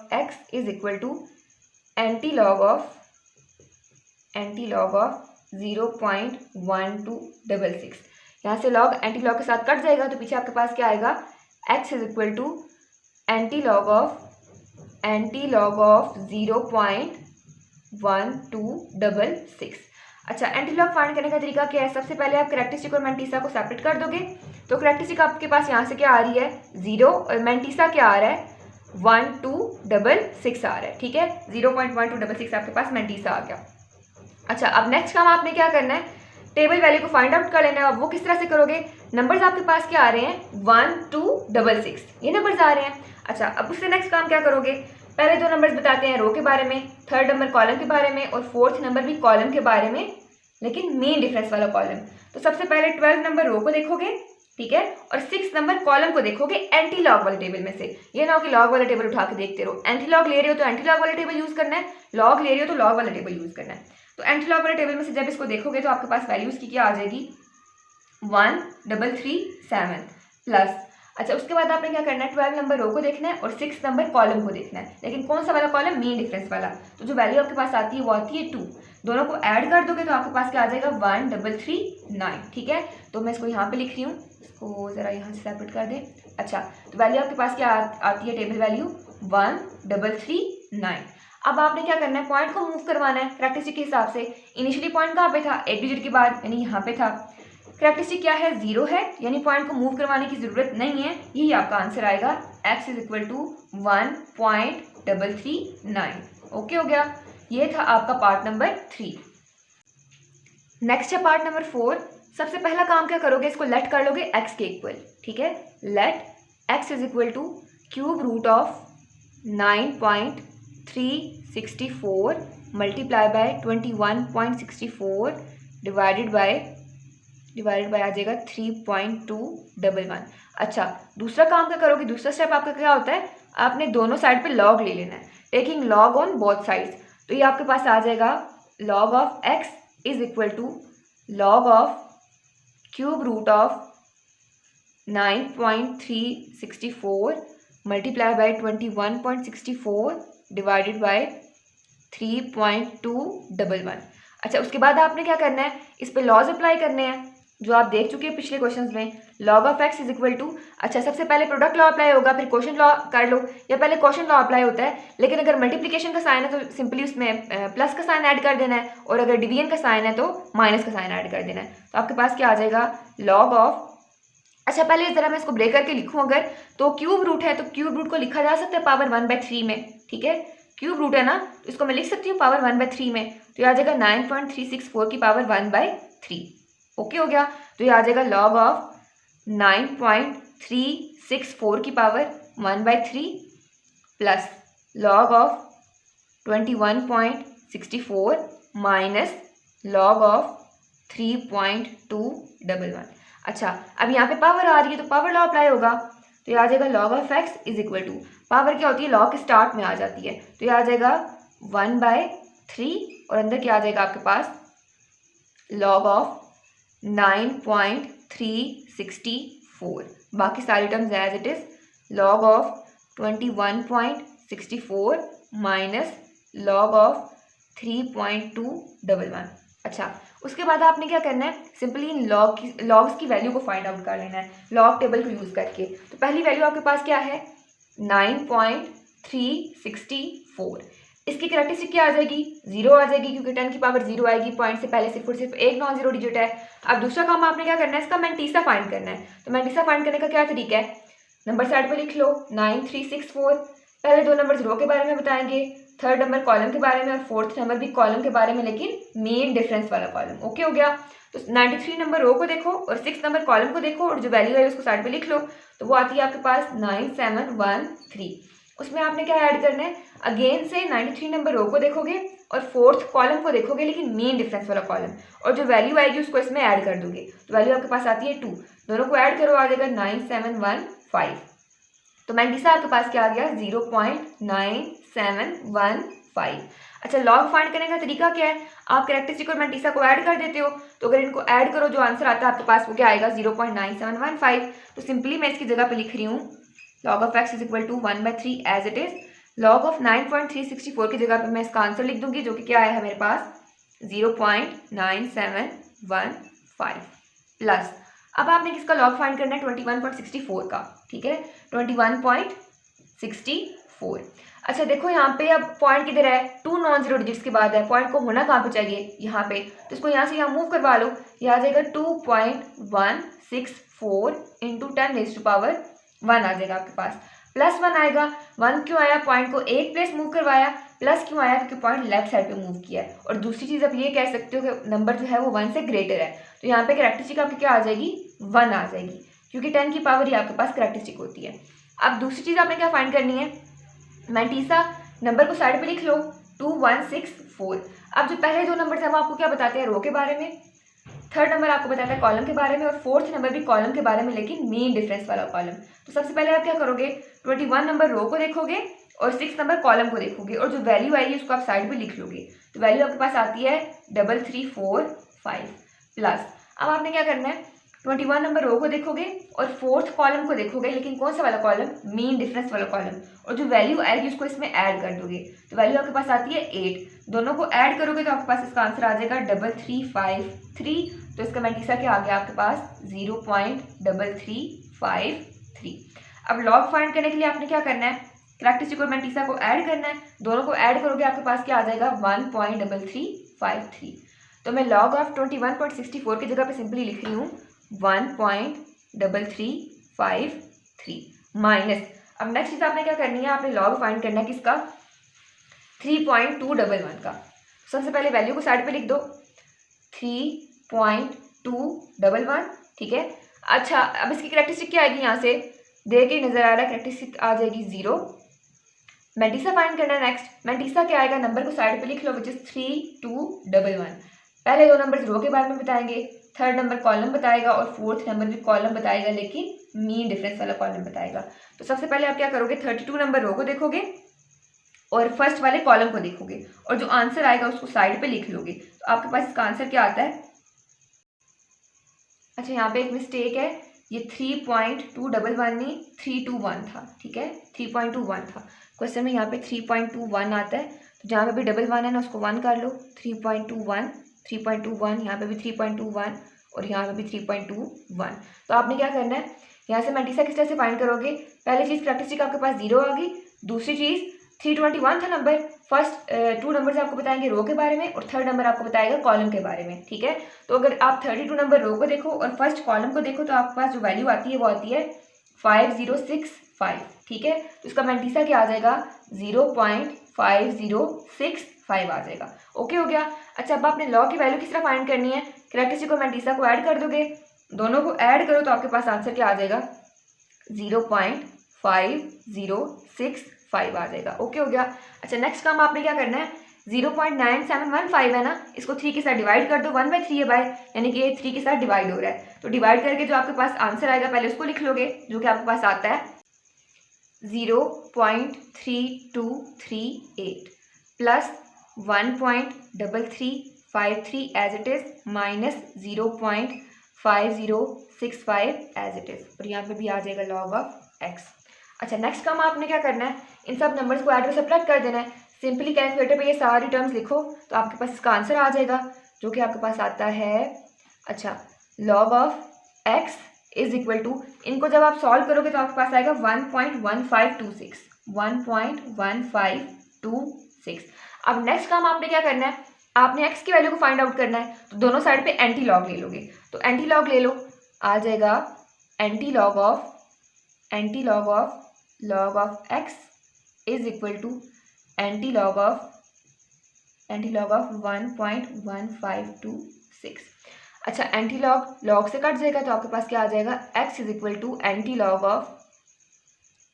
x is equal to anti log of 0.1266। यहाँ से लॉग एंटी लॉग के साथ कट जाएगा, तो पीछे आपके पास क्या आएगा, x is equal to anti log of 0.1266। अच्छा, एंटी लॉग फाइंड करने का तरीका क्या है, सबसे पहले आप कैरेक्टरिस्टिक और मैंटीसा को सेपरेट कर दोगे। तो कैरेक्टरिस्टिक आपके पास यहाँ से क्या आ रही है, 0, और मैंटीसा क्या आ रहा है, 1266 आ रहा है। ठीक है, 0.1266 आपके पास मैंटीसा आ गया। अच्छा, अब नेक्स्ट काम आपने क्या करना है, टेबल वैल्यू को फाइंड आउट कर लेना है। अब वो किस तरह से करोगे, नंबर्स आपके पास क्या आ रहे हैं, 1266, ये नंबर्स आ रहे हैं। अच्छा, अब उससे नेक्स्ट काम क्या करोगे, पहले दो नंबर्स बताते हैं रो के बारे में, थर्ड नंबर कॉलम के बारे में, और फोर्थ नंबर भी कॉलम के बारे में, लेकिन मीन डिफरेंस वाला कॉलम। तो सबसे पहले 12 नंबर रो को देखोगे, ठीक है, और 6 नंबर कॉलम को देखोगे एंटी लॉग वाले टेबल में से। ये ना हो कि लॉग वाला टेबल उठा के देखते रहो, एंटी लॉग ले रहे हो तो एंटी लॉग वाला टेबल यूज करना है, लॉग ले रहे हो तो लॉग वाला टेबल यूज करना है। तो एंटी लॉग वाले टेबल में से जब इसको देखोगे तो आपके पास वैल्यूज की क्या आ जाएगी, 1337 प्लस, अच्छा, उसके बाद आपने क्या करना है, 12 नंबर रो को देखना है और 6 नंबर कॉलम को देखना है, लेकिन कौन सा वाला कॉलम, मीन डिफरेंस वाला। तो जो वैल्यू आपके पास आती है वो आती है 2, दोनों को ऐड कर दोगे तो आपके पास क्या आ जाएगा 1339, ठीक है। तो मैं इसको यहाँ पे लिख रही हूँ, इसको ज़रा यहाँ से सेपरेट कर दें। अच्छा, तो वैल्यू आपके पास क्या आती है, टेबल वैल्यू 1339। अब आपने क्या करना है, पॉइंट को मूव करवाना है करैक्टरिस्टिक के हिसाब से। इनिशियली पॉइंट कहाँ पे था, एक डिजिट के बाद, यानी यहाँ पे था। करैक्टरिस्टिक क्या है, 0 है, यानी पॉइंट को मूव करवाने की ज़रूरत नहीं है, यही आपका आंसर आएगा, x = 1.339। ओके हो गया, ये था आपका पार्ट नंबर 3। नेक्स्ट है पार्ट नंबर 4। सबसे पहला काम क्या करोगे, इसको लेट कर लोगे x के इक्वल, ठीक है। Let x = cube root of 9.364 multiply by 21.64 divided by आ जाएगा 3.211। अच्छा, दूसरा काम क्या करोगे, दूसरा स्टेप आपका क्या होता है, आपने दोनों साइड पे लॉग ले लेना है, taking log on both sides. तो ये आपके पास आ जाएगा log of x = log of cube root of 9.364 multiply by 21.64 divided by 3.211। अच्छा, उसके बाद आपने क्या करना है, इस पे लॉज अप्लाई करने हैं जो आप देख चुके हैं पिछले क्वेश्चंस में। log ऑफ x = अच्छा, सबसे पहले प्रोडक्ट लॉ अप्लाई होगा, फिर क्वेश्चन लॉ कर लो, या पहले क्वेश्चन लॉ अप्लाई होता है, लेकिन अगर मल्टीप्लिकेशन का साइन है तो सिंपली उसमें प्लस का साइन ऐड कर देना है, और अगर डिवीजन का साइन है तो माइनस का साइन ऐड कर देना है। तो आपके पास क्या आ जाएगा, log ऑफ, अच्छा पहले ज़रा मैं इसको ब्रेक करके लिखूँ, अगर तो क्यूब रूट है तो क्यूब रूट को लिखा जा सकता है पावर 1/3 में, ठीक है। क्यूब रूट है ना, तो इसको मैं लिख सकती हूँ पावर 1/3 में, तो ये आ जाएगा 9.364 की पावर 1/3। ओके हो गया, तो ये आ जाएगा log ऑफ 9.364 की power 1/3 plus log of 21.64 minus log of 3.211। अच्छा, अब यहाँ पे पावर आ रही है तो पावर लॉ अप्लाई होगा, तो ये आ जाएगा log ऑफ x = पावर क्या होती है, लॉग के स्टार्ट में आ जाती है, तो ये आ जाएगा 1/3 और अंदर क्या आ जाएगा आपके पास log ऑफ 9.364, बाकी सारी terms as it is, log of 21.64 minus log of 3.211। अच्छा, उसके बाद आपने क्या करना है, सिंपली इन लॉग्स की वैल्यू को फाइंड आउट कर लेना है लॉग टेबल को यूज़ करके। तो पहली वैल्यू आपके पास क्या है, 9.364, इसकी करैक्टरिस्टिक क्या आ जाएगी, 0 आ जाएगी, क्योंकि 10 की पावर 0 आएगी, पॉइंट से पहले सिर्फ और सिर्फ एक नॉन जीरो डिजिट है। अब दूसरा काम आपने क्या करना है, इसका मैंटीसा फाइंड करना है। तो मैंटीसा फाइंड करने का क्या तरीका है, नंबर साइड पर लिख लो 9364, पहले दो नंबर रो के बारे में बताएंगे, थर्ड नंबर कॉलम के बारे में, और फोर्थ नंबर भी कॉलम के बारे में, लेकिन मीन डिफरेंस वाला कॉलम। ओके हो गया, तो 93 नंबर रो को देखो और 6 नंबर कॉलम को देखो, और जो वैल्यू है उसको साइड पे लिख लो, तो वो आती है आपके पास 9713। उसमें आपने क्या ऐड करना है, अगेन से 93 नंबर रो को देखोगे और फोर्थ कॉलम को देखोगे, लेकिन मीन डिफरेंस वाला कॉलम, और जो वैल्यू आएगी उसको इसमें ऐड कर दोगे, तो वैल्यू आपके पास आती है 2, दोनों को ऐड करो आ जाएगा 9715। तो मैंटीसा आपके पास क्या आ गया, 0.9715। अच्छा, लॉग फाइंड करने का तरीका क्या है, आप करैक्टरिस्टिक और मैंटीसा को ऐड कर देते हो, तो अगर इनको ऐड करो जो आंसर आता है आपके पास वो क्या आएगा, 0.9715। तो सिंपली मैं इसकी जगह पे लिख रही हूँ log of x = 1/3 as it is, log of 9.364 की जगह पे मैं इसका आंसर लिख दूंगी, जो कि क्या आया है मेरे पास 0.9715 प्लस, अब आपने किसका लॉग फाइंड करना है, 21.64 का, ठीक है, 21.64। अच्छा देखो यहाँ पे अब पॉइंट किधर है, 2 नॉन जीरो डिजिट्स के बाद है, पॉइंट को होना कहाँ पे चाहिए, यहाँ पे, तो इसको यहाँ से यहाँ मूव करवा लो, ये आ जाएगा 2.164 इंटू 10⁻1 आ जाएगा आपके पास, +1 आएगा। 1 क्यों आया, पॉइंट को एक प्लेस मूव करवाया, प्लस क्यों आया, क्योंकि पॉइंट लेफ्ट साइड पे मूव किया है। और दूसरी चीज़ आप ये कह सकते हो कि नंबर जो है वो 1 से ग्रेटर है, तो यहाँ पे करैक्टरिस्टिक आपकी क्या आ जाएगी, 1 आ जाएगी, क्योंकि 10 की पावर ही आपके पास करैक्टरिस्टिक होती है। अब दूसरी चीज़ आपने क्या फाइंड करनी है, मैंटीसा, नंबर को साइड पे लिख लो 2164। अब जो पहले दो नंबर है वो आपको क्या बताते हैं, रो के बारे में, थर्ड नंबर आपको बताता है कॉलम के बारे में, और फोर्थ नंबर भी कॉलम के बारे में, लेकिन मीन डिफरेंस वाला कॉलम। तो सबसे पहले आप क्या करोगे, 21 नंबर रो को देखोगे और 6 नंबर कॉलम को देखोगे, और जो वैल्यू आएगी उसको आप साइड पे लिख लोगे, तो वैल्यू आपके पास आती है 3345 प्लस। अब आपने क्या करना है, 21 नंबर रो को देखोगे और फोर्थ कॉलम को देखोगे, लेकिन कौन सा वाला कॉलम, मीन डिफरेंस वाला कॉलम, और जो वैल्यू आएगी उसको इसमें ऐड कर दोगे, तो वैल्यू आपके पास आती है 8। दोनों को ऐड करोगे तो आपके पास इसका आंसर आ जाएगा 3353। तो इसका मैंटीसा क्या आ गया आपके पास 0.3353। अब लॉग फाइंड करने के लिए आपने क्या करना है, कैरेक्टरिस्टिक और मैंटीसा को ऐड करना है, दोनों को ऐड करोगे आपके पास क्या आ जाएगा 1.3353। तो मैं लॉग ऑफ 21.64 की जगह पे सिंपली लिख रही हूँ 1.3353 माइनस, अब नेक्स्ट चीज़ आपने क्या करनी है, आपने लॉग फाइंड करना है किसका, 3.211 का। सबसे पहले वैल्यू को साइड पे लिख दो 3.211, ठीक है। अच्छा, अब इसकी कैरेक्टरिस्टिक क्या आएगी, यहाँ से देख के नजर आ रहा है, कैरेक्टरिस्टिक आ जाएगी 0। मैंटीसा फाइंड करना है नेक्स्ट, मैंटीसा क्या आएगा, नंबर को साइड पे लिख लो, विच इज 3211। पहले दो नंबर रो के बारे में बताएंगे, थर्ड नंबर कॉलम बताएगा और फोर्थ नंबर भी कॉलम बताएगा, लेकिन मीन डिफरेंस वाला कॉलम बताएगा। तो सबसे पहले आप क्या करोगे, 32 नंबर रो को देखोगे और फर्स्ट वाले कॉलम को देखोगे और जो आंसर आएगा उसको साइड पे लिख लोगे। तो आपके पास इसका आंसर क्या आता है, अच्छा यहाँ पे एक मिस्टेक है, ये 3.211 नहीं 321 था, ठीक है, 3.21 था क्वेश्चन में, यहाँ पे 3.21 आता है, तो जहाँ पे भी डबल वन है ना उसको 1 कर लो, 3.21 यहाँ पे भी 3.21 और यहाँ पे भी 3.21। तो आपने क्या करना है, यहाँ से मैंटीसा किस तरह से फाइंड करोगे, पहली चीज़ कैरेक्टरिस्टिक आपके पास 0 आ गई, दूसरी चीज़ 321 था नंबर, फर्स्ट 2 नंबर आपको बताएंगे रो के बारे में और थर्ड नंबर आपको बताएगा कॉलम के बारे में, ठीक है। तो अगर आप 32 नंबर रो को देखो और फर्स्ट कॉलम को देखो तो आपके पास जो वैल्यू आती है वो आती है 5065, ठीक है। तो इसका मैंटीसा क्या आ जाएगा 0.5065 आ जाएगा, ओके हो गया। अच्छा, अब आपने लॉग की वैल्यू किस तरह फाइंड करनी है, कैरेक्टरिस्टिक और मैंटीसा को ऐड कर दोगे, दोनों को ऐड करो तो आपके पास आंसर क्या आ जाएगा 0.5065 आ जाएगा, ओके हो गया। अच्छा, नेक्स्ट काम आपने क्या करना है, 0.9715 है ना, इसको 3 के साथ डिवाइड कर दो, 1/3 है बाय, यानी कि ये 3 के साथ डिवाइड हो रहा है, तो डिवाइड करके जो आपके पास आंसर आएगा पहले उसको लिख लोगे, जो कि आपके पास आता है 0.3238 plus 1.3353 as it is minus 0.5065 as it is, और यहाँ पे भी आ जाएगा लॉग ऑफ एक्स। अच्छा, नेक्स्ट काम आपने क्या करना है, इन सब नंबर्स को ऐड और सब्ट्रैक्ट कर देना है। सिंपली कैलकुलेटर पे ये सारी टर्म्स लिखो तो आपके पास इसका आंसर आ जाएगा, जो कि आपके पास आता है, अच्छा, log of x is equal to, इनको जब आप सॉल्व करोगे तो आपके पास आएगा 1.1526। अब नेक्स्ट काम आपने क्या करना है, आपने एक्स की वैल्यू को फाइंड आउट करना है, तो दोनों साइड पे एंटी लॉग ले लोगे, तो एंटी लॉग ले लो, आ जाएगा anti log of x is equal to anti log of 1.1526। अच्छा, एंटी लॉग से कट जाएगा तो आपके पास क्या आ जाएगा, x is equal to anti log of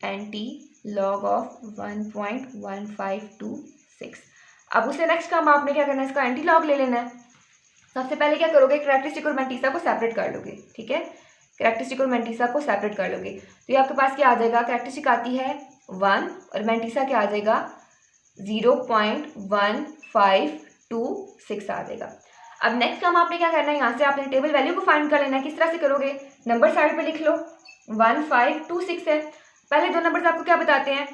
1.1526। अब उससे नेक्स्ट काम आपने क्या करना है, इसका एंटी लॉग ले लेना है। सबसे पहले क्या करोगे, कैरेक्टरिस्टिक और मैंटीसा को सेपरेट कर लोगे, ठीक है, कैरेक्टरिस्टिक और मैंटीसा को सेपरेट कर लोगे, तो ये आपके पास क्या आ जाएगा, कैरेक्टरिस्टिक आती है 1 और मैंटीसा क्या आ जाएगा 0.1526 आ जाएगा। अब नेक्स्ट काम आपने क्या करना है, यहाँ से आपने टेबल वैल्यू को फाइंड कर लेना है। किस तरह से करोगे, नंबर साइड पे लिख लो, 1526 है, पहले दो नंबर्स आपको क्या बताते हैं,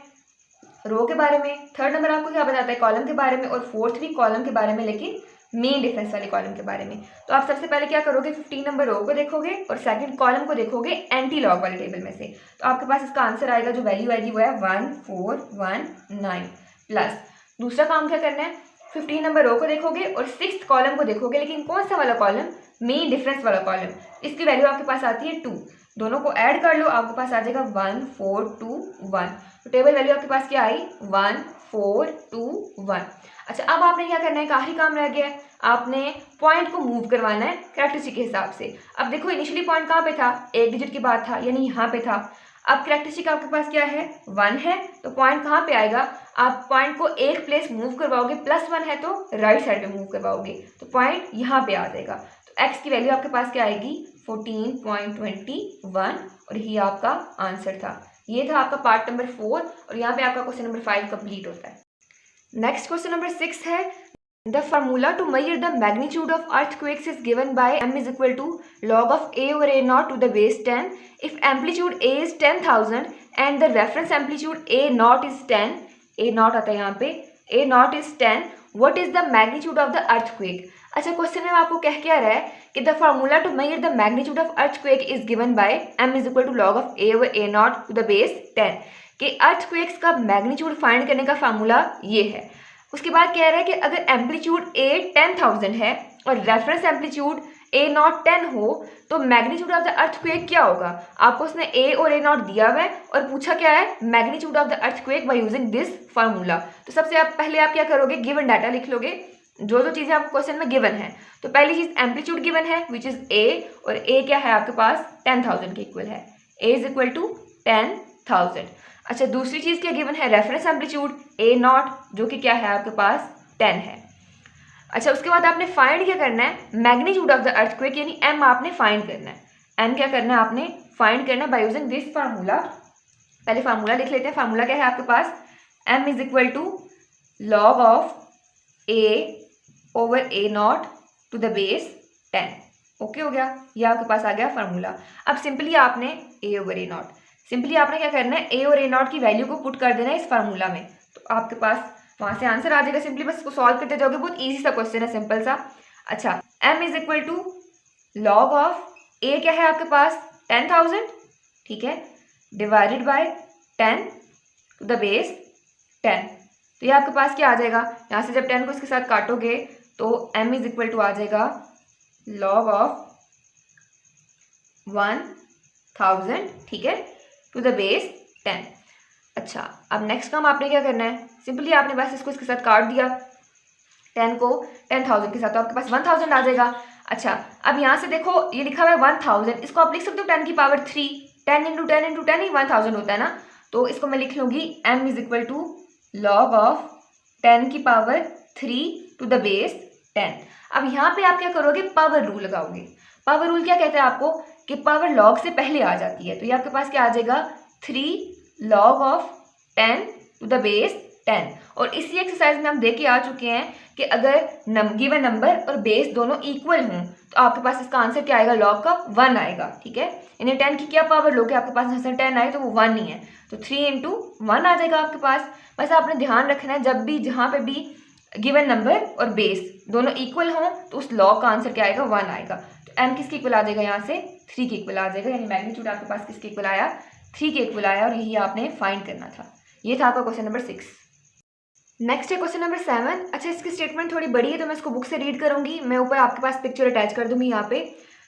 रो के बारे में, थर्ड नंबर आपको क्या बताता है, कॉलम के बारे में, और फोर्थ भी कॉलम के बारे में, लेकिन मेन डिफरेंस वाले कॉलम के बारे में। तो आप सबसे पहले क्या करोगे, 15 नंबर रो को देखोगे और सेकंड कॉलम को देखोगे एंटी लॉग वाले टेबल में से, तो आपके पास इसका आंसर आएगा, जो वैल्यू आएगी वो है 1419 प्लस, दूसरा काम क्या करना है, 15 नंबर रो को देखोगे और 6th कॉलम को देखोगे, लेकिन कौन सा वाला कॉलम, मेन डिफरेंस वाला कॉलम, इसकी वैल्यू आपके पास आती है 2, दोनों को ऐड कर लो, आपके पास आ जाएगा 1421। तो टेबल वैल्यू आपके पास क्या आई 1421। अच्छा, अब आपने क्या करना है, आखिरी काम रह गया है, आपने पॉइंट को मूव करवाना है कैरेक्टरिस्टिक के हिसाब से। अब देखो इनिशियली पॉइंट कहाँ पे था, एक डिजिट के बाद था, यानी यहाँ पे था। अब कैरेक्टरिस्टिक आपके पास क्या है 1 है, तो पॉइंट कहाँ पे आएगा, आप पॉइंट को एक प्लेस मूव करवाओगे, +1 है तो राइट साइड पे मूव करवाओगे, तो पॉइंट यहाँ पे आ जाएगा। तो x की वैल्यू आपके पास क्या आएगी 14.21 और ये आपका आंसर था। ये था आपका पार्ट नंबर 4 और यहाँ पे आपका क्वेश्चन नंबर 5 कंप्लीट होता है। नेक्स्ट क्वेश्चन नंबर 6 है, The formula to measure the magnitude of earthquakes is given by m is equal to log of a over a naught to the base 10. If amplitude a is 10,000 and the reference amplitude a naught is 10, a naught आता है यहाँ पे, a naught is 10, what is the magnitude of the earthquake? अच्छा, question में आपको क्या रहा है कि the formula to measure the magnitude of earthquake is given by m is equal to log of a over a naught to the base 10 कि earthquakes का magnitude find करने का फार्मूला ये है। उसके बाद कह रहा है कि अगर एम्पलीट्यूड a 10,000 है और रेफरेंस एम्पलीट्यूड a नॉट 10 हो तो मैग्नीट्यूड ऑफ द अर्थक्वेक क्या होगा। आपको उसने a और a नॉट दिया हुआ है और पूछा क्या है, magnitude of the earthquake bye using this formula. तो सबसे पहले आप क्या करोगे, गिवन डाटा लिख लोगे, जो चीज़ें आपको क्वेश्चन में गिवन है। तो पहली चीज़ एम्पलीट्यूड गिवन है विच इज़ a, और a क्या है आपके पास 10,000 के इक्वल है, a इज इक्वल टू 10,000। अच्छा, दूसरी चीज़ क्या गिवन है, रेफरेंस एम्पलीट्यूड a नॉट जो कि क्या है आपके पास 10 है। अच्छा, उसके बाद आपने फाइंड क्या करना है, मैग्नीट्यूड ऑफ द अर्थक्वेक यानी m आपने फाइंड करना है। m क्या करना है, आपने फाइंड करना है बाय यूजिंग दिस फार्मूला। पहले फार्मूला लिख लेते हैं। फार्मूला क्या है आपके पास, m is equal to log of a over a naught to the base 10। Okay हो गया, ये आपके पास आ गया फार्मूला। अब सिंपली आपने a over a not, simply आपने क्या करना है, a और a नॉट की वैल्यू को पुट कर देना है इस फार्मूला में, तो आपके पास वहाँ से आंसर आ जाएगा। सिंपली बस इसको सॉल्व करते जाओगे, बहुत इजी सा क्वेश्चन है, सिंपल सा। अच्छा, m is equal to log of a क्या है आपके पास 10,000, ठीक है, divided by 10 to the base 10। तो ये आपके पास क्या आ जाएगा, यहाँ से जब 10 को इसके साथ काटोगे तो m इज इक्वल टू आ जाएगा लॉग ऑफ 1000, ठीक है, टू द बेस 10। अच्छा, अब नेक्स्ट काम आपने क्या करना है, सिंपली आपने बस इसको इसके साथ काट दिया 10 को 10,000 के साथ, तो आपके पास 1000 आ जाएगा। अच्छा, अब यहाँ से देखो ये लिखा हुआ है 1000, इसको आप लिख सकते हो 10 की पावर 3, 10 इंटू 10 इंटू 10 ही 1000 होता है ना। तो इसको मैं लिख लूँगी m is equal to log of 10 की पावर 3 टू द बेस 10। अब यहाँ पे आप क्या करोगे, पावर रूल लगाओगे। पावर रूल क्या कहता है आपको कि पावर लॉग से पहले आ जाती है, तो ये आपके पास क्या आ जाएगा 3 log of 10 to the base 10। और इसी एक्सरसाइज में हम देख के आ चुके हैं कि अगर गिवन नंबर और बेस दोनों इक्वल हों तो आपके पास इसका आंसर क्या आएगा, लॉग का 1 आएगा, ठीक है। यानी 10 की क्या पावर लोगे, आपके पास जैसे 10 आए तो वो 1 ही है, तो 3 इंटू 1 आ जाएगा आपके पास। बस आपने ध्यान रखना है जब भी जहाँ पे भी गिवन नंबर और बेस दोनों इक्वल हों तो उस लॉग का आंसर क्या आएगा, 1 आएगा। तो m किसके इक्वल आ जाएगा, यहाँ से 3 के इक्वल आ जाएगा, यानी मैग्नीट्यूड आपके पास किसके इक्वल आया, 3 के इक्वल आया, और यही आपने फाइंड करना था। ये था आपका क्वेश्चन नंबर 6। नेक्स्ट है क्वेश्चन नंबर 7। अच्छा, इसकी स्टेटमेंट थोड़ी बड़ी है तो मैं इसको बुक से रीड करूंगी, मैं ऊपर आपके पास पिक्चर अटैच कर दूंगी। यहाँ पे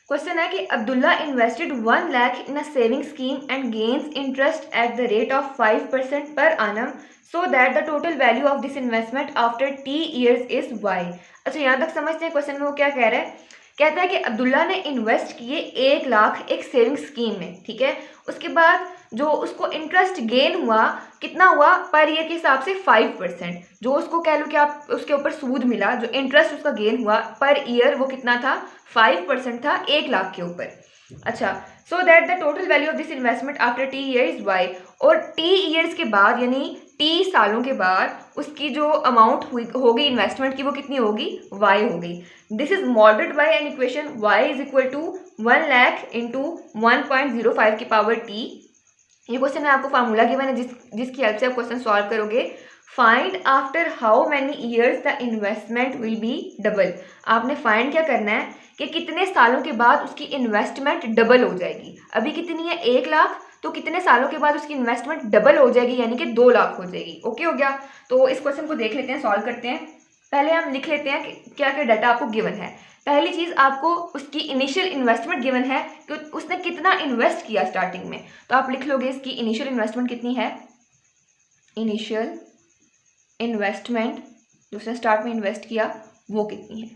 क्वेश्चन है कि Abdullah invested 1 lakh in a saving scheme and gains interest at the rate of 5% पर annum so that the total value of this investment after t years is y। अच्छा, यहाँ तक समझते हैं क्वेश्चन में वो क्या कह रहा है। कहता है कि अब्दुल्ला ने इन्वेस्ट किए 1 लाख एक सेविंग स्कीम में, ठीक है। उसके बाद जो उसको इंटरेस्ट गेन हुआ कितना हुआ, पर ईयर के हिसाब से 5%, जो उसको कह लो कि आप उसके ऊपर सूद मिला, जो इंटरेस्ट उसका गेन हुआ पर ईयर वो कितना था, 5% था 1 लाख के ऊपर। अच्छा, so that the total value of this investment after t years y, और t ईयर्स के बाद यानी t सालों के बाद उसकी जो अमाउंट होगी इन्वेस्टमेंट की वो कितनी होगी, y होगी। This is modelled by an equation y is equal to 1 lakh into 1.05 की पावर t। ये क्वेश्चन में आपको फार्मूला गिवन है जिसकी हेल्प से आप क्वेश्चन सॉल्व करोगे। Find after how many years the investment will be double. आपने फाइंड क्या करना है कि कितने सालों के बाद उसकी इन्वेस्टमेंट डबल हो जाएगी। अभी कितनी है, 1 लाख, तो कितने सालों के बाद उसकी इन्वेस्टमेंट डबल हो जाएगी, यानी कि 2 लाख हो जाएगी। ओके हो गया। तो इस क्वेश्चन को देख लेते हैं, सॉल्व करते हैं। पहले हम लिख लेते हैं कि क्या क्या डाटा आपको गिवन है। पहली चीज़ आपको उसकी इनिशियल इन्वेस्टमेंट गिवन है कि उसने कितना इन्वेस्ट किया स्टार्टिंग में, तो आप लिख लोगे इसकी इनिशियल इन्वेस्टमेंट कितनी है। इनिशियल इन्वेस्टमेंट जो उसने स्टार्ट में इन्वेस्ट किया वो कितनी है,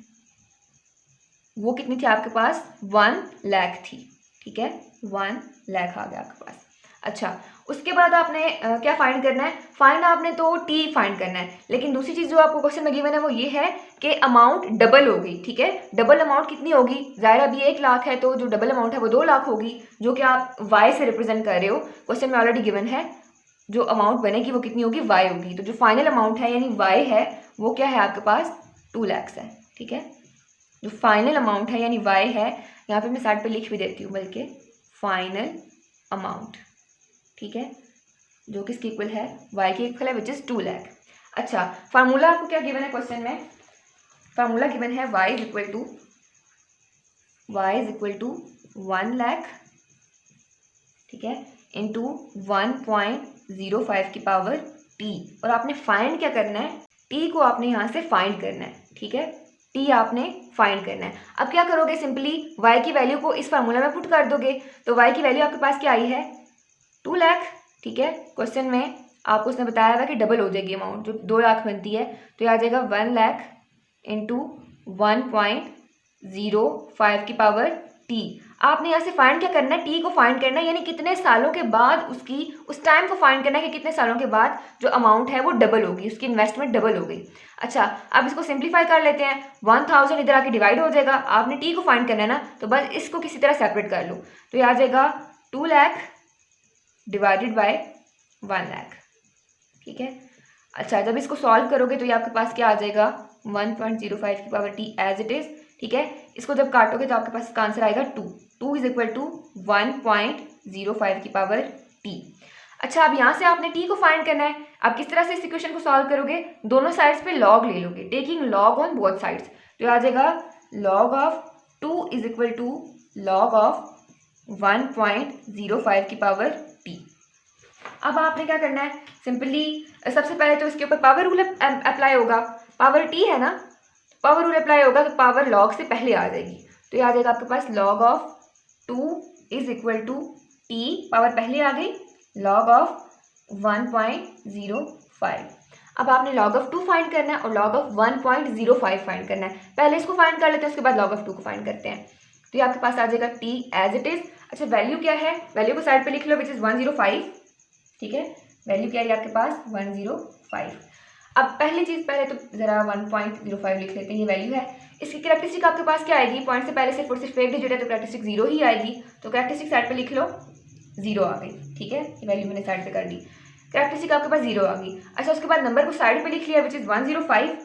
वो कितनी थी आपके पास, 1 लाख थी, ठीक है, 1 लाख आ गया आपके पास। अच्छा, उसके बाद आपने क्या फाइंड करना है, फाइंड आपने तो टी फाइंड करना है, लेकिन दूसरी चीज़ जो आपको क्वेश्चन में गिवन है वो ये है कि अमाउंट डबल हो गई, ठीक है। डबल अमाउंट कितनी होगी, ज़ाहिर अभी 1 लाख है तो जो डबल अमाउंट है वो 2 लाख होगी, जो कि आप वाई से रिप्रेजेंट कर रहे हो, क्वेश्चन में ऑलरेडी गिवन है। जो अमाउंट बनेगी वो कितनी होगी, वाई होगी। तो जो फाइनल अमाउंट है यानी वाई है वो क्या है आपके पास 2 लाख है। ठीक है, जो फाइनल अमाउंट है यानी वाई है, यहाँ पे मैं साइड पे लिख भी देती हूँ बल्कि फाइनल अमाउंट। ठीक है, जो किसके इक्वल है, वाई के इक्वल है, विच इज़ 2 लाख। अच्छा, फार्मूला आपको क्या गिवन है क्वेश्चन में, फार्मूला गिवन है y is equal to 1 lakh, ठीक है, इंटू 1.05 की पावर t, और आपने फाइंड क्या करना है, t को आपने यहाँ से फाइंड करना है। ठीक है, t आपने फाइंड करना है। अब क्या करोगे, सिंपली y की वैल्यू को इस फार्मूला में पुट कर दोगे, तो y की वैल्यू आपके पास क्या आई है, 2 लाख। ठीक है, क्वेश्चन में आपको उसने बताया हुआ कि डबल हो जाएगी अमाउंट, जो 2 लाख बनती है, तो ये आ जाएगा 1 लाख इंटू 1.05 की पावर t। आपने यहाँ से फाइंड क्या करना है, t को फाइंड करना है, यानी कितने सालों के बाद उसकी, उस टाइम को फाइंड करना है कि कितने सालों के बाद जो अमाउंट है वो डबल होगी, उसकी इन्वेस्टमेंट डबल हो गई। अच्छा, अब इसको सिंप्लीफाई कर लेते हैं, 1000 इधर आके डिवाइड हो जाएगा, आपने t को फाइंड करना है ना, तो बस इसको किसी तरह सेपरेट कर लो, तो ये आ जाएगा 2 लाख डिवाइडेड बाय 1 लाख। ठीक है, अच्छा, जब इसको सॉल्व करोगे तो ये आपके पास क्या आ जाएगा, 1.05 की power t as it is. ठीक है, इसको जब काटोगे तो आपके पास इसका आंसर आएगा 2 इज इक्वल टू 1.05 की पावर t। अच्छा, अब यहाँ से आपने t को फाइंड करना है। आप किस तरह से इस इक्वेशन को सॉल्व करोगे, दोनों साइड्स पे लॉग ले लोगे, taking log on both sides, तो ये आ जाएगा log of 2 is equal to log of 1.05 की पावर t। अब आपने क्या करना है, सिंपली सबसे पहले तो इसके ऊपर पावर रूल अप्लाई होगा, पावर t है ना, पावर रूल अप्लाई होगा तो पावर लॉग से पहले आ जाएगी, तो ये आ जाएगा आपके पास log of 2 is equal to t, power पहले आ गई, लॉग ऑफ 1.05। अब आपने लॉग ऑफ 2 फाइंड करना है और लॉग ऑफ 1.05 फाइंड करना है। पहले इसको फाइंड कर लेते हैं, उसके बाद लॉग ऑफ 2 को फाइंड करते हैं, तो ये आपके पास आ जाएगा t एज इट इज। अच्छा, वैल्यू क्या है, वैल्यू को साइड पे लिख लो, विच इज 105। ठीक है, वैल्यू क्या है आपके पास 105। अब पहली चीज़, पहले तो ज़रा 1.05 लिख लेते हैं, ये वैल्यू है। इसकी कैरेक्टरिस्टिक आपके पास क्या आएगी, पॉइंट से पहले सिर्फ और सिर्फ एक डिजिट है तो कैरेक्टरिस्टिक 0 ही आएगी, तो कैरेक्टरिस्टिक साइड पे लिख लो, 0 आ गई। ठीक है, ये वैल्यू मैंने साइड पे कर दी, कैरेक्टरिस्टिक आपके पास 0 आ गई। अच्छा, उसके बाद नंबर को साइड पे लिख लिया, विच इज़ 105।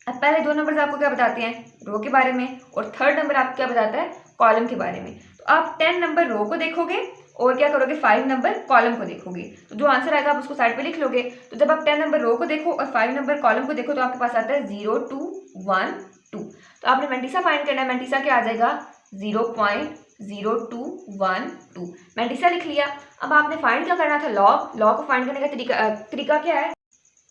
अब पहले 2 नंबर्स आपको क्या बताते हैं, रो के बारे में, और थर्ड नंबर आपको क्या बताता है, कॉलम के बारे में। तो आप 10 नंबर रो को देखोगे और क्या करोगे, 5 नंबर कॉलम को देखोगे, तो जो आंसर आएगा आप उसको साइड पे लिख लोगे। तो जब आप 10 नंबर रो को देखो और 5 नंबर कॉलम को देखो तो आपके पास आता है 0 2 1 2। तो आपने मैंटिसा फाइंड करना है, मैंटिसा क्या आ जाएगा 0.0212। मैंटिसा लिख लिया। अब आपने फाइंड क्या करना था, लॉग। लॉग को फाइंड करने का तरीका क्या है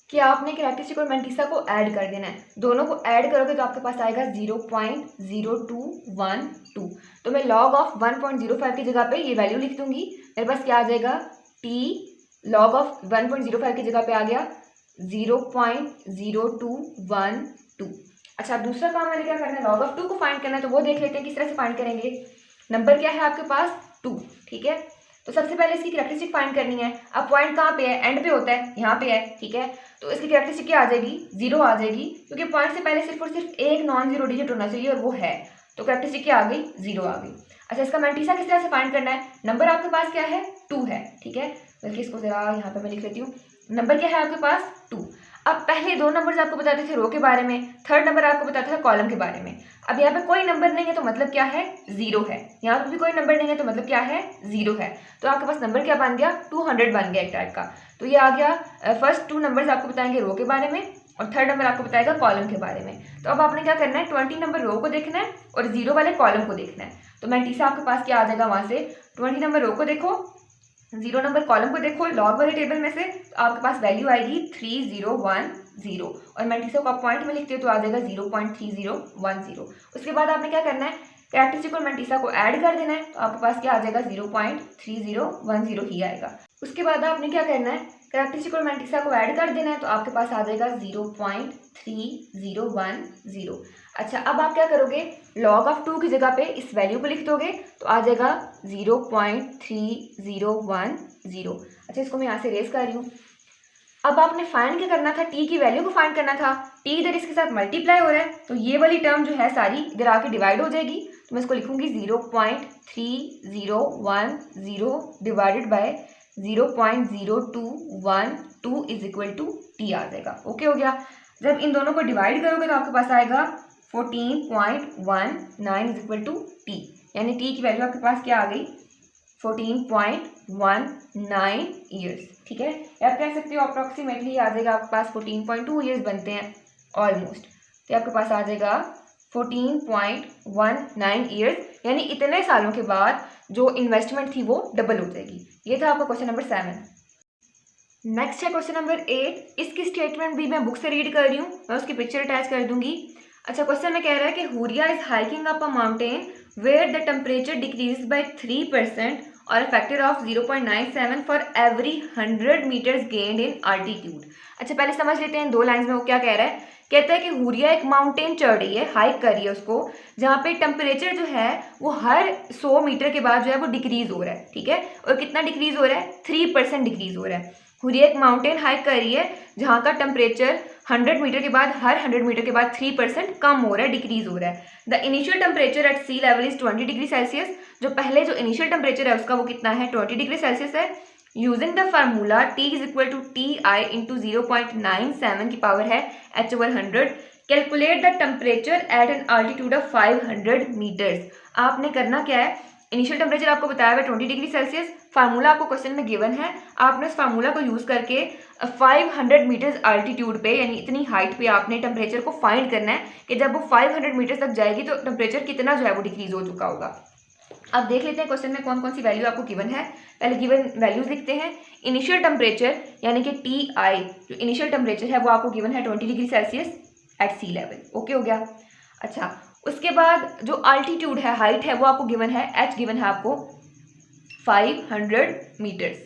कि आपने कैरेक्टरिस्टिक और मैंटिसा को ऐड कर देना है, दोनों को ऐड करोगे तो आपके पास आएगा 0.0212। तो मैं लॉग ऑफ 1.05 की जगह पे ये वैल्यू लिख दूंगी, मेरे पास क्या आ जाएगा, t लॉग ऑफ 1.05 की जगह पे आ गया 0.0212। अच्छा, दूसरा काम मैंने क्या करना है, लॉग ऑफ 2 को फाइंड करना है, तो वो देख लेते हैं किस तरह से फाइंड करेंगे। नंबर क्या है आपके पास 2, ठीक है, तो सबसे पहले इसकी कैरेक्टरिस्टिक फाइंड करनी है। अब पॉइंट कहाँ पे है, एंड पे होता है, यहाँ पे है। ठीक है, तो इसकी कैरेक्टरिस्टिक क्या आ जाएगी, 0 आ जाएगी, क्योंकि पॉइंट से पहले सिर्फ और सिर्फ एक नॉन जीरो डिजिट होना चाहिए और वो है, तो कैरेक्टरिस्टिक क्या आ गई, 0 आ गई। अच्छा, इसका मैंटिसा किस तरह से फाइंड करना है, नंबर आपके पास क्या है 2 है। ठीक है, बल्कि इसको जरा यहाँ पे मैं लिख लेती हूँ, नंबर क्या है आपके पास 2। अब पहले 2 नंबर्स आपको बताते थे रो के बारे में, थर्ड नंबर आपको बताता था कॉलम के बारे में। अब यहाँ पे कोई नंबर नहीं है तो मतलब क्या है, 0 है। यहाँ पे भी कोई नंबर नहीं है तो मतलब क्या है, 0 है। तो आपके पास नंबर क्या बन गया, 200 बन गया एक टाइप का। तो ये आ गया, फर्स्ट 2 नंबर्स आपको बताएंगे रो के बारे में और थर्ड नंबर आपको बताएगा कॉलम के बारे में। तो अब आपने क्या करना है, 20 नंबर रो को देखना है और 0 वाले कॉलम को देखना है। तो मैंटिसा आपके पास क्या आ जाएगा, वहाँ से 20 नंबर रो को देखो, 0 नंबर कॉलम को देखो लॉग वाले टेबल में से, तो आपके पास वैल्यू आएगी 3010 और मैंटिसा को आप पॉइंट में लिखते हो तो आ जाएगा 0.3010। उसके बाद आपने क्या करना है, कैरेक्टरिस्टिक और मैंटिसा को ऐड कर देना है, तो आपके पास क्या आ जाएगा 0.3010 ही आएगा। उसके बाद आपने क्या करना है, कैरेक्टरिस्टिक और मैंटिसा को ऐड कर देना है, तो आपके पास आ जाएगा 0.3010। अच्छा, अब आप क्या करोगे, लॉग ऑफ 2 की जगह पे इस वैल्यू को लिख दोगे तो आ जाएगा 0.3010। अच्छा, इसको मैं यहाँ से रेज कर रही हूँ। अब आपने फाइंड क्या करना था, t की वैल्यू को फाइंड करना था। t इधर इसके साथ मल्टीप्लाई हो रहा है तो ये वाली टर्म जो है सारी इधर आके डिवाइड हो जाएगी, तो मैं इसको लिखूंगी 0.3010 divided by 0.0212 is equal to t आ जाएगा। ओके हो गया। जब इन दोनों को डिवाइड करोगे तो आपके पास आएगा 14.19 इज इक्वल टू टी, यानी टी की वैल्यू आपके पास क्या आ गई 14.19 ईयर्स। ठीक है, आप कह सकते हो अप्रॉक्सीमेटली आ जाएगा आपके पास 14.2 ईयर्स बनते हैं ऑलमोस्ट, तो आपके पास आ जाएगा 14.19 ईयर्स, यानी इतने सालों के बाद जो इन्वेस्टमेंट थी वो डबल हो जाएगी। ये था आपका क्वेश्चन नंबर 7। नेक्स्ट है क्वेश्चन नंबर 8। इसकी स्टेटमेंट भी मैं बुक से रीड कर रही हूँ, मैं उसकी पिक्चर अटैच कर दूंगी। अच्छा, क्वेश्चन में कह रहा है कि Huriya is hiking up a mountain where the temperature decreases by 3% और a factor of 0.97 for every 100 metres gained in altitude. अच्छा, पहले समझ लेते हैं दो लाइंस में वो क्या कह रहा है। कहता है कि हुरिया एक माउंटेन चढ़ रही है, हाइक कर रही है उसको, जहाँ पे टेम्परेचर जो है वो हर 100 मीटर के बाद जो है वो डिक्रीज हो रहा है। ठीक है, और कितना डिक्रीज हो रहा है 3% डिक्रीज हो रहा है। हुरिया एक माउंटेन हाइक कर रही है जहाँ का टेम्परेचर 100 मीटर के बाद हर 100 मीटर के बाद 3% कम हो रहा है, डिक्रीज हो रहा है। The initial temperature at sea level is 20 degree Celsius. जो पहले जो इनिशियल टेम्परेचर है उसका वो कितना है 20 डिग्री सेल्सियस है। Using the formula T is equal to T I into 0.97 की पावर है h/100, calculate the temperature at an altitude of 500 metres. आपने करना क्या है, इनिशियल टेम्परेचर आपको बताया हुआ 20 डिग्री सेल्सियस, फार्मूला आपको क्वेश्चन में गिवन है, आपने उस फार्मूला को यूज़ करके 500 मीटर्स आल्टीट्यूड पे यानी इतनी हाइट पे आपने टेम्परेचर को फाइंड करना है कि जब वो 500 मीटर्स तक जाएगी तो टेम्परेचर कितना जो है वो डिक्रीज हो चुका होगा। अब देख लेते हैं क्वेश्चन में कौन कौन सी वैल्यू आपको गिवन है। पहले गिवन वैल्यूज लिखते हैं। इनिशियल टेम्परेचर यानी कि टी आई, जो इनिशियल टेम्परेचर है वो आपको गिवन है 20 degree Celsius at sea level. Okay हो गया। अच्छा, उसके बाद जो अल्टीट्यूड है, हाइट है, वो आपको गिवन है, एच गिवन है आपको 500 मीटर्स,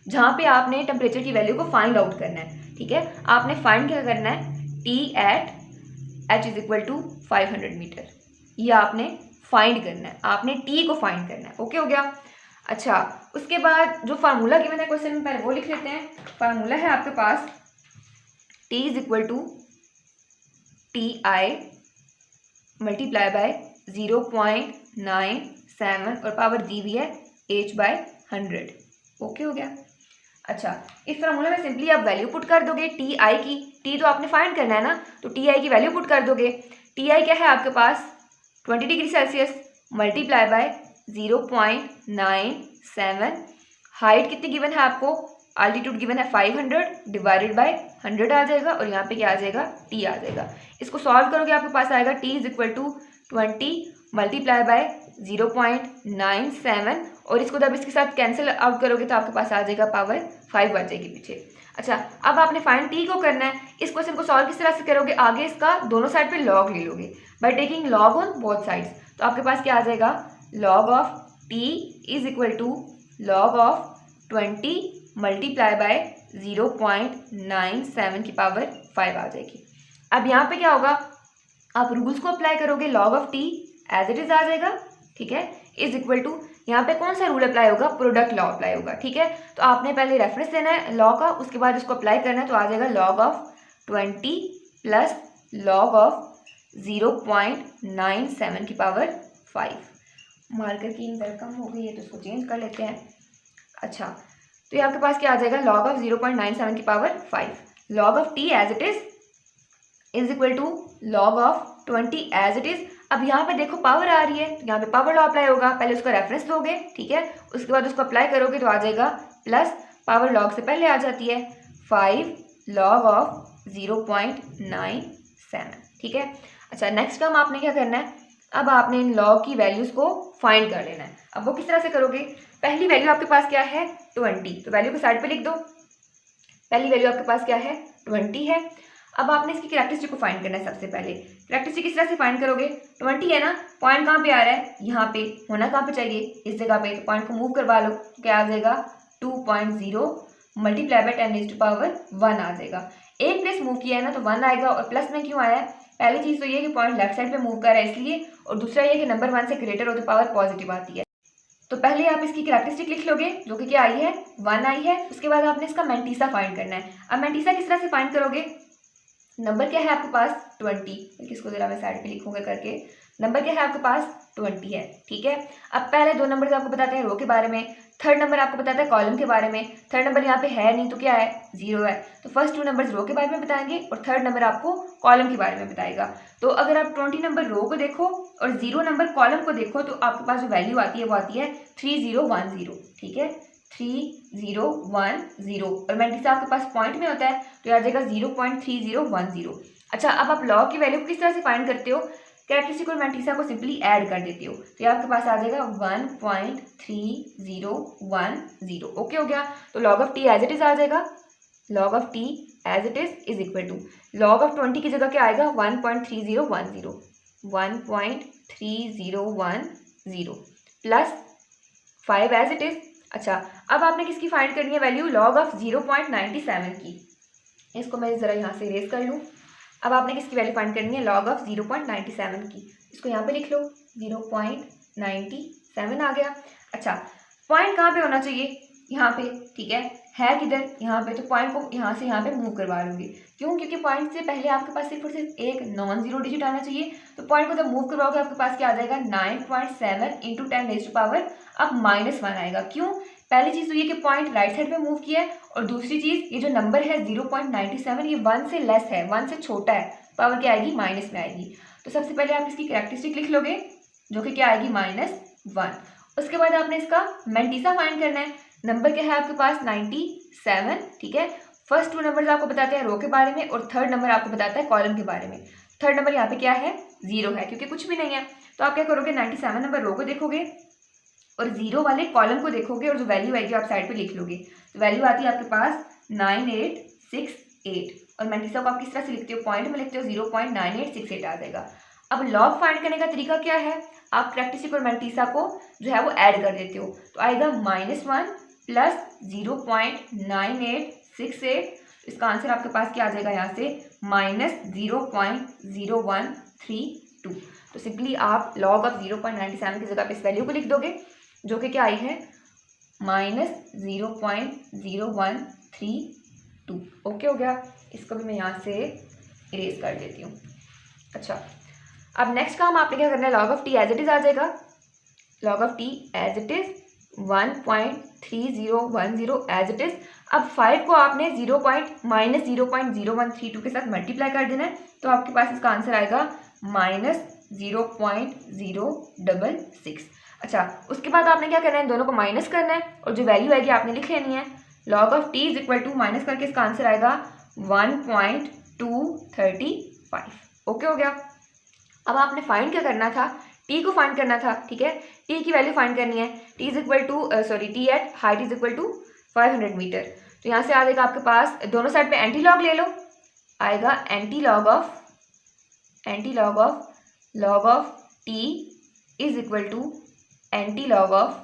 जहाँ पे आपने टेम्परेचर की वैल्यू को फाइंड आउट करना है। ठीक है, आपने फाइंड क्या करना है, T at H is equal to 500 metre, ये आपने फाइंड करना है, आपने टी को फाइंड करना है। ओके हो गया। अच्छा, उसके बाद जो फार्मूला गिवन है क्वेश्चन में पहले वो लिख लेते हैं। फार्मूला है आपके पास t is equal to T i multiply by 0.97 और पावर दी हुई है h/100। ओके हो गया। अच्छा, इस फार्मूला में सिंपली आप वैल्यू पुट कर दोगे टी आई की, टी तो आपने फाइंड करना है ना, तो टी आई की वैल्यू पुट कर दोगे। टी आई क्या है आपके पास 20 degree Celsius multiply by 0.97, height कितनी गिवन है आपको, आल्टीट्यूड गिवन है 500 डिवाइडेड बाय 100 आ जाएगा, और यहाँ पे क्या आ जाएगा टी आ जाएगा। इसको सॉल्व करोगे आपके पास आएगा T is equal to 20 multiply by 0.97, और इसको जब इसके साथ कैंसिल आउट करोगे तो आपके पास आ जाएगा पावर 5 आ जाएगी पीछे। अच्छा, अब आपने फाइंड टी को करना है। इस क्वेश्चन को सॉल्व किस तरह से करोगे, आगे इसका दोनों साइड पे लॉग ले लोगे by taking log on both sides, तो आपके पास क्या आ जाएगा log of T is equal to log of 20 multiply by 0.97 की पावर 5 आ जाएगी। अब यहाँ पे क्या होगा, आप रूल्स को अप्लाई करोगे, log of T as it is आ जाएगा। ठीक है, इज इक्वल टू यहाँ पे कौन सा रूल अप्लाई होगा, प्रोडक्ट लॉ अप्लाई होगा। ठीक है, तो आपने पहले रेफरेंस देना है लॉ का, उसके बाद उसको अप्लाई करना है, तो आ जाएगा log of 20 plus log of 0.97 की पावर 5। मार्कर की इंक कम हो गई है तो उसको चेंज कर लेते हैं। अच्छा, तो ये आपके पास क्या आ जाएगा लॉग ऑफ 0.97 की power 5, log of T as it is equal to log of 20 as it is. अब यहाँ पे देखो पावर आ रही है, तो यहाँ पे पावर लॉ अप्लाई होगा, पहले उसका रेफरेंस दोगे। ठीक है, उसके बाद उसको अप्लाई करोगे तो आ जाएगा प्लस पावर लॉग से पहले आ जाती है 5 लॉग ऑफ 0.97। ठीक है। अच्छा, नेक्स्ट काम आपने क्या करना है, अब आपने इन लॉग की वैल्यूज़ को फाइंड कर लेना है। अब वो किस तरह से करोगे, पहली वैल्यू आपके पास क्या है 20, तो वैल्यू को साइड पे लिख दो। पहली वैल्यू आपके पास क्या है 20 है। अब आपने इसकी कैरेक्टरिस्टिक को फाइंड करना है। सबसे पहले कैरेक्टरिस्टिक किस तरह से फाइंड करोगे, 20 है ना, पॉइंट कहाँ पे आ रहा है, यहाँ पे होना कहाँ पे चाहिए, इस जगह पे, तो पॉइंट को मूव करवा लो, तो क्या आ जाएगा 2.0 मल्टीप्लाई बाय 10⁻1 आ जाएगा। एक प्लेस मूव किया है ना तो 1 आएगा, और प्लस में क्यों आया है, पहली चीज़ तो ये कि पॉइंट लेफ्ट साइड पे मूव कर रहा है इसलिए, और दूसरा ये कि नंबर 1 से ग्रेटर हो तो पावर पॉजिटिव आती है। तो पहले आप इसकी कैरेक्टरिस्टिक लिख लोगे जो कि क्या आई है 1 आई है। उसके बाद आपने इसका मैंटीसा फाइंड करना है। अब मैंटीसा किस तरह से फाइंड करोगे, नंबर क्या है आपके पास 20, इसको ज़रा मैं साइड पे लिखूंगा करके। नंबर क्या है आपके पास 20 है, ठीक है। अब पहले 2 नंबर आपको बताते हैं रो के बारे में, थर्ड नंबर आपको बताता है कॉलम के बारे में। थर्ड नंबर यहाँ पे है नहीं तो क्या है 0 है, तो फर्स्ट 2 नंबर्स रो के बारे में बताएंगे और थर्ड नंबर आपको कॉलम के बारे में बताएगा। तो अगर आप 20 नंबर रो को देखो और 0 नंबर कॉलम को देखो तो आपके पास जो वैल्यू आती है वो आती है 3010, ठीक है, 3010। और मैंने आपके पास पॉइंट में होता है तो आ जाएगा 0.3010। अच्छा, अब आप लॉग की वैल्यू किस तरह से फाइंड करते हो, कैरेक्टरिस्टिक और मैंटिसा को सिंपली ऐड कर देते हो तो ये आपके पास आ जाएगा 1.3010। ओके हो गया। तो log of T as it is आ जाएगा, log of T as it is equal to log of 20 की जगह क्या आएगा 1.3010 प्लस 5 एज इट इज। अच्छा, अब आपने किसकी फाइंड करनी है वैल्यू, लॉग ऑफ 0.97 की। इसको मैं ज़रा यहाँ से इरेज कर लूँ। अब आपने किसकी वैल्यू फाइंड करनी है, लॉग ऑफ 0.97 की। इसको यहाँ पे लिख लो, 0.97 आ गया। अच्छा, पॉइंट कहाँ पे होना चाहिए, यहाँ पे, ठीक है किधर, यहाँ पे। तो पॉइंट को यहाँ से यहाँ पे मूव करवा लूँगी, क्यों, क्योंकि पॉइंट से पहले आपके पास सिर्फ और सिर्फ एक नॉन जीरो डिजिट आना चाहिए। तो पॉइंट को जब मूव करवाओगे आपके पास क्या आ जाएगा 9.7 इंटू 10⁻⁻, अब -1 आएगा। क्यों, पहली चीज़ तो ये कि पॉइंट राइट साइड पे मूव किया है, और दूसरी चीज़ ये जो नंबर है 0.97 ये 1 से लेस है, 1 से छोटा है, पावर क्या आएगी माइनस में आएगी। तो सबसे पहले आप इसकी कैरेक्टरिस्टिक लिख लोगे जो कि क्या आएगी -1। उसके बाद आपने इसका मैंटिसा फाइंड करना है। नंबर क्या है आपके पास 97, ठीक है। फर्स्ट 2 नंबर आपको बताते हैं रो के बारे में और थर्ड नंबर आपको बताता है कॉलम के बारे में। थर्ड नंबर यहाँ पे क्या है 0 है, क्योंकि कुछ भी नहीं है। तो आप क्या करोगे 97 नंबर रो को देखोगे और 0 वाले कॉलम को देखोगे और जो वैल्यू आएगी आप साइड पे लिख लोगे। तो वैल्यू आती है आपके पास 9868, और मैंटिसा को आप किस तरह से लिखते हो, पॉइंट में लिखते हो 0.9868 आ जाएगा। अब लॉग फाइंड करने का तरीका क्या है, आप कैरेक्टरिस्टिक और मैंटिसा को जो है वो ऐड कर देते हो, तो आएगा -1 प्लस 0.9868। इसका आंसर आपके पास क्या आ जाएगा यहाँ से -0.0132। तो सिंपली आप लॉग ऑफ 0.97 की जगह पे इस वैल्यू को लिख दोगे जो कि क्या आई है -0.0132। ओके हो गया। इसको भी मैं यहाँ से इरेज कर देती हूँ। अच्छा, अब नेक्स्ट काम आपने क्या करना है, log of T as it is आ जाएगा, log of T as it is 1.3010 as it is. अब 5 को आपने -0.0132 के साथ मल्टीप्लाई कर देना है, तो आपके पास इसका आंसर आएगा -0.066। अच्छा, उसके बाद आपने क्या करना है, दोनों को माइनस करना है और जो वैल्यू आएगी आपने लिख लेनी है। Log of T is equal to minus करके इसका आंसर आएगा 1.235। ओके हो गया। अब आपने फाइंड क्या करना था, टी को फाइंड करना था, ठीक है। टी की वैल्यू फाइंड करनी है, T is equal to T at height is equal to 500 metre. तो यहाँ से आ जाएगा आपके पास, दोनों साइड पे एंटी लॉग ले लो, आएगा anti log of T is equal to anti log of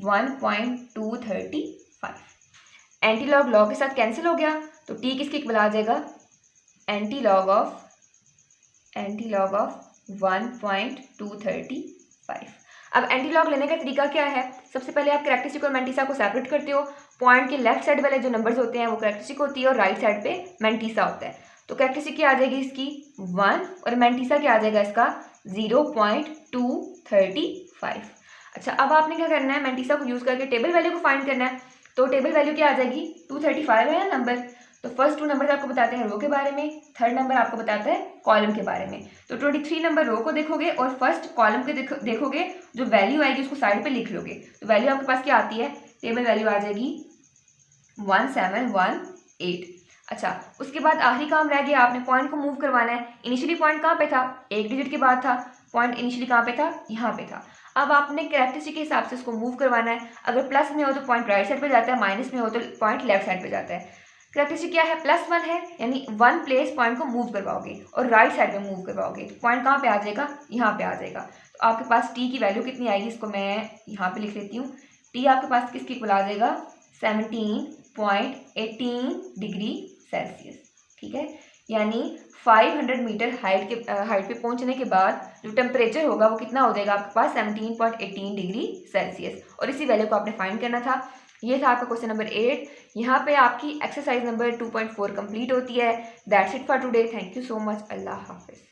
1.235। Anti log के साथ कैंसिल हो गया, तो टी किसके इक्वल आ जाएगा एंटी लॉग ऑफ 1.235। अब एंटी लॉग लेने का तरीका क्या है, सबसे पहले आप कैरेक्टरिस्टिक और मैंटिसा को सेपरेट करते हो। पॉइंट के लेफ्ट साइड वाले जो नंबर्स होते हैं वो कैरेक्टरिस्टिक होती है और राइट साइड पे मैंटिसा होता है। तो कैरेक्टरिस्टिक क्या आ जाएगी इसकी 1 और मैंटिसा क्या आ जाएगा इसका 0.235। अच्छा, अब आपने क्या करना है, मैंटिसा को यूज़ करके टेबल वैल्यू को फाइंड करना है। तो टेबल वैल्यू क्या आ जाएगी 235 है ना नंबर। तो फर्स्ट 2 नंबर आपको बताते हैं रो के बारे में, थर्ड नंबर आपको बताता है कॉलम के बारे में। तो 23 नंबर रो को देखोगे और फर्स्ट कॉलम के देखोगे, जो वैल्यू आएगी उसको साइड पे लिख लोगे। तो वैल्यू आपके पास क्या आती है, टेबल वैल्यू आ जाएगी 1718। अच्छा, उसके बाद आखिरी काम रह गया, आपने पॉइंट को मूव करवाना है। इनिशियली पॉइंट कहाँ पे था, एक डिजिट के बाद था। पॉइंट इनिशियली कहाँ पे था, यहाँ पे था। अब आपने कैरेक्टरिस्टिक के हिसाब से उसको मूव करवाना है। अगर प्लस में हो तो पॉइंट राइट साइड पे जाता है, माइनस में हो तो पॉइंट लेफ्ट साइड पे जाता है। कैरेक्टरिस्टिक क्या है, +1 है, यानी 1 प्लेस पॉइंट को मूव करवाओगे और राइट साइड पे मूव करवाओगे तो पॉइंट कहाँ पे आ जाएगा, यहाँ पे आ जाएगा। तो आपके पास टी की वैल्यू कितनी आएगी, इसको मैं यहाँ पे लिख लेती हूँ। टी आपके पास किसकी इक्वल आ जाएगा 17.18 डिग्री सेल्सियस, ठीक है। यानी 500 मीटर हाइट पे पहुंचने के बाद जो टेम्परेचर होगा वो कितना हो जाएगा आपके पास 17.18 डिग्री सेल्सियस। और इसी वैल्यू को आपने फाइंड करना था। ये था आपका क्वेश्चन नंबर 8। यहाँ पे आपकी एक्सरसाइज नंबर 2.4 कंप्लीट होती है। That's it for today. Thank you so much. अल्लाह हाफिज़।